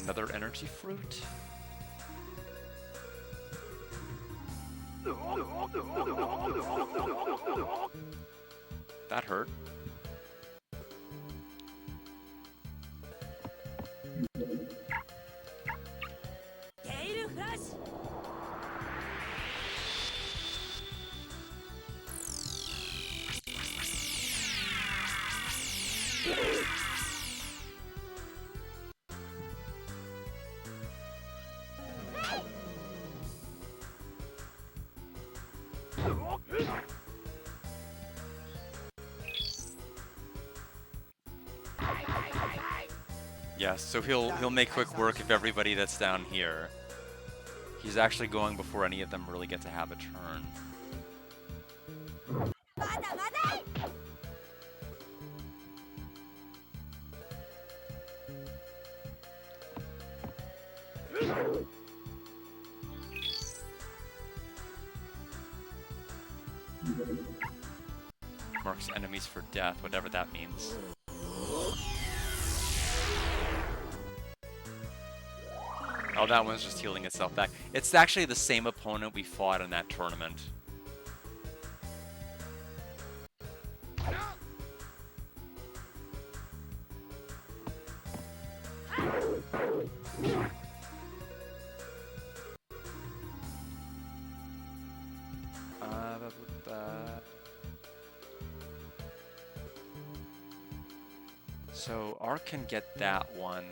S1: Another energy fruit? That hurt. Yes, so he'll make quick work of everybody that's down here. He's actually going before any of them really get to have a turn. Marks enemies for death, whatever that means. Oh, that one's just healing itself back. It's actually the same opponent we fought in that tournament. So, Ark can get that one.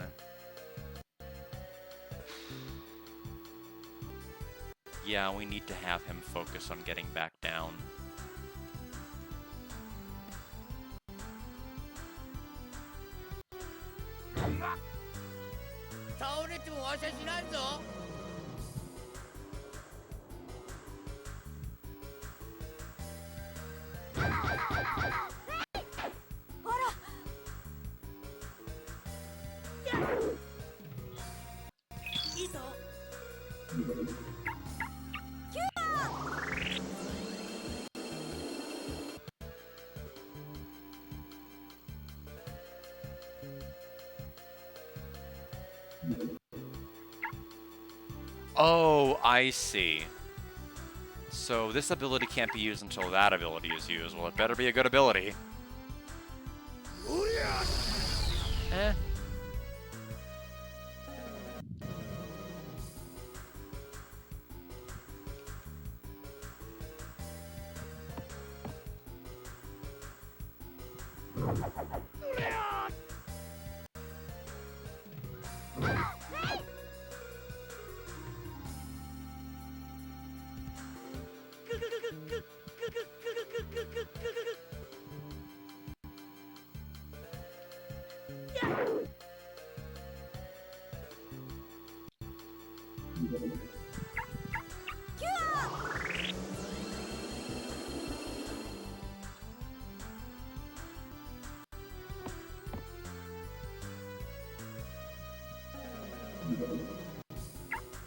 S1: Yeah, we need to have him focus on getting back down. Oh, I see. So this ability can't be used until that ability is used. Well, it better be a good ability. Eh.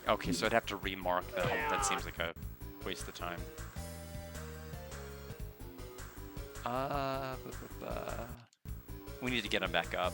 S1: Okay, so I'd have to remark them. That seems like a waste of time. We need to get him back up.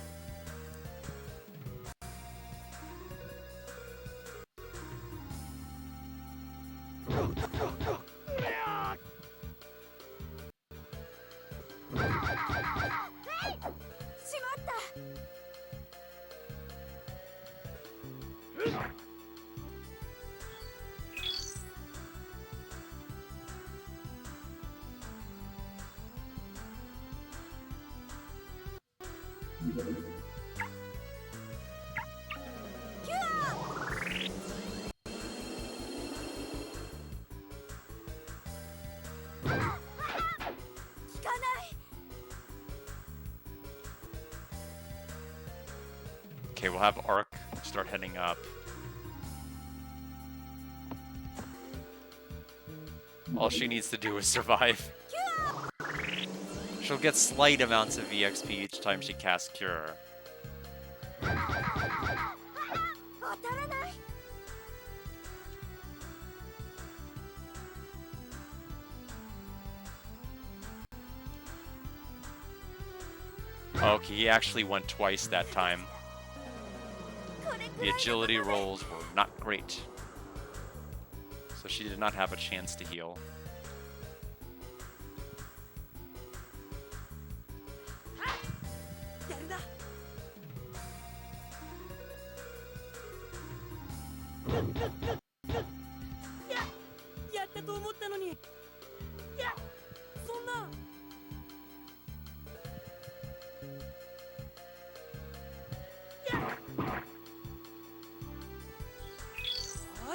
S1: Okay, we'll have Arc start heading up. All she needs to do is survive. She'll get slight amounts of EXP each time she casts Cure. Okay, he actually went twice that time. The agility rolls were not great. So she did not have a chance to heal.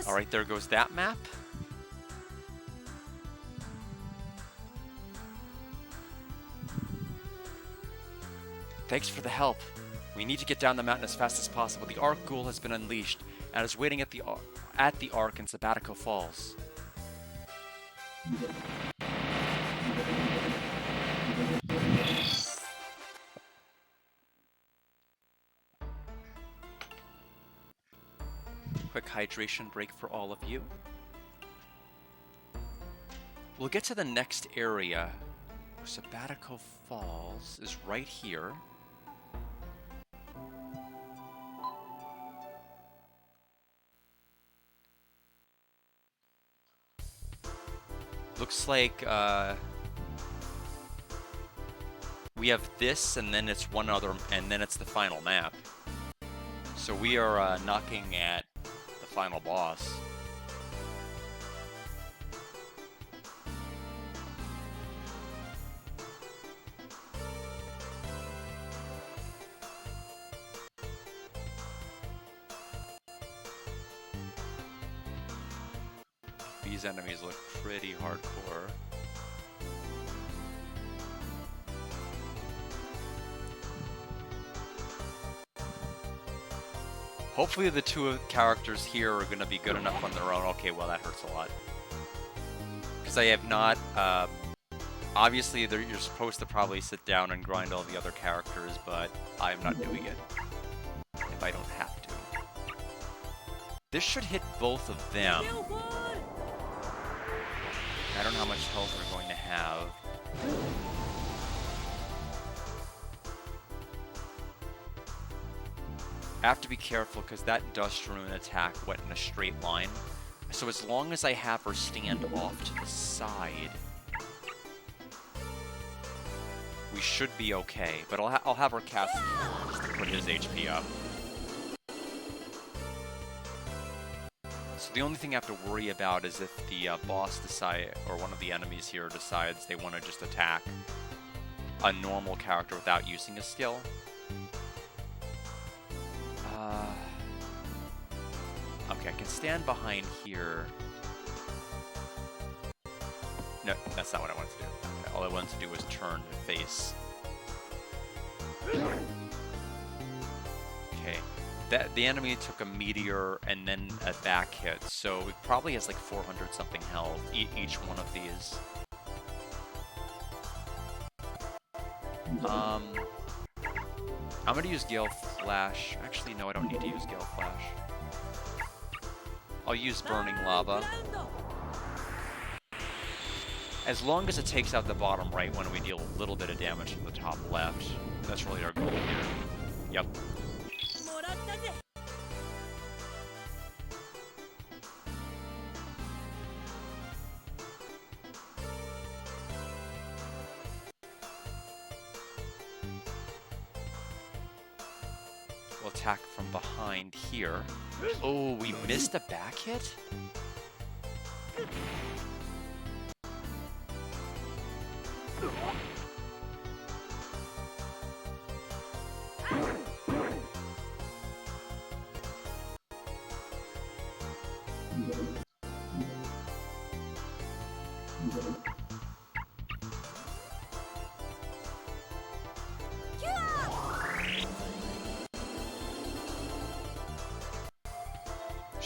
S1: Alright, there goes that map. Thanks for the help. We need to get down the mountain as fast as possible. The Arc Ghoul has been unleashed and is waiting at the Arc in Sabatico Falls. Quick hydration break for all of you. We'll get to the next area. Sabatico Falls is right here. Looks like we have this, and then it's one other, and then it's the final map. So we are knocking at the final boss. These enemies look pretty hardcore. Hopefully the two characters here are going to be good enough on their own. Okay, well that hurts a lot. Because I have not... obviously you're supposed to probably sit down and grind all the other characters, but I am not doing it. If I don't have to. This should hit both of them. I don't know how much health we're going to have. I have to be careful because that Dust Rune attack went in a straight line. So as long as I have her stand off to the side, we should be okay. But I'll have her cast just to put his HP up. So the only thing I have to worry about is if the boss or one of the enemies here decides they want to just attack a normal character without using a skill. Okay, I can stand behind here. No, that's not what I wanted to do. Okay, all I wanted to do was turn and face. Okay. The enemy took a meteor and then a back hit, so it probably has like 400 something health, each one of these. I'm gonna use Gale Flash. Actually, no, I don't need to use Gale Flash. I'll use Burning Lava. As long as it takes out the bottom right when we deal a little bit of damage to the top left. That's really our goal here. Yep. We'll attack from behind here. Oh, we missed a back hit?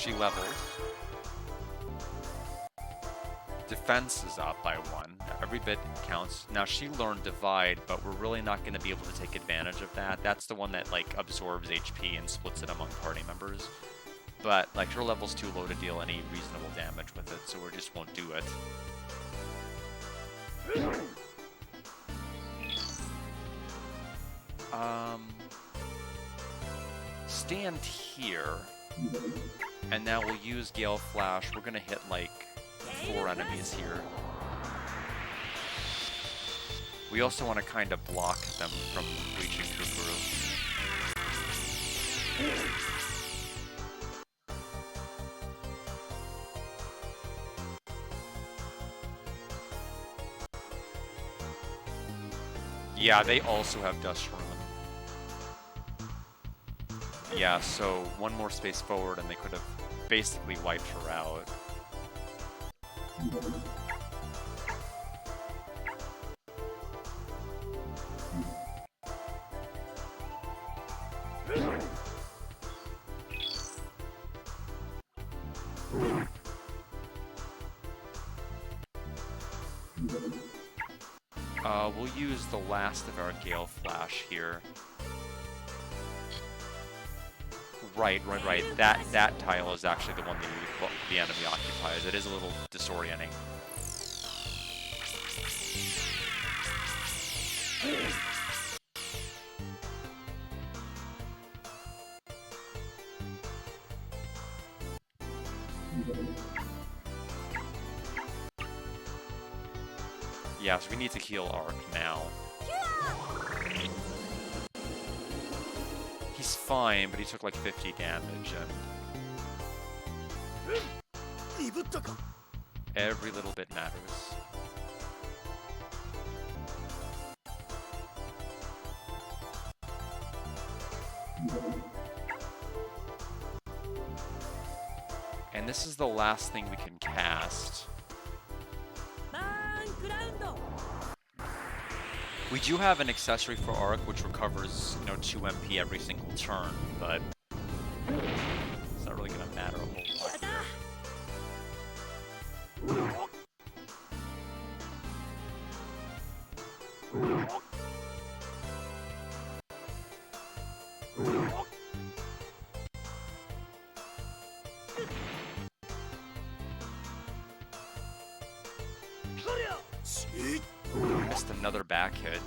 S1: She leveled. Defense is up by 1. Every bit counts. Now she learned Divide, but we're really not going to be able to take advantage of that. That's the one that like absorbs HP and splits it among party members. But like her level's too low to deal any reasonable damage with it, so we just won't do it. Stand here, and now we'll use Gale Flash. We're gonna hit like 4 enemies here. We also want to kind of block them from reaching Kukuru. Yeah, they also have Dust Rune. Yeah, so one more space forward and they could have basically wiped her out. We'll use the last of our Gale Flash here. Right. That tile is actually the one the enemy occupies. It is a little disorienting. Yeah, so we need to heal Arc now. He's fine, but he took like 50 damage, and every little bit matters. And this is the last thing we can cast. We do have an accessory for Arc, which recovers, 2 MP every single turn, but it's not really going to matter a whole lot here. Missed another back hit.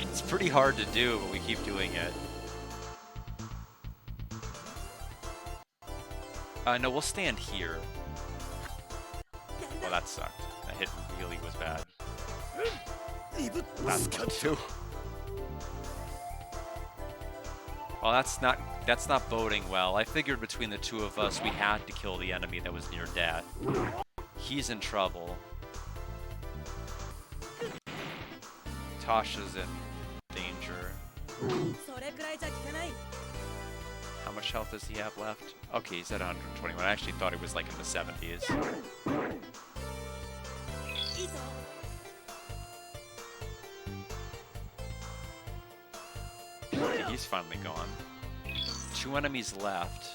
S1: It's pretty hard to do, but we keep doing it. No, we'll stand here. Well, that sucked. That hit really was bad. That's good too. Well, that's not boding well. I figured between the two of us, we had to kill the enemy that was near death. He's in trouble. Tasha's in danger. How much health does he have left? Okay, he's at 121. I actually thought he was like in the 70s. Okay, he's finally gone. 2 enemies left.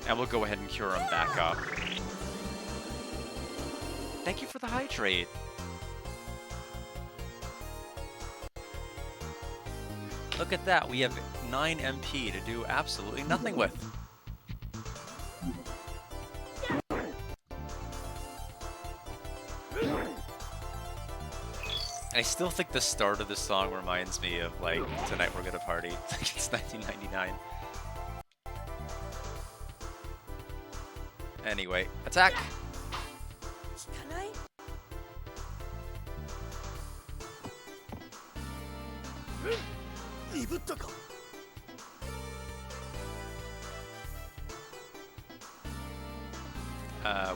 S1: And we'll go ahead and cure him back up. Thank you for the hydrate. Look at that, we have 9 MP to do absolutely nothing with. I still think the start of the song reminds me of, like, Tonight We're Gonna Party. It's 1999. Anyway, attack!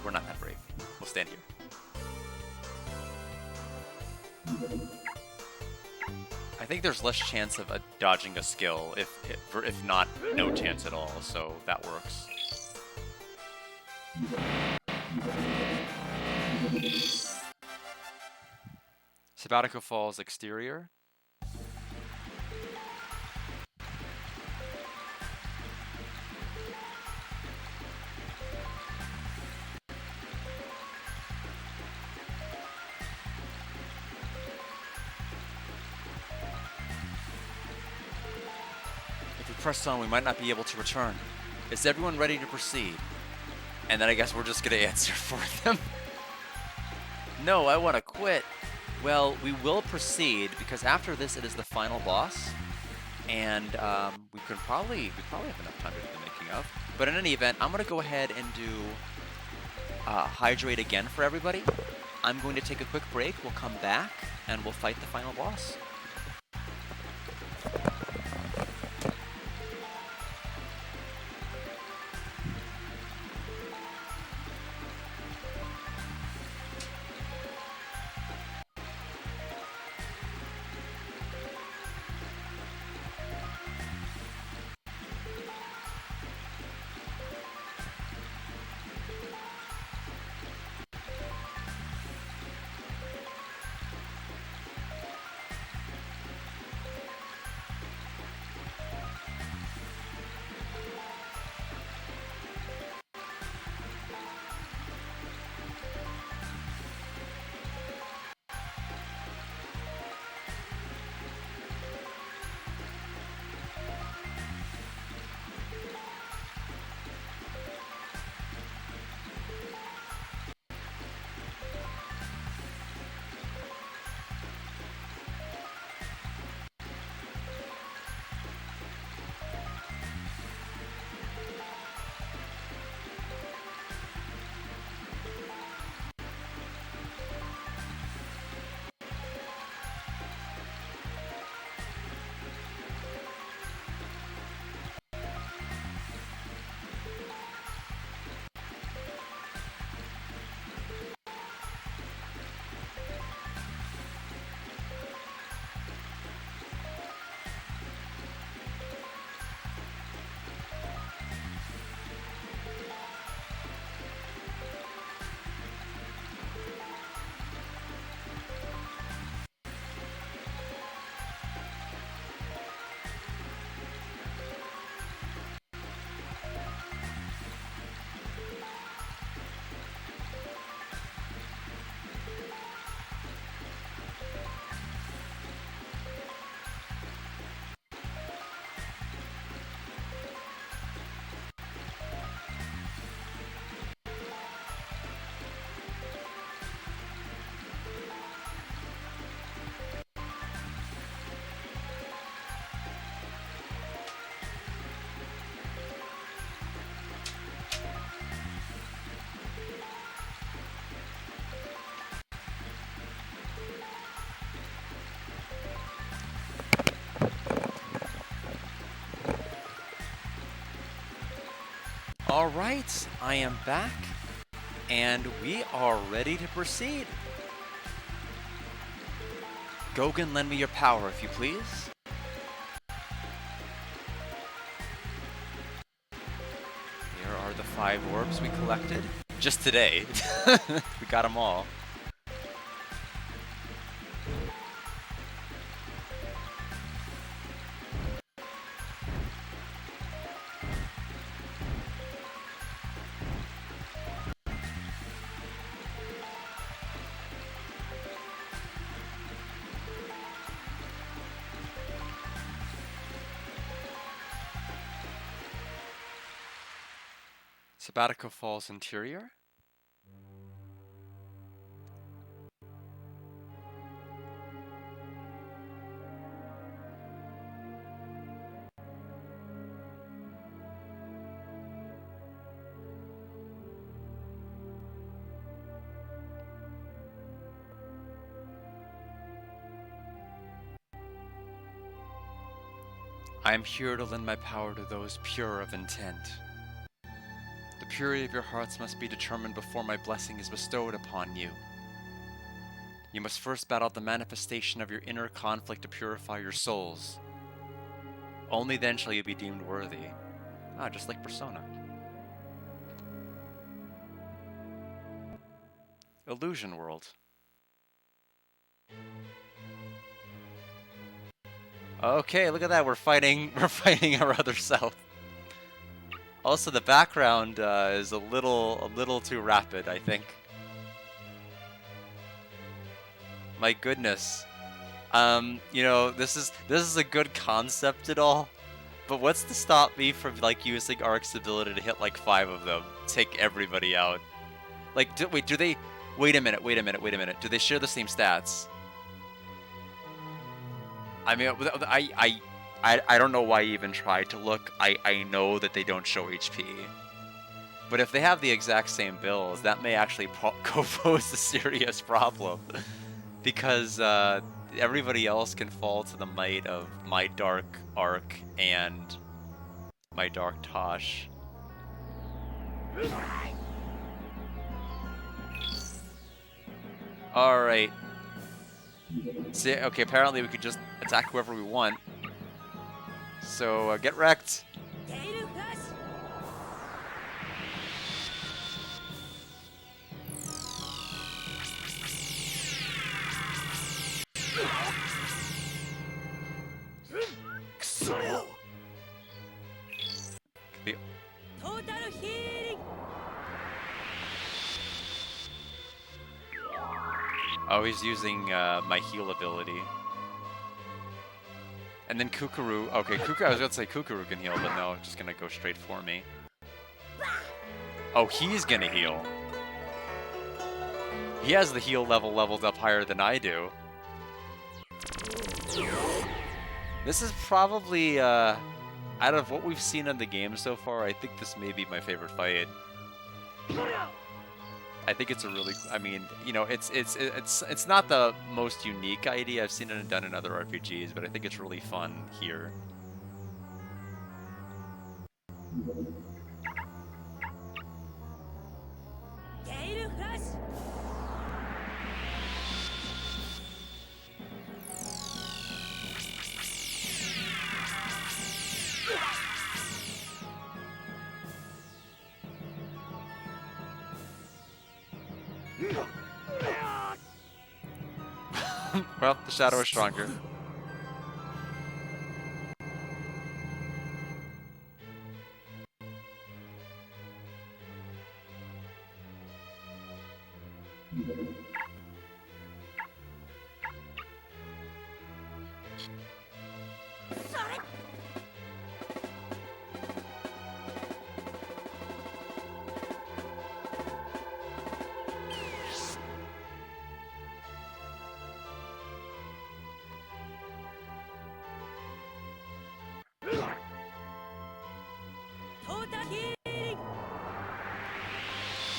S1: We're not that brave. We'll stand here. I think there's less chance of dodging a skill, if not no chance at all, so that works. Sabbatical Falls exterior. If we press on, we might not be able to return. Is everyone ready to proceed? And then I guess we're just gonna answer for them. No, I want to quit. Well, we will proceed because after this, it is the final boss, and we probably have enough time to do the making of. But in any event, I'm gonna go ahead and do hydrate again for everybody. I'm going to take a quick break. We'll come back and we'll fight the final boss. All right, I am back, and we are ready to proceed. Gougen, lend me your power, if you please. Here are the 5 orbs we collected. Just today. We got them all. Sabbatical Falls interior. I am here to lend my power to those pure of intent. The purity of your hearts must be determined before my blessing is bestowed upon you. You must first battle the manifestation of your inner conflict to purify your souls. Only then shall you be deemed worthy. Ah, just like Persona. Illusion World. Okay, look at that. We're fighting our other self. Also, the background is a little too rapid, I think. My goodness. You know, this is a good concept and all, but what's to stop me from like using Ark's ability to hit like 5 of them, take everybody out? Like, wait, do they? Wait a minute. Do they share the same stats? I mean, I don't know why I even tried to look. I know that they don't show HP. But if they have the exact same builds, that may actually pose a serious problem. Because everybody else can fall to the might of my Dark Ark and my Dark Tosh. Alright. See, okay, apparently we could just attack whoever we want. So, get wrecked! Oh, he's using my heal ability. And then Kukuru. Okay, I was going to say Kukuru can heal, but no, just going to go straight for me. Oh, he's going to heal. He has the heal leveled up higher than I do. This is probably, out of what we've seen in the game so far, I think this may be my favorite fight. I think it's a really, I mean, you know, it's not the most unique idea. I've seen it done in other RPGs, but I think it's really fun here. Well, the shadow is stronger.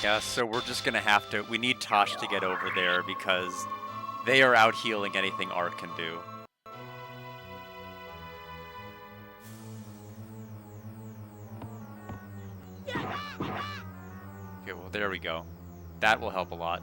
S1: Yeah, so we're just gonna have to, we need Tosh to get over there because they are out healing anything Ark can do. Okay, well there we go. That will help a lot.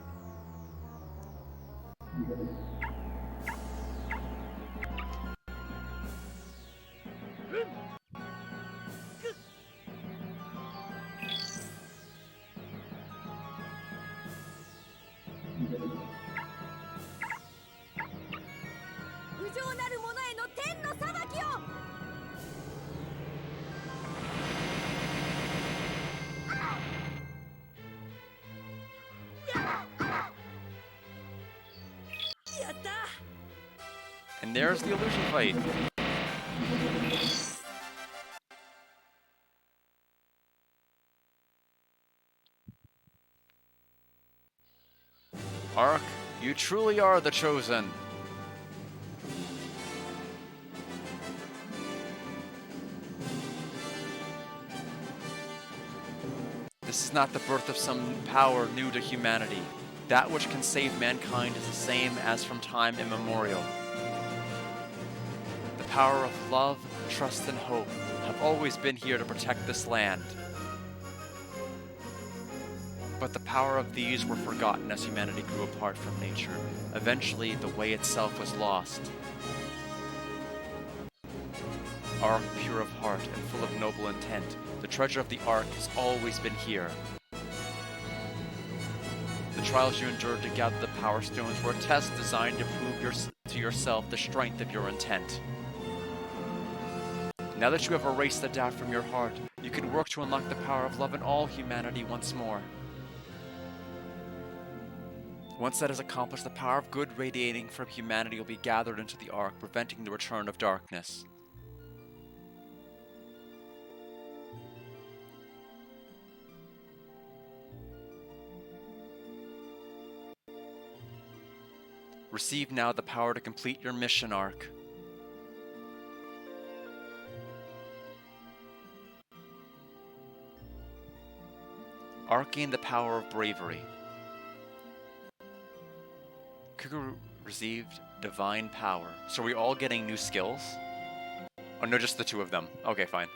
S1: And there's the illusion fight. Ark, you truly are the chosen. This is not the birth of some power new to humanity. That which can save mankind is the same as from time immemorial. The power of love, trust, and hope have always been here to protect this land. But the power of these were forgotten as humanity grew apart from nature. Eventually, the way itself was lost. Ark, pure of heart and full of noble intent, the treasure of the Ark has always been here. The trials you endured to gather the Power Stones were a test designed to prove to yourself the strength of your intent. Now that you have erased the doubt from your heart, you can work to unlock the power of love in all humanity once more. Once that is accomplished, the power of good radiating from humanity will be gathered into the Ark, preventing the return of darkness. Receive now the power to complete your mission, Ark. Ark gained the power of bravery. Kukuru received divine power. So are we all getting new skills? Oh no, just the two of them. Okay, fine.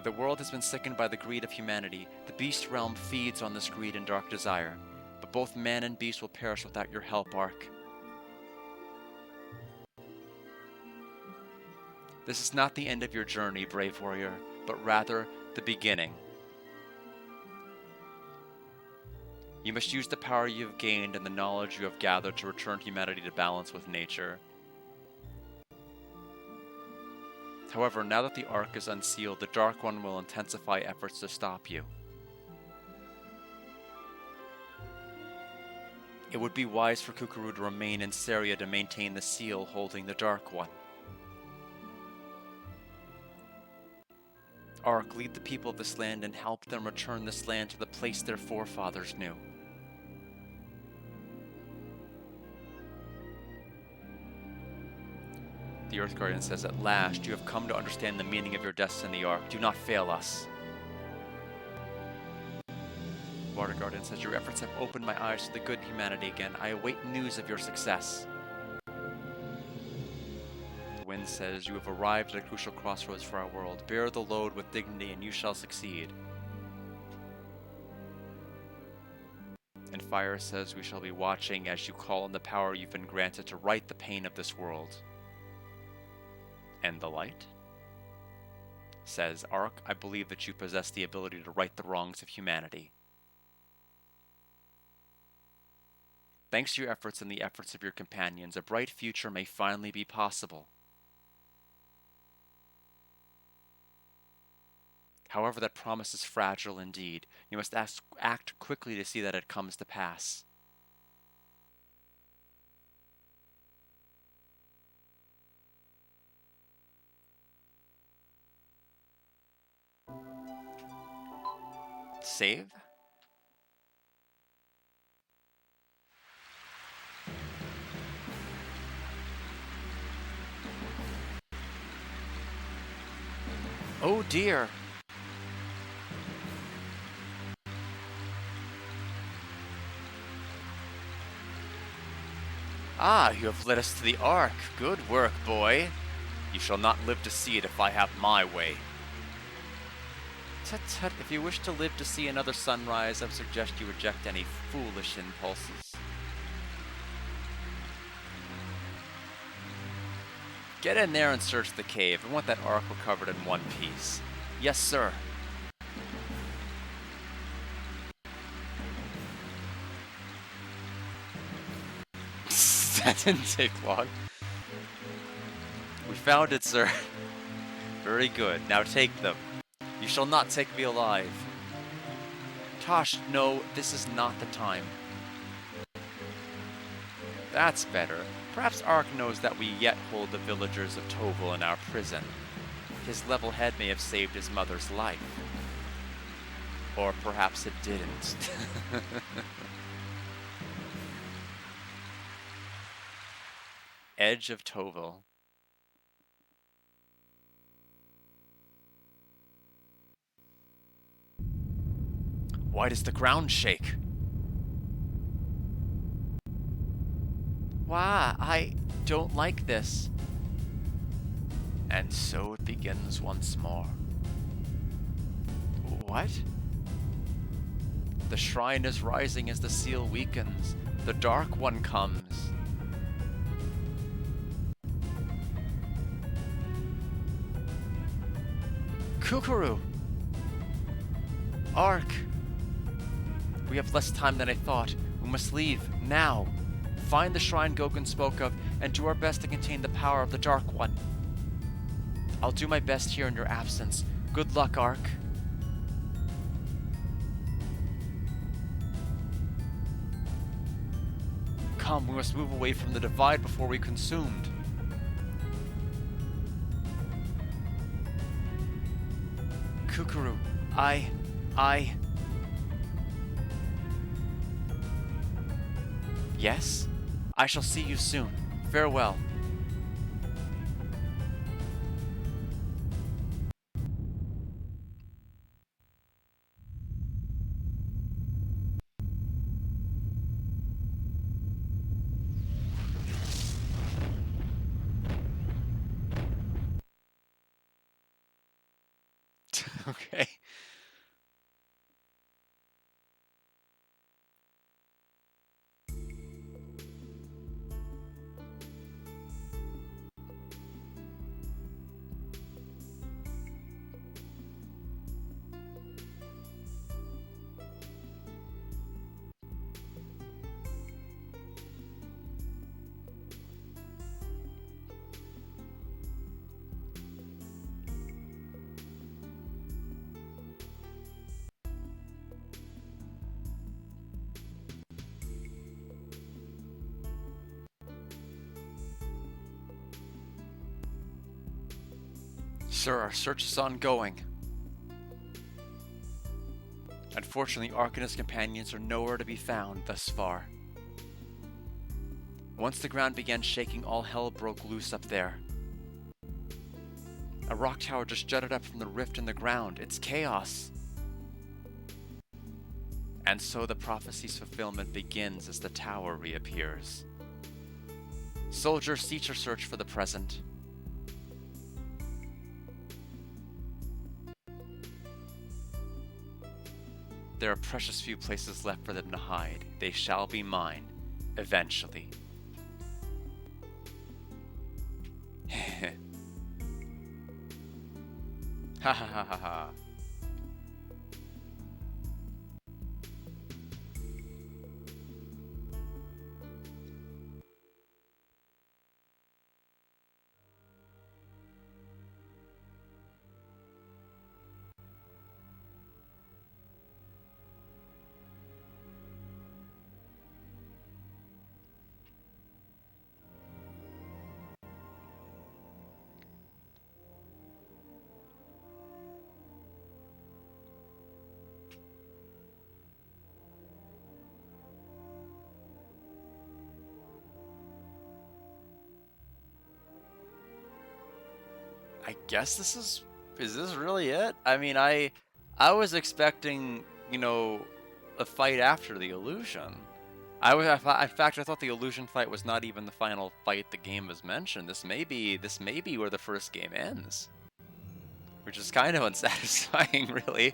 S1: The world has been sickened by the greed of humanity. The beast realm feeds on this greed and dark desire. But both man and beast will perish without your help, Ark. This is not the end of your journey, brave warrior, but rather the beginning. You must use the power you have gained and the knowledge you have gathered to return humanity to balance with nature. However, now that the Ark is unsealed, the Dark One will intensify efforts to stop you. It would be wise for Kukuru to remain in Saria to maintain the seal holding the Dark One. Ark, lead the people of this land and help them return this land to the place their forefathers knew. The Earth Guardian says, "At last, you have come to understand the meaning of your destiny, Ark. Do not fail us." Water Guardian says, "Your efforts have opened my eyes to the good humanity again. I await news of your success." The Wind says, "You have arrived at a crucial crossroads for our world. Bear the load with dignity and you shall succeed." And Fire says, "We shall be watching as you call on the power you've been granted to right the pain of this world." And the Light says, "Ark, I believe that you possess the ability to right the wrongs of humanity. Thanks to your efforts and the efforts of your companions, a bright future may finally be possible. However, that promise is fragile indeed. You must act quickly to see that it comes to pass." Save? Oh dear! Ah, you have led us to the Ark. Good work, boy. You shall not live to see it if I have my way. Tut tut, if you wish to live to see another sunrise, I would suggest you reject any foolish impulses. Get in there and search the cave. I want that Ark recovered in one piece. Yes, sir. That didn't take long. We found it, sir. Very good. Now take them. You shall not take me alive. Tosh, no, this is not the time. That's better. Perhaps Ark knows that we yet hold the villagers of Toval in our prison. His level head may have saved his mother's life. Or perhaps it didn't. Edge of Toval. Why does the ground shake? Why, I don't like this. And so it begins once more. What? The shrine is rising as the seal weakens. The Dark One comes. Kukuru! Ark! We have less time than I thought. We must leave, now. Find the shrine Gogen spoke of, and do our best to contain the power of the Dark One. I'll do my best here in your absence. Good luck, Ark. Come, we must move away from the divide before we're consumed. Kukuru, I... Yes? I shall see you soon. Farewell. Okay. Sir, our search is ongoing. Unfortunately, Ark and his companions are nowhere to be found thus far. Once the ground began shaking, all hell broke loose up there. A rock tower just jutted up from the rift in the ground. It's chaos. And so the prophecy's fulfillment begins as the tower reappears. Soldiers, cease your search for the present. There are precious few places left for them to hide. They shall be mine, eventually. Ha ha ha ha ha. I guess this is this really it? I mean, I was expecting, you know, a fight after the illusion. In fact, I thought the illusion fight was not even the final fight the game has mentioned. This may be where the first game ends, which is kind of unsatisfying, really.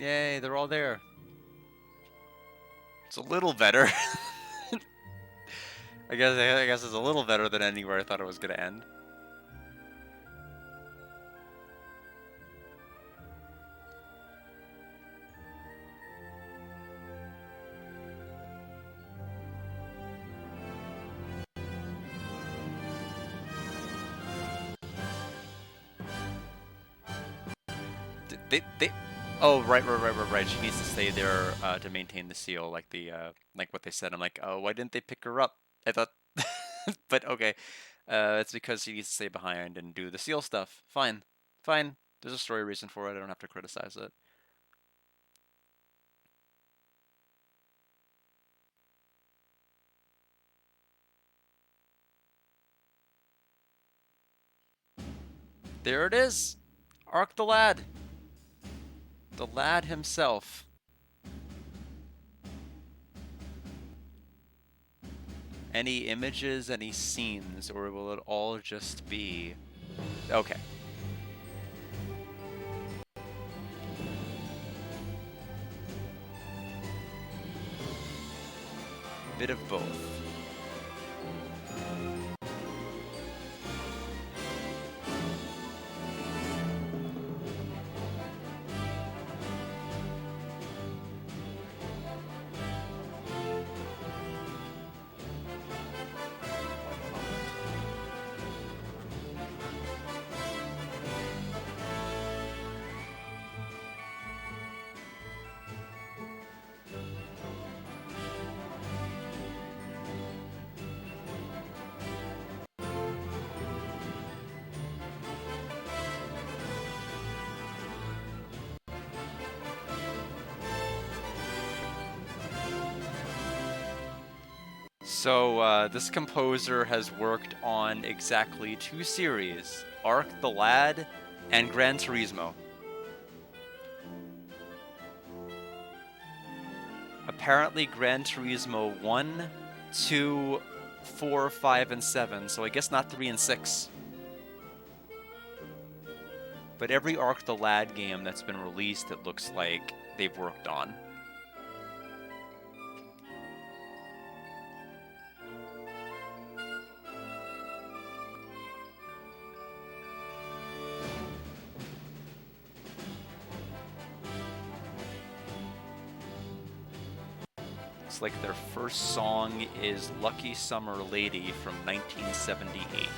S1: Yay, they're all there. It's a little better. I guess it's a little better than anywhere I thought it was gonna end. they. Oh, right. She needs to stay there to maintain the seal, like what they said. I'm like, oh, why didn't they pick her up? I thought, but okay, it's because she needs to stay behind and do the seal stuff. Fine, fine. There's a story reason for it. I don't have to criticize it. There it is, Arc the lad himself. Any images, any scenes, or will it all just be... Okay. Bit of both. So, this composer has worked on exactly 2 series, Arc the Lad and Gran Turismo. Apparently Gran Turismo 1, 2, 4, 5, and 7, so I guess not 3 and 6. But every Arc the Lad game that's been released, it looks like they've worked on. Looks like their first song is Lucky Summer Lady from 1978.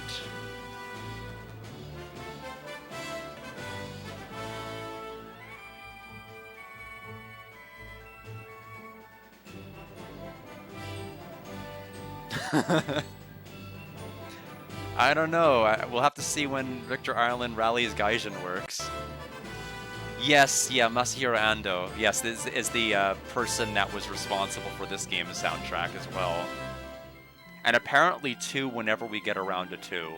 S1: I don't know. We'll have to see when Victor Ireland Rally's Gaijin works. Yes, yeah, Masahiro Ando. Yes, this is the person that was responsible for this game's soundtrack as well. And apparently 2 whenever we get around to 2.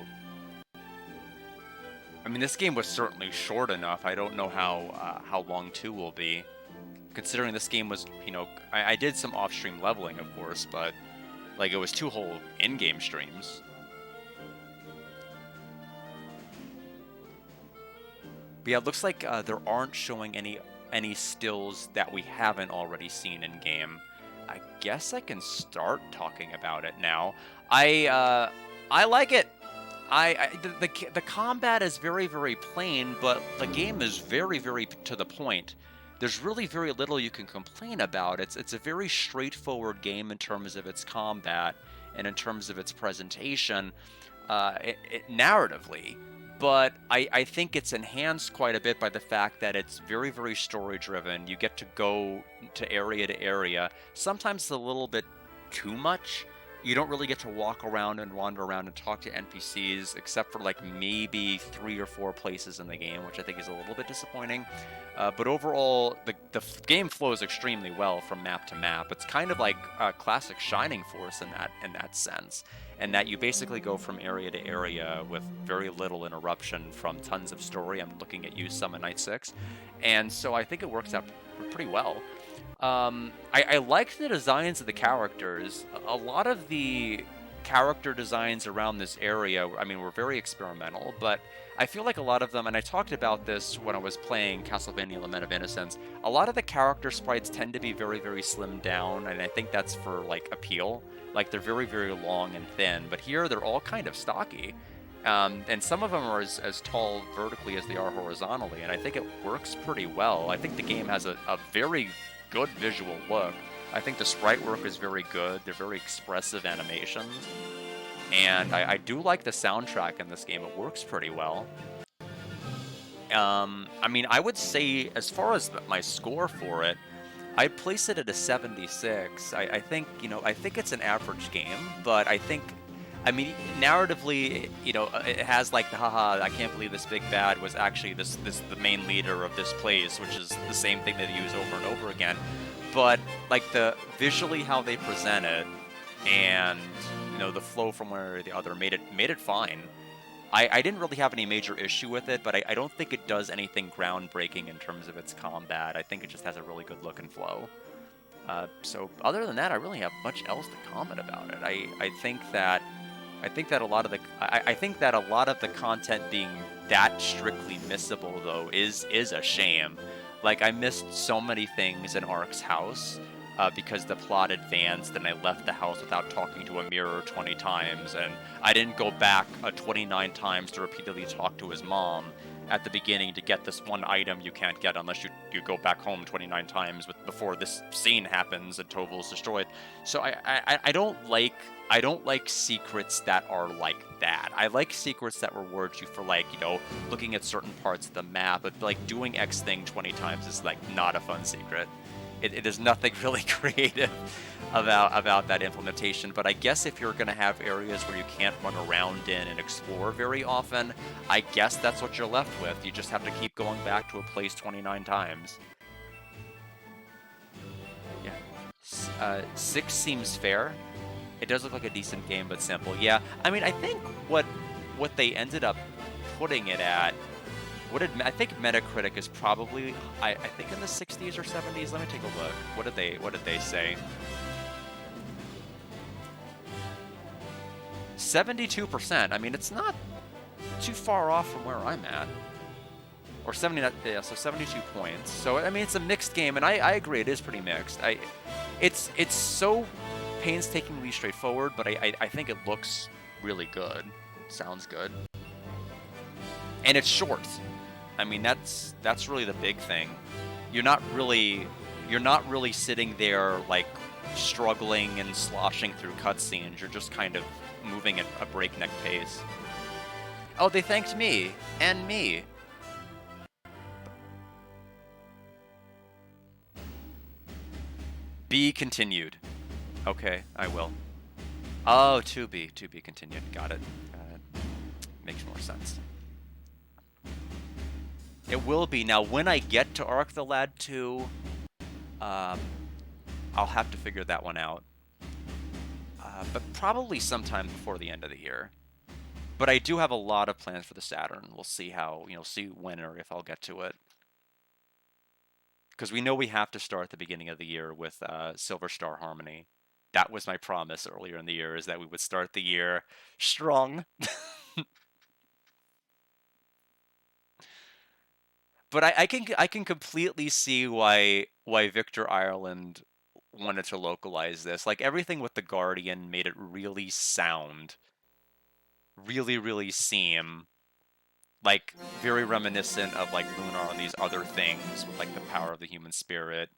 S1: I mean, this game was certainly short enough. I don't know how long 2 will be. Considering this game was, you know, I did some off-stream leveling, of course, but like it was 2 whole in-game streams. But yeah, it looks like there aren't showing any stills that we haven't already seen in game. I guess I can start talking about it now. I like it. The combat is very, very plain, but the game is very, very to the point. There's really very little you can complain about. It's a very straightforward game in terms of its combat and in terms of its presentation, narratively. But I think it's enhanced quite a bit by the fact that it's very, very story-driven. You get to go to area, sometimes a little bit too much. You don't really get to walk around and wander around and talk to NPCs, except for like maybe 3 or 4 places in the game, which I think is a little bit disappointing. But overall, the game flows extremely well from map to map. It's kind of like a classic Shining Force in that sense, and that you basically go from area to area with very little interruption from tons of story. I'm looking at you, Summon Night 6, and so I think it works out pretty well. I liked the designs of the characters. A lot of the character designs around this area, I mean, were very experimental, but I feel like a lot of them, and I talked about this when I was playing Castlevania Lament of Innocence, a lot of the character sprites tend to be very, very slimmed down, and I think that's for, like, appeal. Like, they're very, very long and thin, but here they're all kind of stocky. And some of them are as tall vertically as they are horizontally, and I think it works pretty well. I think the game has a very good visual look. I think the sprite work is very good. They're very expressive animations. And I do like the soundtrack in this game. It works pretty well. I mean, I would say as far as my score for it, I'd place it at a 76. I think, I think it's an average game, but I mean, narratively, it has like the haha, I can't believe this big bad was actually the main leader of this place, which is the same thing that they use over and over again. But like visually how they present it and, the flow from one to the other made it fine. I didn't really have any major issue with it, but I don't think it does anything groundbreaking in terms of its combat. I think it just has a really good look and flow. So other than that, I really have much else to comment about it. I think that a lot of the content being that strictly missable though is a shame. Like I missed so many things in Ark's house because the plot advanced and I left the house without talking to a mirror 20 times, and I didn't go back 29 times to repeatedly talk to his mom at the beginning to get this one item you can't get unless you go back home 29 times before this scene happens and Toval's destroyed. So I don't like secrets that are like that. I like secrets that reward you for looking at certain parts of the map, but like doing X thing 20 times is like not a fun secret. There's nothing really creative about that implementation, but I guess if you're going to have areas where you can't run around in and explore very often, I guess that's what you're left with. You just have to keep going back to a place 29 times. Yeah. 6 seems fair. It does look like a decent game, but simple. Yeah, I mean, I think what they ended up putting it at, I think Metacritic is probably, I think in the 60s or 70s. Let me take a look. What did they say? 72%. I mean, it's not too far off from where I'm at. Or 70, yeah, so 72 points. So, I mean, it's a mixed game, and I agree, it is pretty mixed. It's so painstakingly straightforward, but I think it looks really good. Sounds good. And it's short. I mean, that's really the big thing. You're not really sitting there like struggling and sloshing through cutscenes. You're just kind of moving at a breakneck pace. Oh, they thanked me and me. Be continued. Okay, I will. Oh, to be continued. Got it. Makes more sense. It will be. Now, when I get to Ark the Lad 2, I'll have to figure that one out. But probably sometime before the end of the year. But I do have a lot of plans for the Saturn. We'll see see when or if I'll get to it. Because we know we have to start at the beginning of the year with Silver Star Harmony. That was my promise earlier in the year, is that we would start the year strong. But I can completely see why Victor Ireland wanted to localize this. Like everything with the Guardian made it really sound, really seem like very reminiscent of like Lunar and these other things with like the power of the human spirit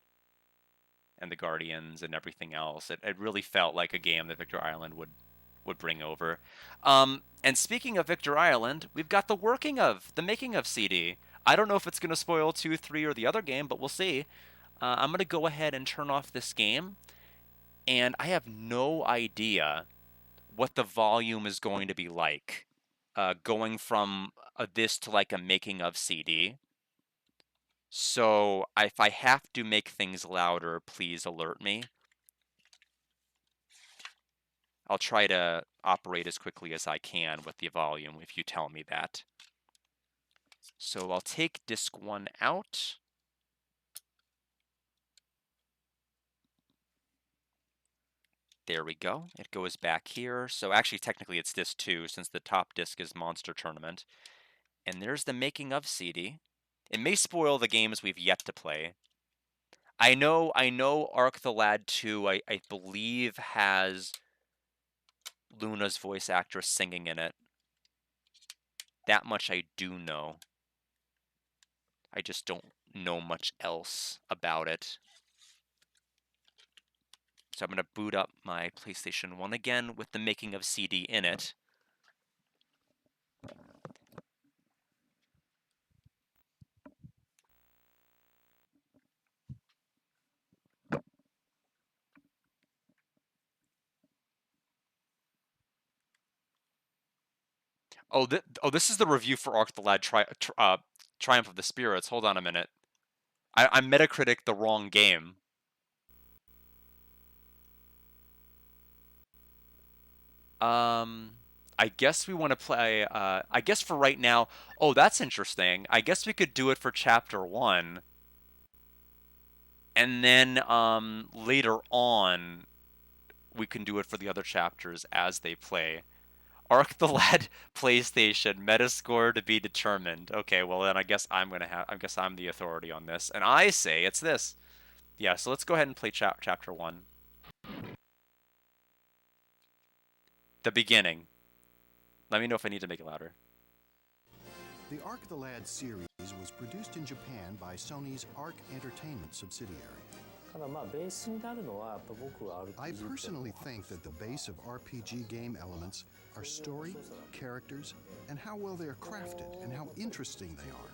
S1: and the Guardians and everything else. It really felt like a game that Victor Ireland would bring over. And speaking of Victor Ireland, we've got the making of CD. I don't know if it's going to spoil 2, 3, or the other game, but we'll see. I'm going to go ahead and turn off this game, and I have no idea what the volume is going to be like going from this to like a making of CD. So if I have to make things louder, please alert me. I'll try to operate as quickly as I can with the volume if you tell me that. So I'll take disk 1 out. There we go. It goes back here. So actually, technically, it's disk 2 since the top disk is Monster Tournament. And there's the making of CD. It may spoil the games we've yet to play. I know Ark the Lad 2, I believe, has Luna's voice actress singing in it. That much I do know. I just don't know much else about it. So I'm going to boot up my PlayStation 1 again with the making of CD in it. This is the review for Arc the Lad Triumph of the Spirits. Hold on a minute. I'm Metacritic the wrong game. I guess we want to play, I guess for right now, oh, that's interesting. I guess we could do it for Chapter 1. And then, later on, we can do it for the other chapters as they play. Arc the Lad PlayStation, Metascore to be determined. Okay, well then I guess I'm the authority on this. And I say it's this. Yeah, so let's go ahead and play Chapter 1. The beginning. Let me know if I need to make it louder.
S2: The Arc the Lad series was produced in Japan by Sony's Arc Entertainment subsidiary. I personally think that the base of RPG game elements are story, characters, and how well they are crafted and how interesting they are.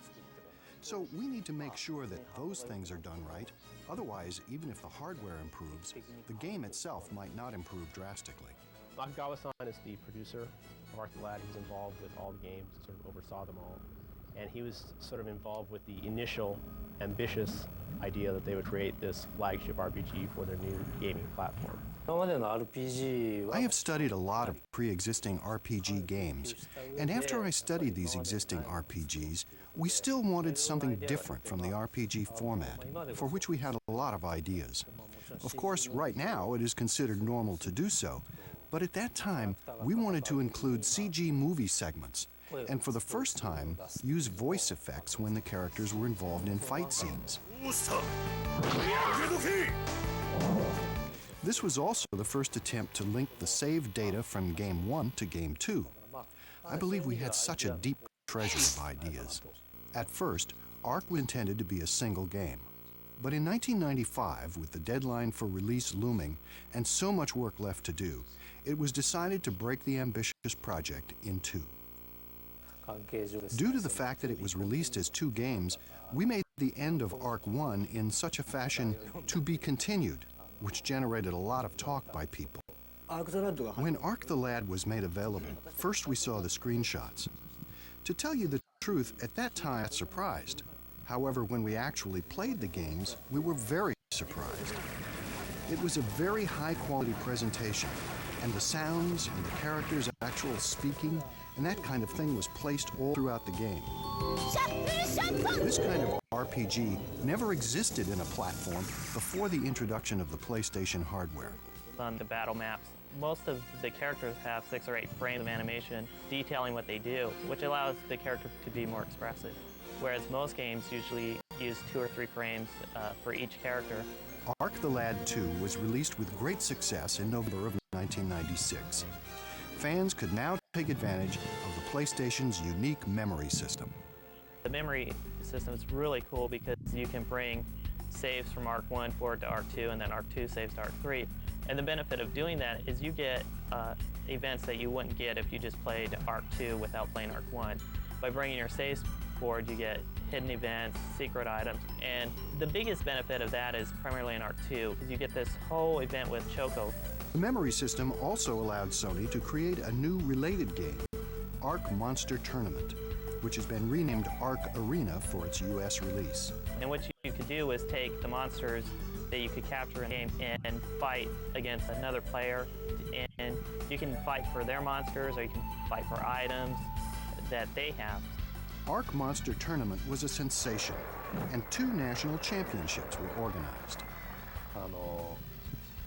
S2: So we need to make sure that those things are done right. Otherwise, even if the hardware improves, the game itself might not improve drastically.
S3: Nakagawa-san is the producer of Arc the Lad. He was involved with all the games, sort of oversaw them all. And he was sort of involved with the initial ambitious idea that they would create this flagship RPG for their new gaming platform.
S2: I have studied a lot of pre-existing RPG games, and after I studied these existing RPGs, we still wanted something different from the RPG format, for which we had a lot of ideas. Of course, right now it is considered normal to do so, but at that time, we wanted to include CG movie segments, and for the first time, use voice effects when the characters were involved in fight scenes. This was also the first attempt to link the saved data from Game 1 to Game 2. I believe we had such a deep treasure of ideas. At first, Arc was intended to be a single game. But in 1995, with the deadline for release looming and so much work left to do, it was decided to break the ambitious project in two. Due to the fact that it was released as two games, we made the end of Arc 1 in such a fashion to be continued, which generated a lot of talk by people. When Arc the Lad was made available, first we saw the screenshots. To tell you the truth, at that time I was surprised. However, when we actually played the games, we were very surprised. It was a very high-quality presentation, and the sounds and the characters' actual speaking and that kind of thing was placed all throughout the game. This kind of RPG never existed in a platform before the introduction of the PlayStation hardware.
S4: On the battle maps, most of the characters have 6 or 8 frames of animation detailing what they do, which allows the character to be more expressive. Whereas most games usually use 2 or 3 frames for each character.
S2: Arc the Lad 2 was released with great success in November of 1996. Fans could now take advantage of the PlayStation's unique memory system.
S4: The memory system is really cool because you can bring saves from Arc 1 forward to Arc 2 and then Arc 2 saves to Arc 3. And the benefit of doing that is you get events that you wouldn't get if you just played Arc 2 without playing Arc 1. By bringing your saves forward, you get hidden events, secret items, and the biggest benefit of that is primarily in Arc 2, is you get this whole event with Choco.
S2: The memory system also allowed Sony to create a new related game, Arc Monster Tournament, which has been renamed Arc Arena for its US release.
S4: And what you could do is take the monsters that you could capture in the game and fight against another player, and you can fight for their monsters or you can fight for items that they have.
S2: Arc Monster Tournament was a sensation, and 2 national championships were organized.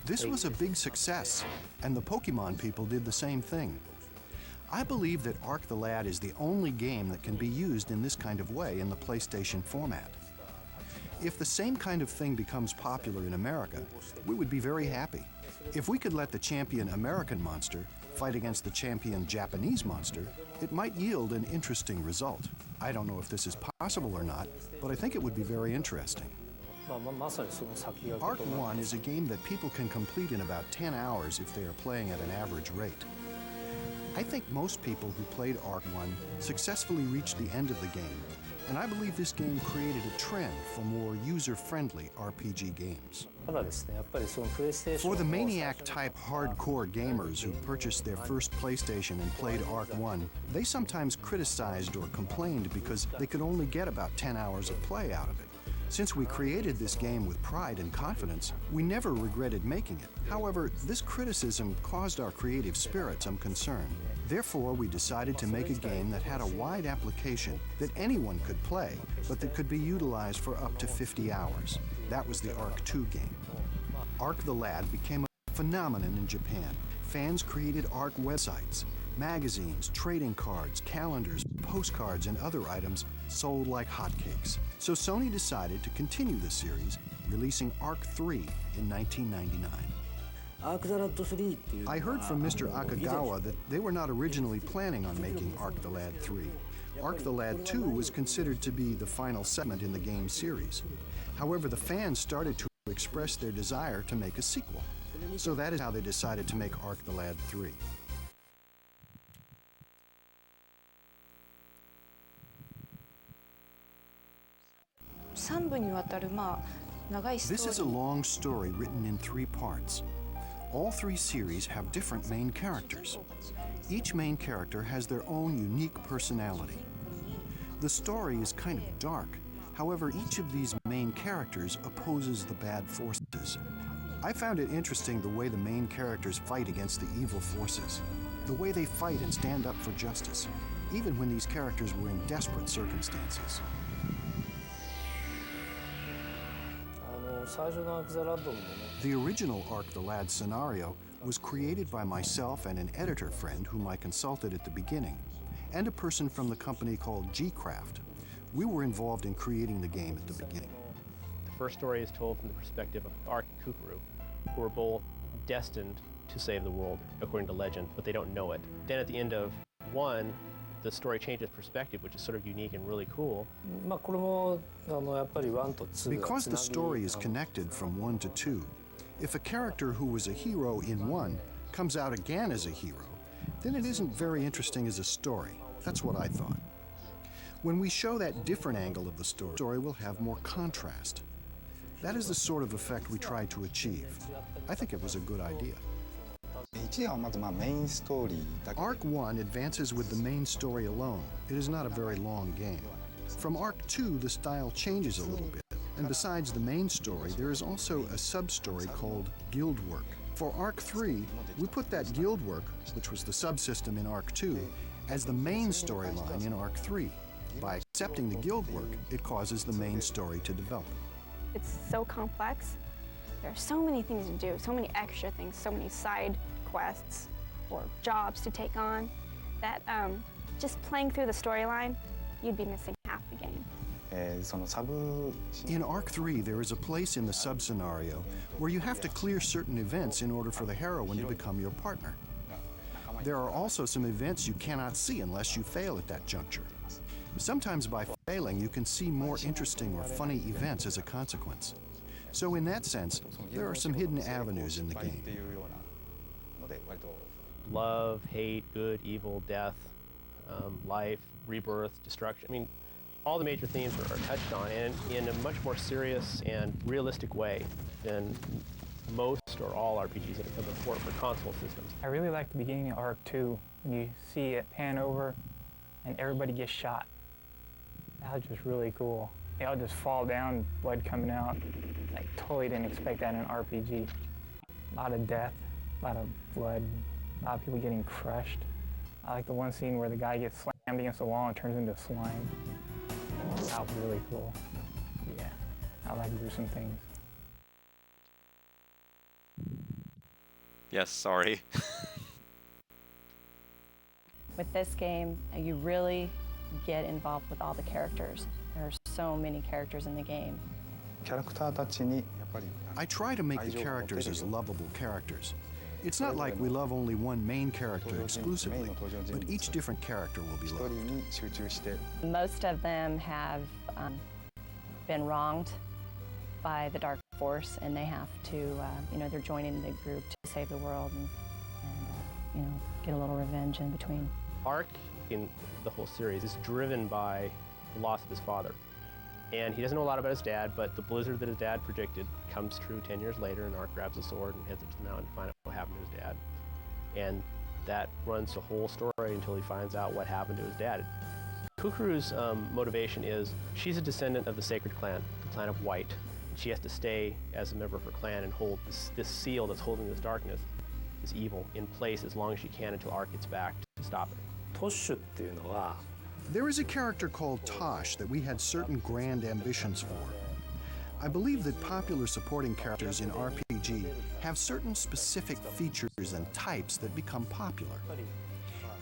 S2: This was a big success, and the Pokemon people did the same thing. I believe that Arc the Lad is the only game that can be used in this kind of way in the PlayStation format. If the same kind of thing becomes popular in America, we would be very happy. If we could let the champion American monster fight against the champion Japanese monster, it might yield an interesting result. I don't know if this is possible or not, but I think it would be very interesting. Arc 1 is a game that people can complete in about 10 hours if they are playing at an average rate. I think most people who played Arc 1 successfully reached the end of the game, and I believe this game created a trend for more user-friendly RPG games. For the Maniac-type hardcore gamers who purchased their first PlayStation and played Ark 1, they sometimes criticized or complained because they could only get about 10 hours of play out of it. Since we created this game with pride and confidence, we never regretted making it. However, this criticism caused our creative spirit some concern. Therefore, we decided to make a game that had a wide application that anyone could play, but that could be utilized for up to 50 hours. That was the Ark 2 game. Ark the Lad became a phenomenon in Japan. Fans created Ark websites. Magazines, trading cards, calendars, postcards, and other items sold like hotcakes. So Sony decided to continue the series, releasing Ark 3 in 1999. I heard from Mr. Akagawa that they were not originally planning on making Ark the Lad 3. Ark the Lad 2 was considered to be the final segment in the game series. However, the fans started to express their desire to make a sequel. So that is how they decided to make Ark the Lad 3. This is a long story written in 3 parts. All 3 series have different main characters. Each main character has their own unique personality. The story is kind of dark. However, each of these main characters opposes the bad forces. I found it interesting the way the main characters fight against the evil forces, the way they fight and stand up for justice, even when these characters were in desperate circumstances. The original Ark the Lad scenario was created by myself and an editor friend whom I consulted at the beginning, and a person from the company called G-Craft. We were involved in creating the game at the beginning.
S3: The first story is told from the perspective of Ark and Kukuru, who are both destined to save the world, according to legend, but they don't know it. Then at the end of 1, the story changes perspective, which is sort of unique and really cool.
S2: Because the story is connected from 1 to 2, if a character who was a hero in 1 comes out again as a hero, then it isn't very interesting as a story. That's what I thought. When we show that different angle of the story will have more contrast. That is the sort of effect we tried to achieve. I think it was a good idea. Ark 1 advances with the main story alone. It is not a very long game. From Ark 2, the style changes a little bit, and besides the main story, there is also a sub-story called Guild Work. For Ark 3, we put that Guild Work, which was the subsystem in Ark 2, as the main storyline in Ark 3. By accepting the Guild Work, it causes the main story to develop.
S5: It's so complex. There are so many things to do, so many extra things, so many side quests or jobs to take on, that just playing through the storyline, you'd be missing half the game.
S2: In Ark 3, there is a place in the sub-scenario where you have to clear certain events in order for the heroine to become your partner. There are also some events you cannot see unless you fail at that juncture. Sometimes by failing, you can see more interesting or funny events as a consequence. So in that sense, there are some hidden avenues in the game.
S3: Love, hate, good, evil, death, life, rebirth, destruction. I mean, all the major themes are touched on, and in a much more serious and realistic way than most or all RPGs that have come before for console systems.
S6: I really like the beginning of Ark 2, when you see it pan over and everybody gets shot. That was just really cool. They all just fall down, blood coming out. Like, totally didn't expect that in an RPG. A lot of death, a lot of blood, a lot of people getting crushed. I like the one scene where the guy gets slammed against the wall and turns into slime. That was really cool. Yeah, I like gruesome things.
S1: Yes, sorry.
S7: With this game, you really get involved with all the characters. There are so many characters in the game.
S2: I try to make the characters as lovable characters. It's not like we love only one main character exclusively, but each different character will be loved.
S7: Most of them have been wronged by the Dark Force, and they have to, they're joining the group to save the world and get a little revenge in between.
S3: Ark, in the whole series, is driven by the loss of his father. And he doesn't know a lot about his dad, but the blizzard that his dad predicted comes true 10 years later, and Ark grabs a sword and heads up to the mountain to find out what happened to his dad. And that runs the whole story until he finds out what happened to his dad. Kukuru's motivation is she's a descendant of the Sacred Clan, the Clan of White. She has to stay as a member of her clan and hold this seal that's holding this darkness, this evil, in place as long as she can until Ark gets back to stop it.
S2: There is a character called Tosh that we had certain grand ambitions for. I believe that popular supporting characters in RPG have certain specific features and types that become popular.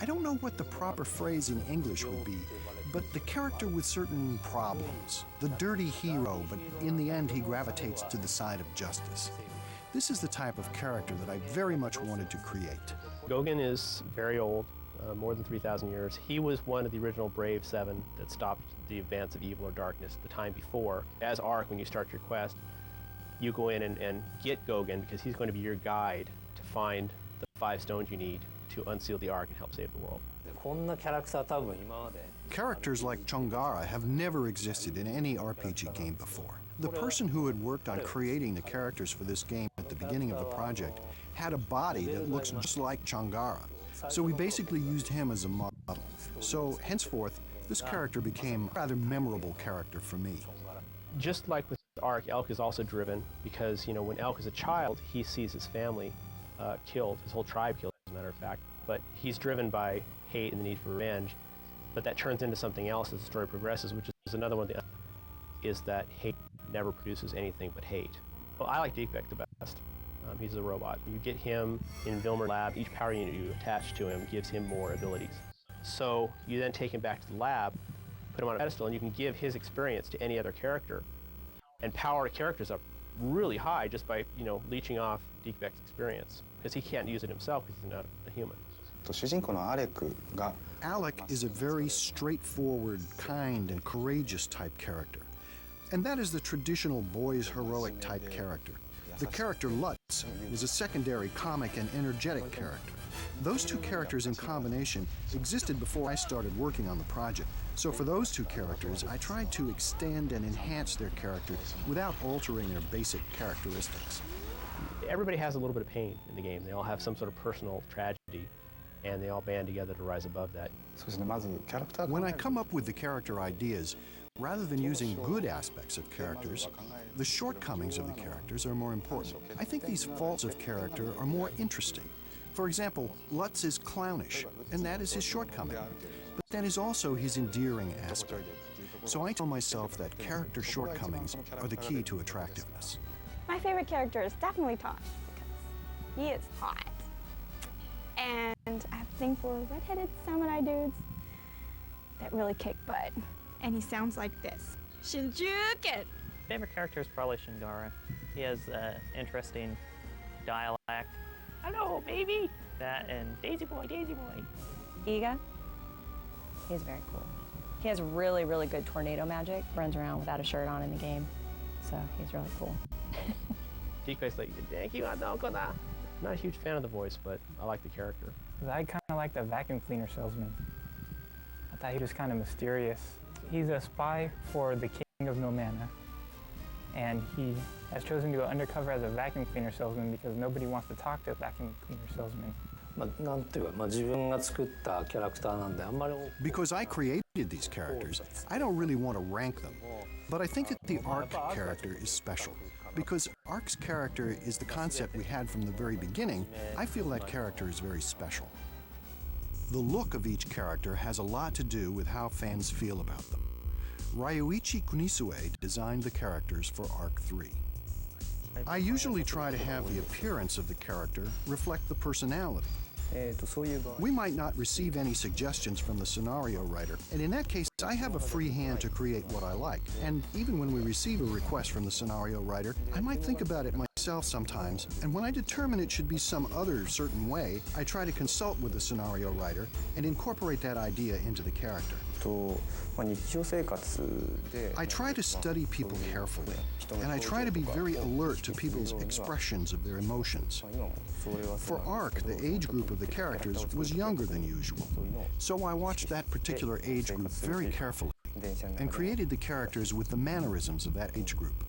S2: I don't know what the proper phrase in English would be, but the character with certain problems, the dirty hero, but in the end he gravitates to the side of justice. This is the type of character that I very much wanted to create.
S3: Gogan is very old, more than 3,000 years. He was one of the original Brave Seven that stopped the advance of evil or darkness the time before. As Ark, when you start your quest, you go in and get Gogan because he's going to be your guide to find the 5 stones you need to unseal the Ark and help save the world.
S2: Characters like Chongara have never existed in any RPG game before. The person who had worked on creating the characters for this game at the beginning of the project had a body that looks just like Chongara. So we basically used him as a model. So henceforth, this character became a rather memorable character for me.
S3: Just like with Ark, Elk is also driven because, when Elk is a child, he sees his family killed, his whole tribe killed, as a matter of fact. But he's driven by hate and the need for revenge. But that turns into something else as the story progresses, which is another one is that hate never produces anything but hate. Well, I like Deepek the best. He's a robot. You get him in Vilmer Lab. Each power unit you attach to him gives him more abilities. So you then take him back to the lab, put him on a pedestal, and you can give his experience to any other character and power characters up really high just by, leeching off Deepek's experience, because he can't use it himself because he's not a human.
S2: Alec is a very straightforward, kind, and courageous type character. And that is the traditional boys' heroic type character. The character Lutz is a secondary comic and energetic character. Those two characters in combination existed before I started working on the project. So for those two characters, I tried to extend and enhance their character without altering their basic characteristics.
S3: Everybody has a little bit of pain in the game. They all have some sort of personal tragedy, and they all band together to rise above that.
S2: When I come up with the character ideas, rather than using good aspects of characters, the shortcomings of the characters are more important. I think these faults of character are more interesting. For example, Lutz is clownish, and that is his shortcoming. But that is also his endearing aspect. So I tell myself that character shortcomings are the key to attractiveness.
S5: My favorite character is definitely Tosh, because he is hot. And I have a thing for redheaded samurai dudes that really kick butt. And he sounds like this. Shinjuken!
S4: Favorite character is probably Shingara. He has interesting dialect. Hello, baby! That and Daisy Boy, Daisy Boy.
S7: Iga, he's very cool. He has really, really good tornado magic. Runs around without a shirt on in the game. So he's really cool.
S3: Deepek's like, thank you, Adokona. Not a huge fan of the voice, but I like the character.
S6: I kind of like the vacuum cleaner salesman. I thought he was kind of mysterious. He's a spy for the King of Nomana, and he has chosen to go undercover as a vacuum cleaner salesman because nobody wants to talk to a vacuum cleaner salesman.
S2: Because I created these characters, I don't really want to rank them. But I think that the Ark character is special. Because Ark's character is the concept we had from the very beginning, I feel that character is very special. The look of each character has a lot to do with how fans feel about them. Ryuichi Kunisue designed the characters for Ark 3. I usually try to have the appearance of the character reflect the personality. We might not receive any suggestions from the scenario writer, and in that case, I have a free hand to create what I like. And even when we receive a request from the scenario writer, I might think about it myself sometimes, and when I determine it should be some other certain way, I try to consult with the scenario writer and incorporate that idea into the character. I try to study people carefully, and I try to be very alert to people's expressions of their emotions. For Ark, the age group of the characters was younger than usual, so I watched that particular age group very carefully. and created the characters with the mannerisms of that age group.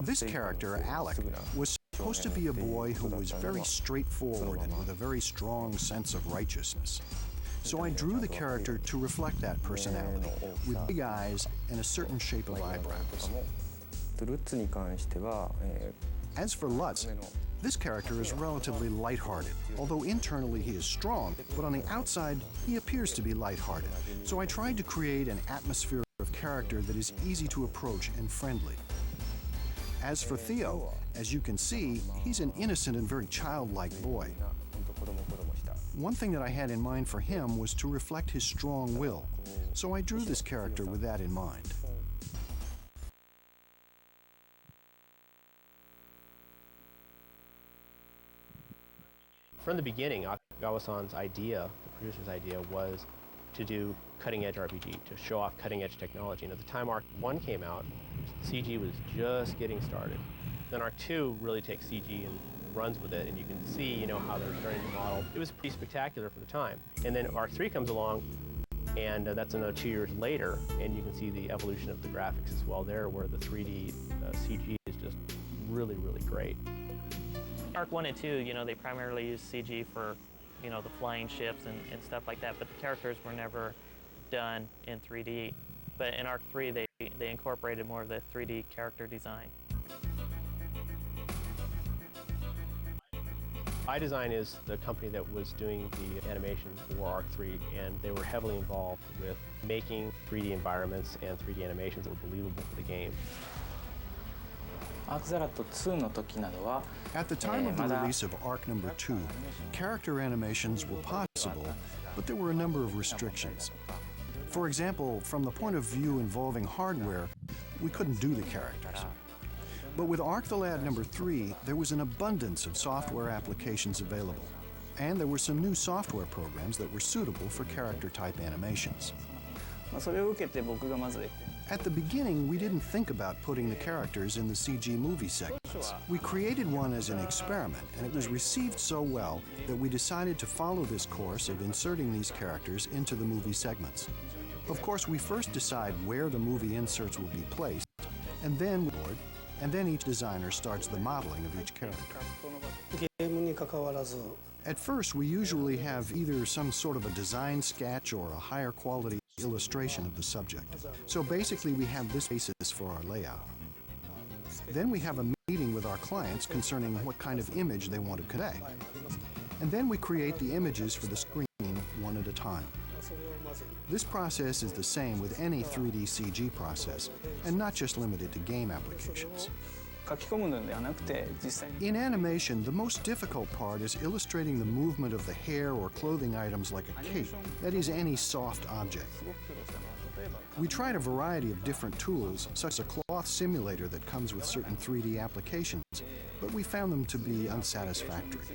S2: This character, Alec, was supposed to be a boy who was very straightforward and with a very strong sense of righteousness. So I drew the character to reflect that personality, with big eyes and a certain shape of eyebrows. As for Lutz, this character is relatively lighthearted, although internally he is strong, but on the outside he appears to be lighthearted. So I tried to create an atmosphere of character that is easy to approach and friendly. As for Theo, as you can see, he's an innocent and very childlike boy. One thing that I had in mind for him was to reflect his strong will, so I drew this character with that in mind.
S3: From the beginning, Akagawa-san's idea, the producer's idea, was to do cutting-edge RPG, to show off cutting-edge technology. And at the time Arc 1 came out, CG was just getting started. Then Arc 2 really takes CG and runs with it, and you can see, how they're starting to model. It was pretty spectacular for the time. And then Arc 3 comes along, and that's another 2 years later, and you can see the evolution of the graphics as well there, where the 3D CG is just really, really great.
S4: Arc 1 and 2, they primarily used CG for, the flying ships and stuff like that, but the characters were never done in 3D. But in Arc 3, they incorporated more of the 3D character design.
S3: iDesign is the company that was doing the animation for Arc 3, and they were heavily involved with making 3D environments and 3D animations that were believable for the game.
S2: At the time of the release of Arc number 2, character animations were possible, but there were a number of restrictions. For example, from the point of view involving hardware, we couldn't do the characters. But with Arc the Lad number 3, there was an abundance of software applications available, and there were some new software programs that were suitable for character-type animations. At the beginning, we didn't think about putting the characters in the CG movie segments. We created one as an experiment, and it was received so well that we decided to follow this course of inserting these characters into the movie segments. Of course, we first decide where the movie inserts will be placed, and then each designer starts the modeling of each character. At first, we usually have either some sort of a design sketch or a higher quality illustration of the subject. So basically, we have this basis for our layout. Then we have a meeting with our clients concerning what kind of image they want to convey. And then we create the images for the screen one at a time. This process is the same with any 3D CG process, and not just limited to game applications. In animation, the most difficult part is illustrating the movement of the hair or clothing items like a cape, that is, any soft object. We tried a variety of different tools, such as a cloth simulator that comes with certain 3D applications, but we found them to be unsatisfactory.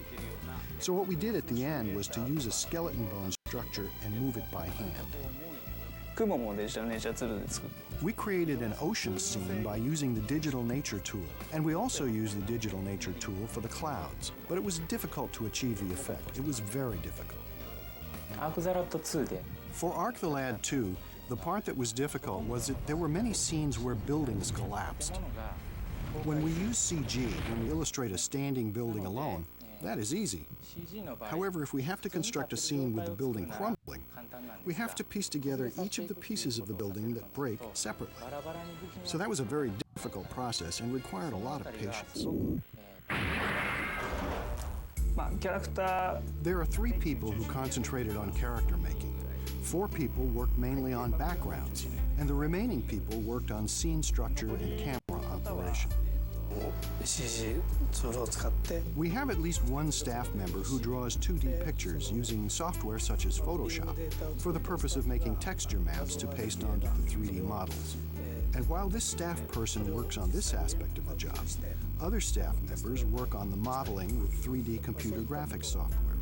S2: So what we did at the end was to use a skeleton bone structure and move it by hand. We created an ocean scene by using the digital nature tool, and we also used the digital nature tool for the clouds, but it was difficult to achieve the effect. It was very difficult. For Arc the Lad 2, the part that was difficult was that there were many scenes where buildings collapsed. When we use CG, when we illustrate a standing building alone, that is easy. However, if we have to construct a scene with the building crumbling, we have to piece together each of the pieces of the building that break separately. So that was a very difficult process and required a lot of patience. There are 3 people who concentrated on character making. 4 people worked mainly on backgrounds, and the remaining people worked on scene structure and camera operation. We have at least one staff member who draws 2D pictures using software such as Photoshop for the purpose of making texture maps to paste onto the 3D models. And while this staff person works on this aspect of the job, other staff members work on the modeling with 3D computer graphics software.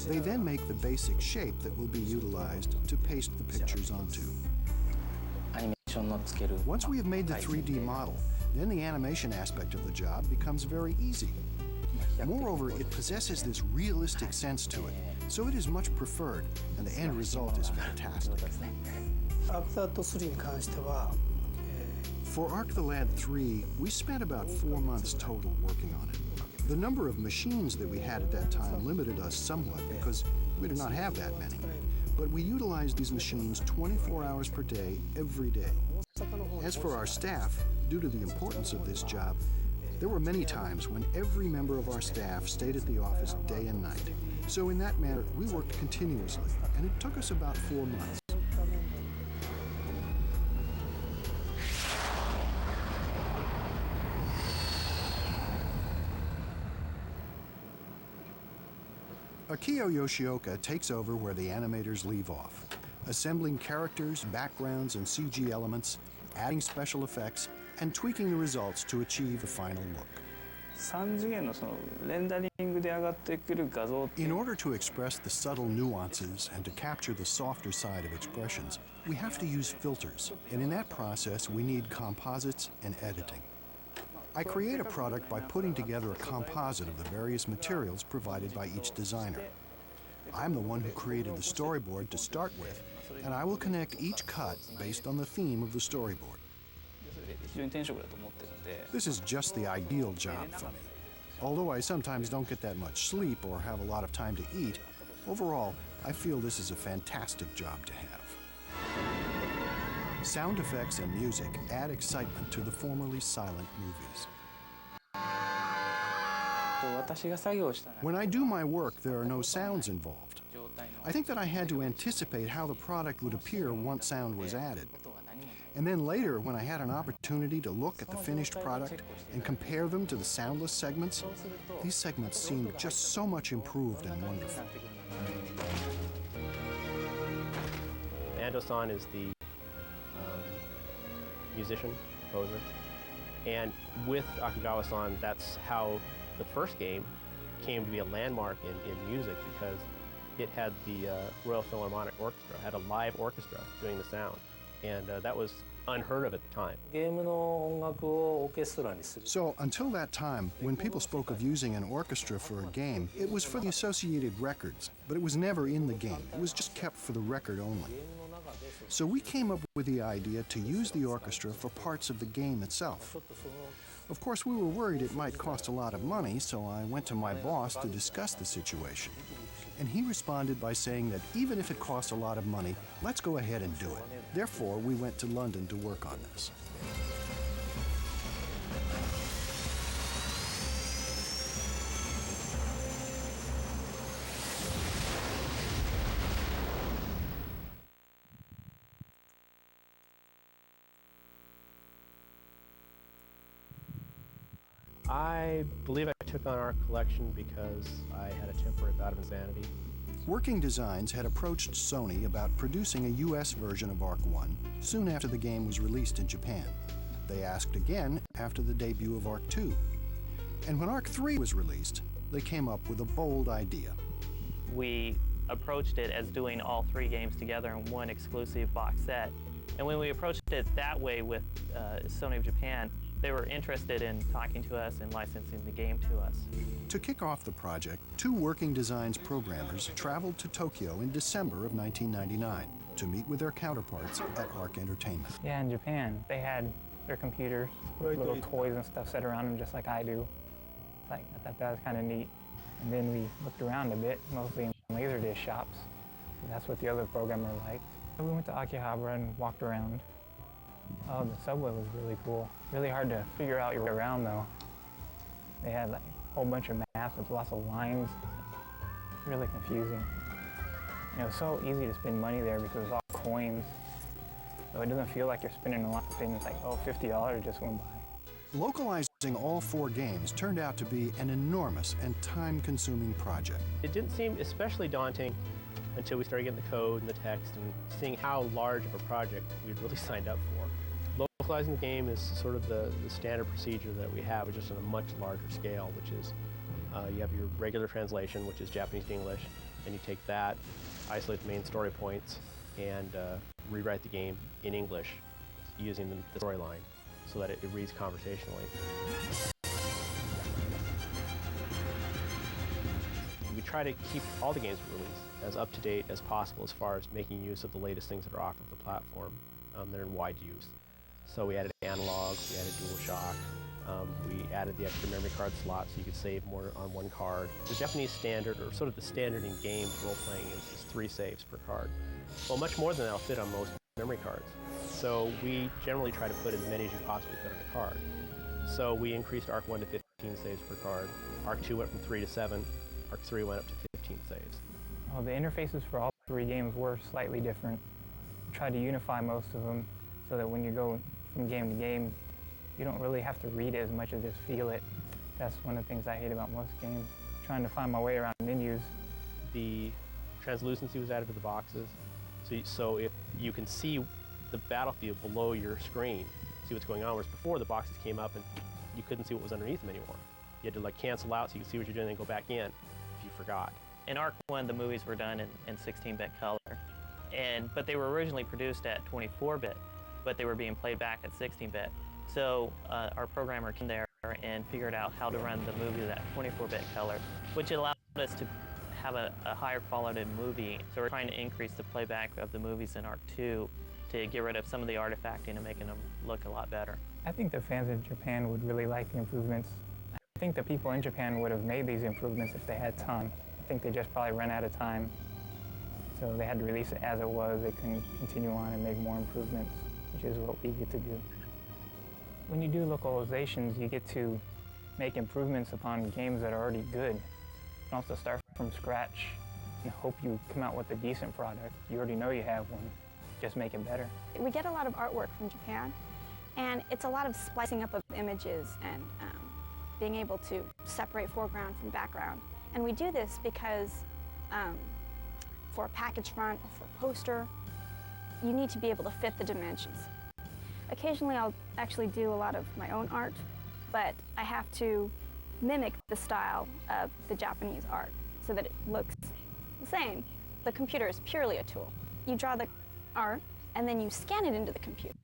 S2: They then make the basic shape that will be utilized to paste the pictures onto. Once we have made the 3D model, then the animation aspect of the job becomes very easy. Moreover, it possesses this realistic sense to it, so it is much preferred, and the end result is fantastic. For Ark the Lad 3, we spent about 4 months total working on it. The number of machines that we had at that time limited us somewhat because we did not have that many. But we utilized these machines 24 hours per day, every day. As for our staff, due to the importance of this job, there were many times when every member of our staff stayed at the office day and night. So in that manner, we worked continuously, and it took us about 4 months. Akio Yoshioka takes over where the animators leave off, assembling characters, backgrounds, and CG elements, adding special effects, and tweaking the results to achieve the final look. In order to express the subtle nuances and to capture the softer side of expressions, we have to use filters, and in that process we need composites and editing. I create a product by putting together a composite of the various materials provided by each designer. I'm the one who created the storyboard to start with, and I will connect each cut based on the theme of the storyboard. This is just the ideal job for me. Although I sometimes don't get that much sleep or have a lot of time to eat, overall, I feel this is a fantastic job to have. Sound effects and music add excitement to the formerly silent movies. When I do my work, there are no sounds involved. I think that I had to anticipate how the product would appear once sound was added. And then later, when I had an opportunity to look at the finished product and compare them to the soundless segments, these segments seemed just so much improved and wonderful.
S3: Ando-san is the musician, composer, and with Akagawa-san, that's how the first game came to be a landmark in music, because it had the Royal Philharmonic Orchestra, had a live orchestra doing the sound, and that was unheard of at the time.
S2: So until that time, when people spoke of using an orchestra for a game, it was for the associated records, but it was never in the game. It was just kept for the record only. So we came up with the idea to use the orchestra for parts of the game itself. Of course, we were worried it might cost a lot of money, so I went to my boss to discuss the situation. And he responded by saying that even if it costs a lot of money, let's go ahead and do it. Therefore, we went to London to work on this.
S3: I believe I took on Ark Collection because I had a temporary bout of insanity.
S2: Working Designs had approached Sony about producing a US version of Ark 1 soon after the game was released in Japan. They asked again after the debut of Ark 2. And when Ark 3 was released, they came up with a bold idea.
S4: We approached it as doing all 3 games together in one exclusive box set. And when we approached it that way with Sony of Japan, they were interested in talking to us and licensing the game to us.
S2: To kick off the project, 2 Working Designs programmers traveled to Tokyo in December of 1999 to meet with their counterparts at Ark Entertainment.
S6: Yeah, in Japan, they had their computers, little toys and stuff set around them just like I do. I thought that was kind of neat. And then we looked around a bit, mostly in Laserdisc shops. That's what the other programmer liked. So we went to Akihabara and walked around. Oh, the subway was really cool. Really hard to figure out your way around, though. They had like a whole bunch of maps with lots of lines. Really confusing. It was so easy to spend money there because it was all coins. So it doesn't feel like you're spending a lot of things like, oh, $50 just went by.
S2: Localizing all 4 games turned out to be an enormous and time-consuming project.
S3: It didn't seem especially daunting until we started getting the code and the text and seeing how large of a project we'd really signed up for. Localizing the game is sort of the standard procedure that we have, just on a much larger scale, which is you have your regular translation, which is Japanese to English, and you take that, isolate the main story points, and rewrite the game in English using the storyline so that it reads conversationally. We try to keep all the games released as up-to-date as possible as far as making use of the latest things that are offered on the platform that are in wide use. So we added analog, we added DualShock, we added the extra memory card slot so you could save more on one card. The Japanese standard, or sort of the standard in games role-playing, is 3 saves per card. Well, much more than that will fit on most memory cards. So we generally try to put as many as you possibly fit on a card. So we increased ARC 1 to 15 saves per card. ARC 2 went from 3 to 7. ARC 3 went up to 15 saves.
S6: Well, the interfaces for all 3 games were slightly different. We tried to unify most of them so that when you go from game to game, you don't really have to read it as much as just feel it. That's one of the things I hate about most games. Trying to find my way around menus.
S3: The translucency was added to the boxes, so if you can see the battlefield below your screen, see what's going on, whereas before the boxes came up and you couldn't see what was underneath them anymore. You had to like cancel out so you could see what you're doing and then go back in if you forgot.
S4: In ARC 1, the movies were done in 16-bit color, but they were originally produced at 24-bit, but they were being played back at 16-bit. So our programmer came there and figured out how to run the movie at 24-bit color, which allowed us to have a higher quality movie. So we're trying to increase the playback of the movies in ARC 2 to get rid of some of the artifacting and making them look a lot better.
S6: I think the fans in Japan would really like the improvements. I think the people in Japan would have made these improvements if they had time. I think they just probably ran out of time. So they had to release it as it was. They couldn't continue on and make more improvements, which is what we get to do. When you do localizations, you get to make improvements upon games that are already good. You don't have to start from scratch and hope you come out with a decent product. You already know you have one. Just make it better.
S5: We get a lot of artwork from Japan, and it's a lot of splicing up of images and being able to separate foreground from background. And we do this because for a package front or for a poster, you need to be able to fit the dimensions. Occasionally I'll actually do a lot of my own art, but I have to mimic the style of the Japanese art so that it looks the same. The computer is purely a tool. You draw the art and then you scan it into the computer.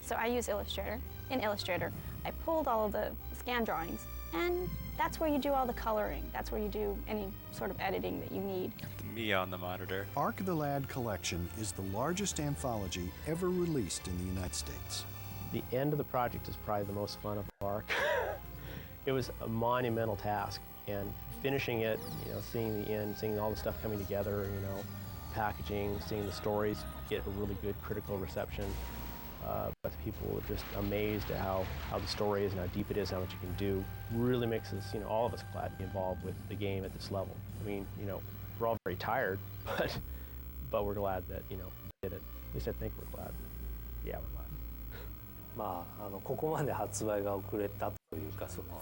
S5: So I use Illustrator. In Illustrator, I pulled all of the scan drawings, and that's where you do all the coloring. That's where you do any sort of editing that you need.
S1: The Mia on the monitor.
S2: Arc the Lad Collection is the largest anthology ever released in the United States.
S3: The end of the project is probably the most fun of ARC. It was a monumental task, and finishing it, you know, seeing the end, seeing all the stuff coming together, you know, packaging, seeing the stories get a really good critical reception. But people were just amazed at how the story is and how deep it is, how much you can do. Really makes us, you know, all of us glad to be involved with the game at this level. I mean, you know, we're all very tired, but we're glad that, you know, we did it. At least I think we're glad. Yeah, we're glad.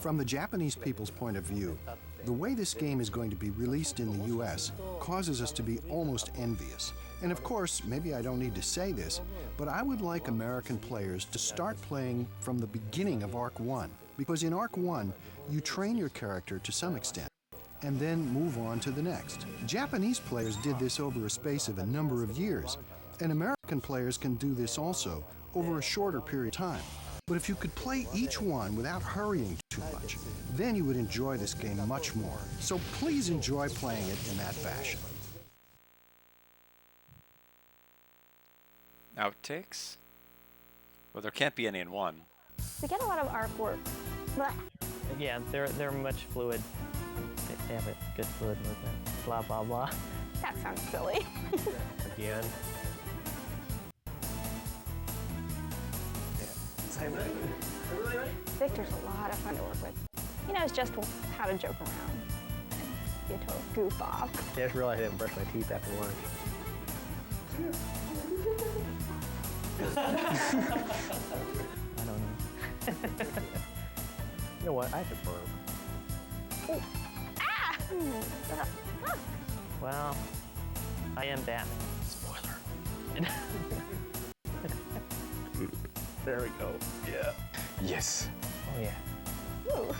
S2: From the Japanese people's point of view, the way this game is going to be released in the US causes us to be almost envious. And of course, maybe I don't need to say this, but I would like American players to start playing from the beginning of ARC 1, because in ARC 1, you train your character to some extent, and then move on to the next. Japanese players did this over a space of a number of years, and American players can do this also over a shorter period of time. But if you could play each one without hurrying too much, then you would enjoy this game much more. So please enjoy playing it in that fashion.
S1: Outtakes? Well, there can't be any in 1.
S5: We get a lot of artwork. Blah.
S4: Yeah, they're much fluid. They have a good fluid movement. Blah, blah, blah.
S5: That sounds silly.
S3: Again.
S5: Victor's a lot of fun to work with. He knows just how to joke around and be a total goof off.
S3: I just realized I didn't brush my teeth after lunch.
S4: I don't know.
S3: You know what? I have to burp.
S5: Oh. Ah!
S4: Well, I am Batman.
S1: Spoiler.
S3: There we go. Yeah.
S6: Yes. Oh yeah.
S5: Ooh.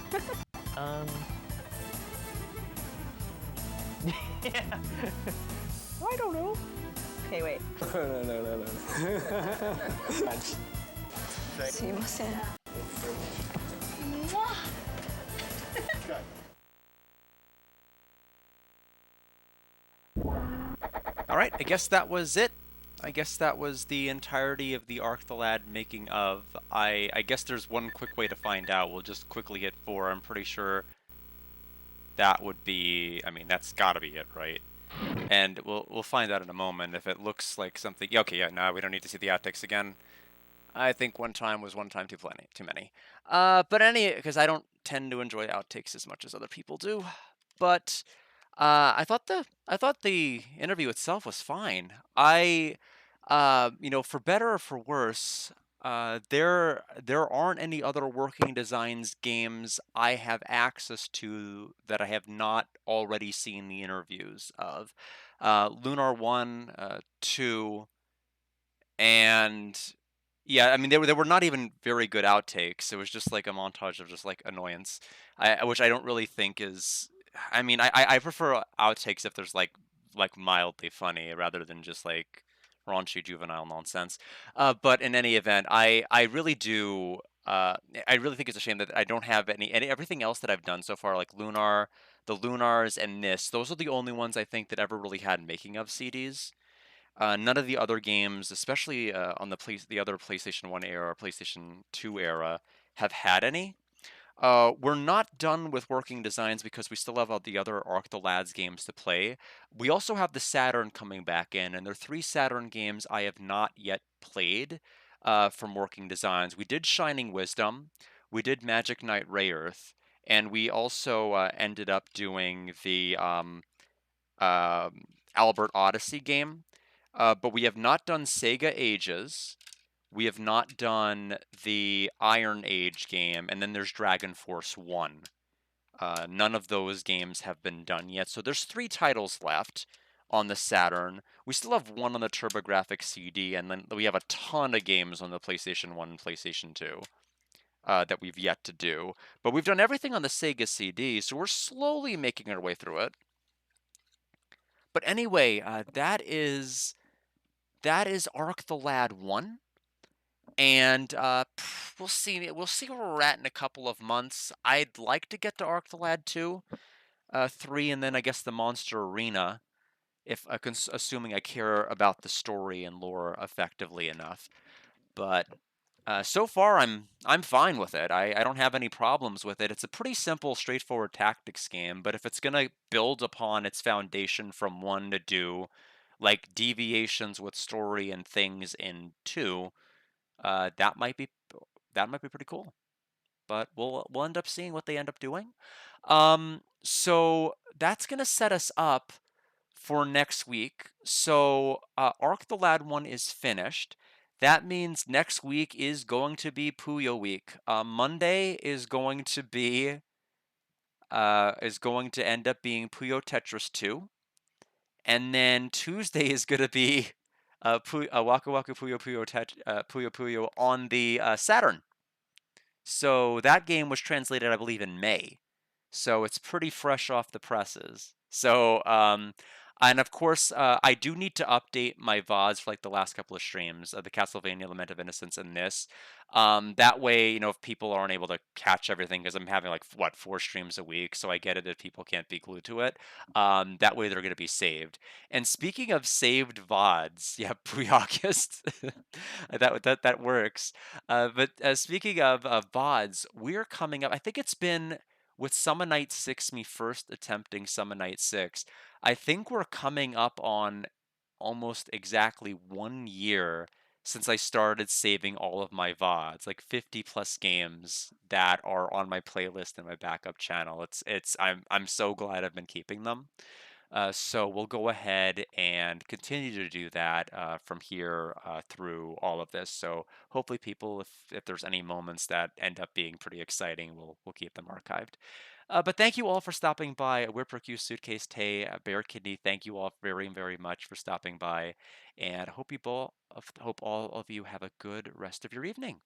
S4: Yeah.
S5: I don't know. Okay, wait.
S3: No.
S5: すいません。
S1: right, I guess that was it. I guess that was the entirety of the Arc the Lad making of. I guess there's one quick way to find out. We'll just quickly hit 4. I'm pretty sure that would be, I mean, that's gotta be it, right? And we'll find out in a moment if it looks like something. Okay, yeah, no, we don't need to see the outtakes again. I think one time was one time too many. But because I don't tend to enjoy outtakes as much as other people do. But I thought the interview itself was fine. For better or for worse, there aren't any other Working Designs games I have access to that I have not already seen the interviews of. Lunar 1, 2, and yeah, I mean they were not even very good outtakes. It was just like a montage of just like annoyance, which I don't really think is. I mean, I prefer outtakes if there's like mildly funny rather than just like raunchy juvenile nonsense. But in any event, I really do. I really think it's a shame that I don't have everything else that I've done so far, like Lunar, the Lunars, and this. Those are the only ones I think that ever really had making of CDs. None of the other games, especially on the other PlayStation 1 era or PlayStation 2 era, have had any. We're not done with Working Designs because we still have all the other Arc the Lads games to play. We also have the Saturn coming back in, and there are 3 Saturn games I have not yet played from Working Designs. We did Shining Wisdom, we did Magic Knight Rayearth, and we also ended up doing the Albert Odyssey game. But we have not done Sega Ages. We have not done the Iron Age game, and then there's Dragon Force 1. None of those games have been done yet, so there's 3 titles left on the Saturn. We still have 1 on the TurboGrafx CD, and then we have a ton of games on the PlayStation 1 and PlayStation 2 that we've yet to do. But we've done everything on the Sega CD, so we're slowly making our way through it. But anyway, that is Arc the Lad 1. And we'll see where we're at in a couple of months. I'd like to get to Arc the Lad 2, 3, and then I guess the Monster Arena, if assuming I care about the story and lore effectively enough. But so far, I'm fine with it. I don't have any problems with it. It's a pretty simple, straightforward tactics game. But if it's gonna build upon its foundation from 1 to do like deviations with story and things in 2. That might be pretty cool, but we'll end up seeing what they end up doing. So that's gonna set us up for next week. So Arc the Lad 1 is finished. That means next week is going to be Puyo week. Monday is going to end up being Puyo Tetris 2, and then Tuesday is gonna be Waku Waku Puyo Puyo Puyo on the Saturn. So that game was translated, I believe, in May. So it's pretty fresh off the presses. So, and of course, I do need to update my VODs for like the last couple of streams of the Castlevania Lament of Innocence and this. That way, if people aren't able to catch everything, because I'm having like, 4 streams a week, so I get it if people can't be glued to it. That way they're going to be saved. And speaking of saved VODs, yeah, Pre-August, that works. But speaking of VODs, we're coming up, I think it's been with Summon Night 6, me first attempting Summon Night 6, I think we're coming up on almost exactly 1 year since I started saving all of my VODs, like 50 plus games that are on my playlist and my backup channel. I'm so glad I've been keeping them. So we'll go ahead and continue to do that from here through all of this. So hopefully people, if there's any moments that end up being pretty exciting, we'll keep them archived. But thank you all for stopping by. Whippercue, Suitcase, Tay, Bear Kidney, thank you all very, very much for stopping by. And hope all of you have a good rest of your evening.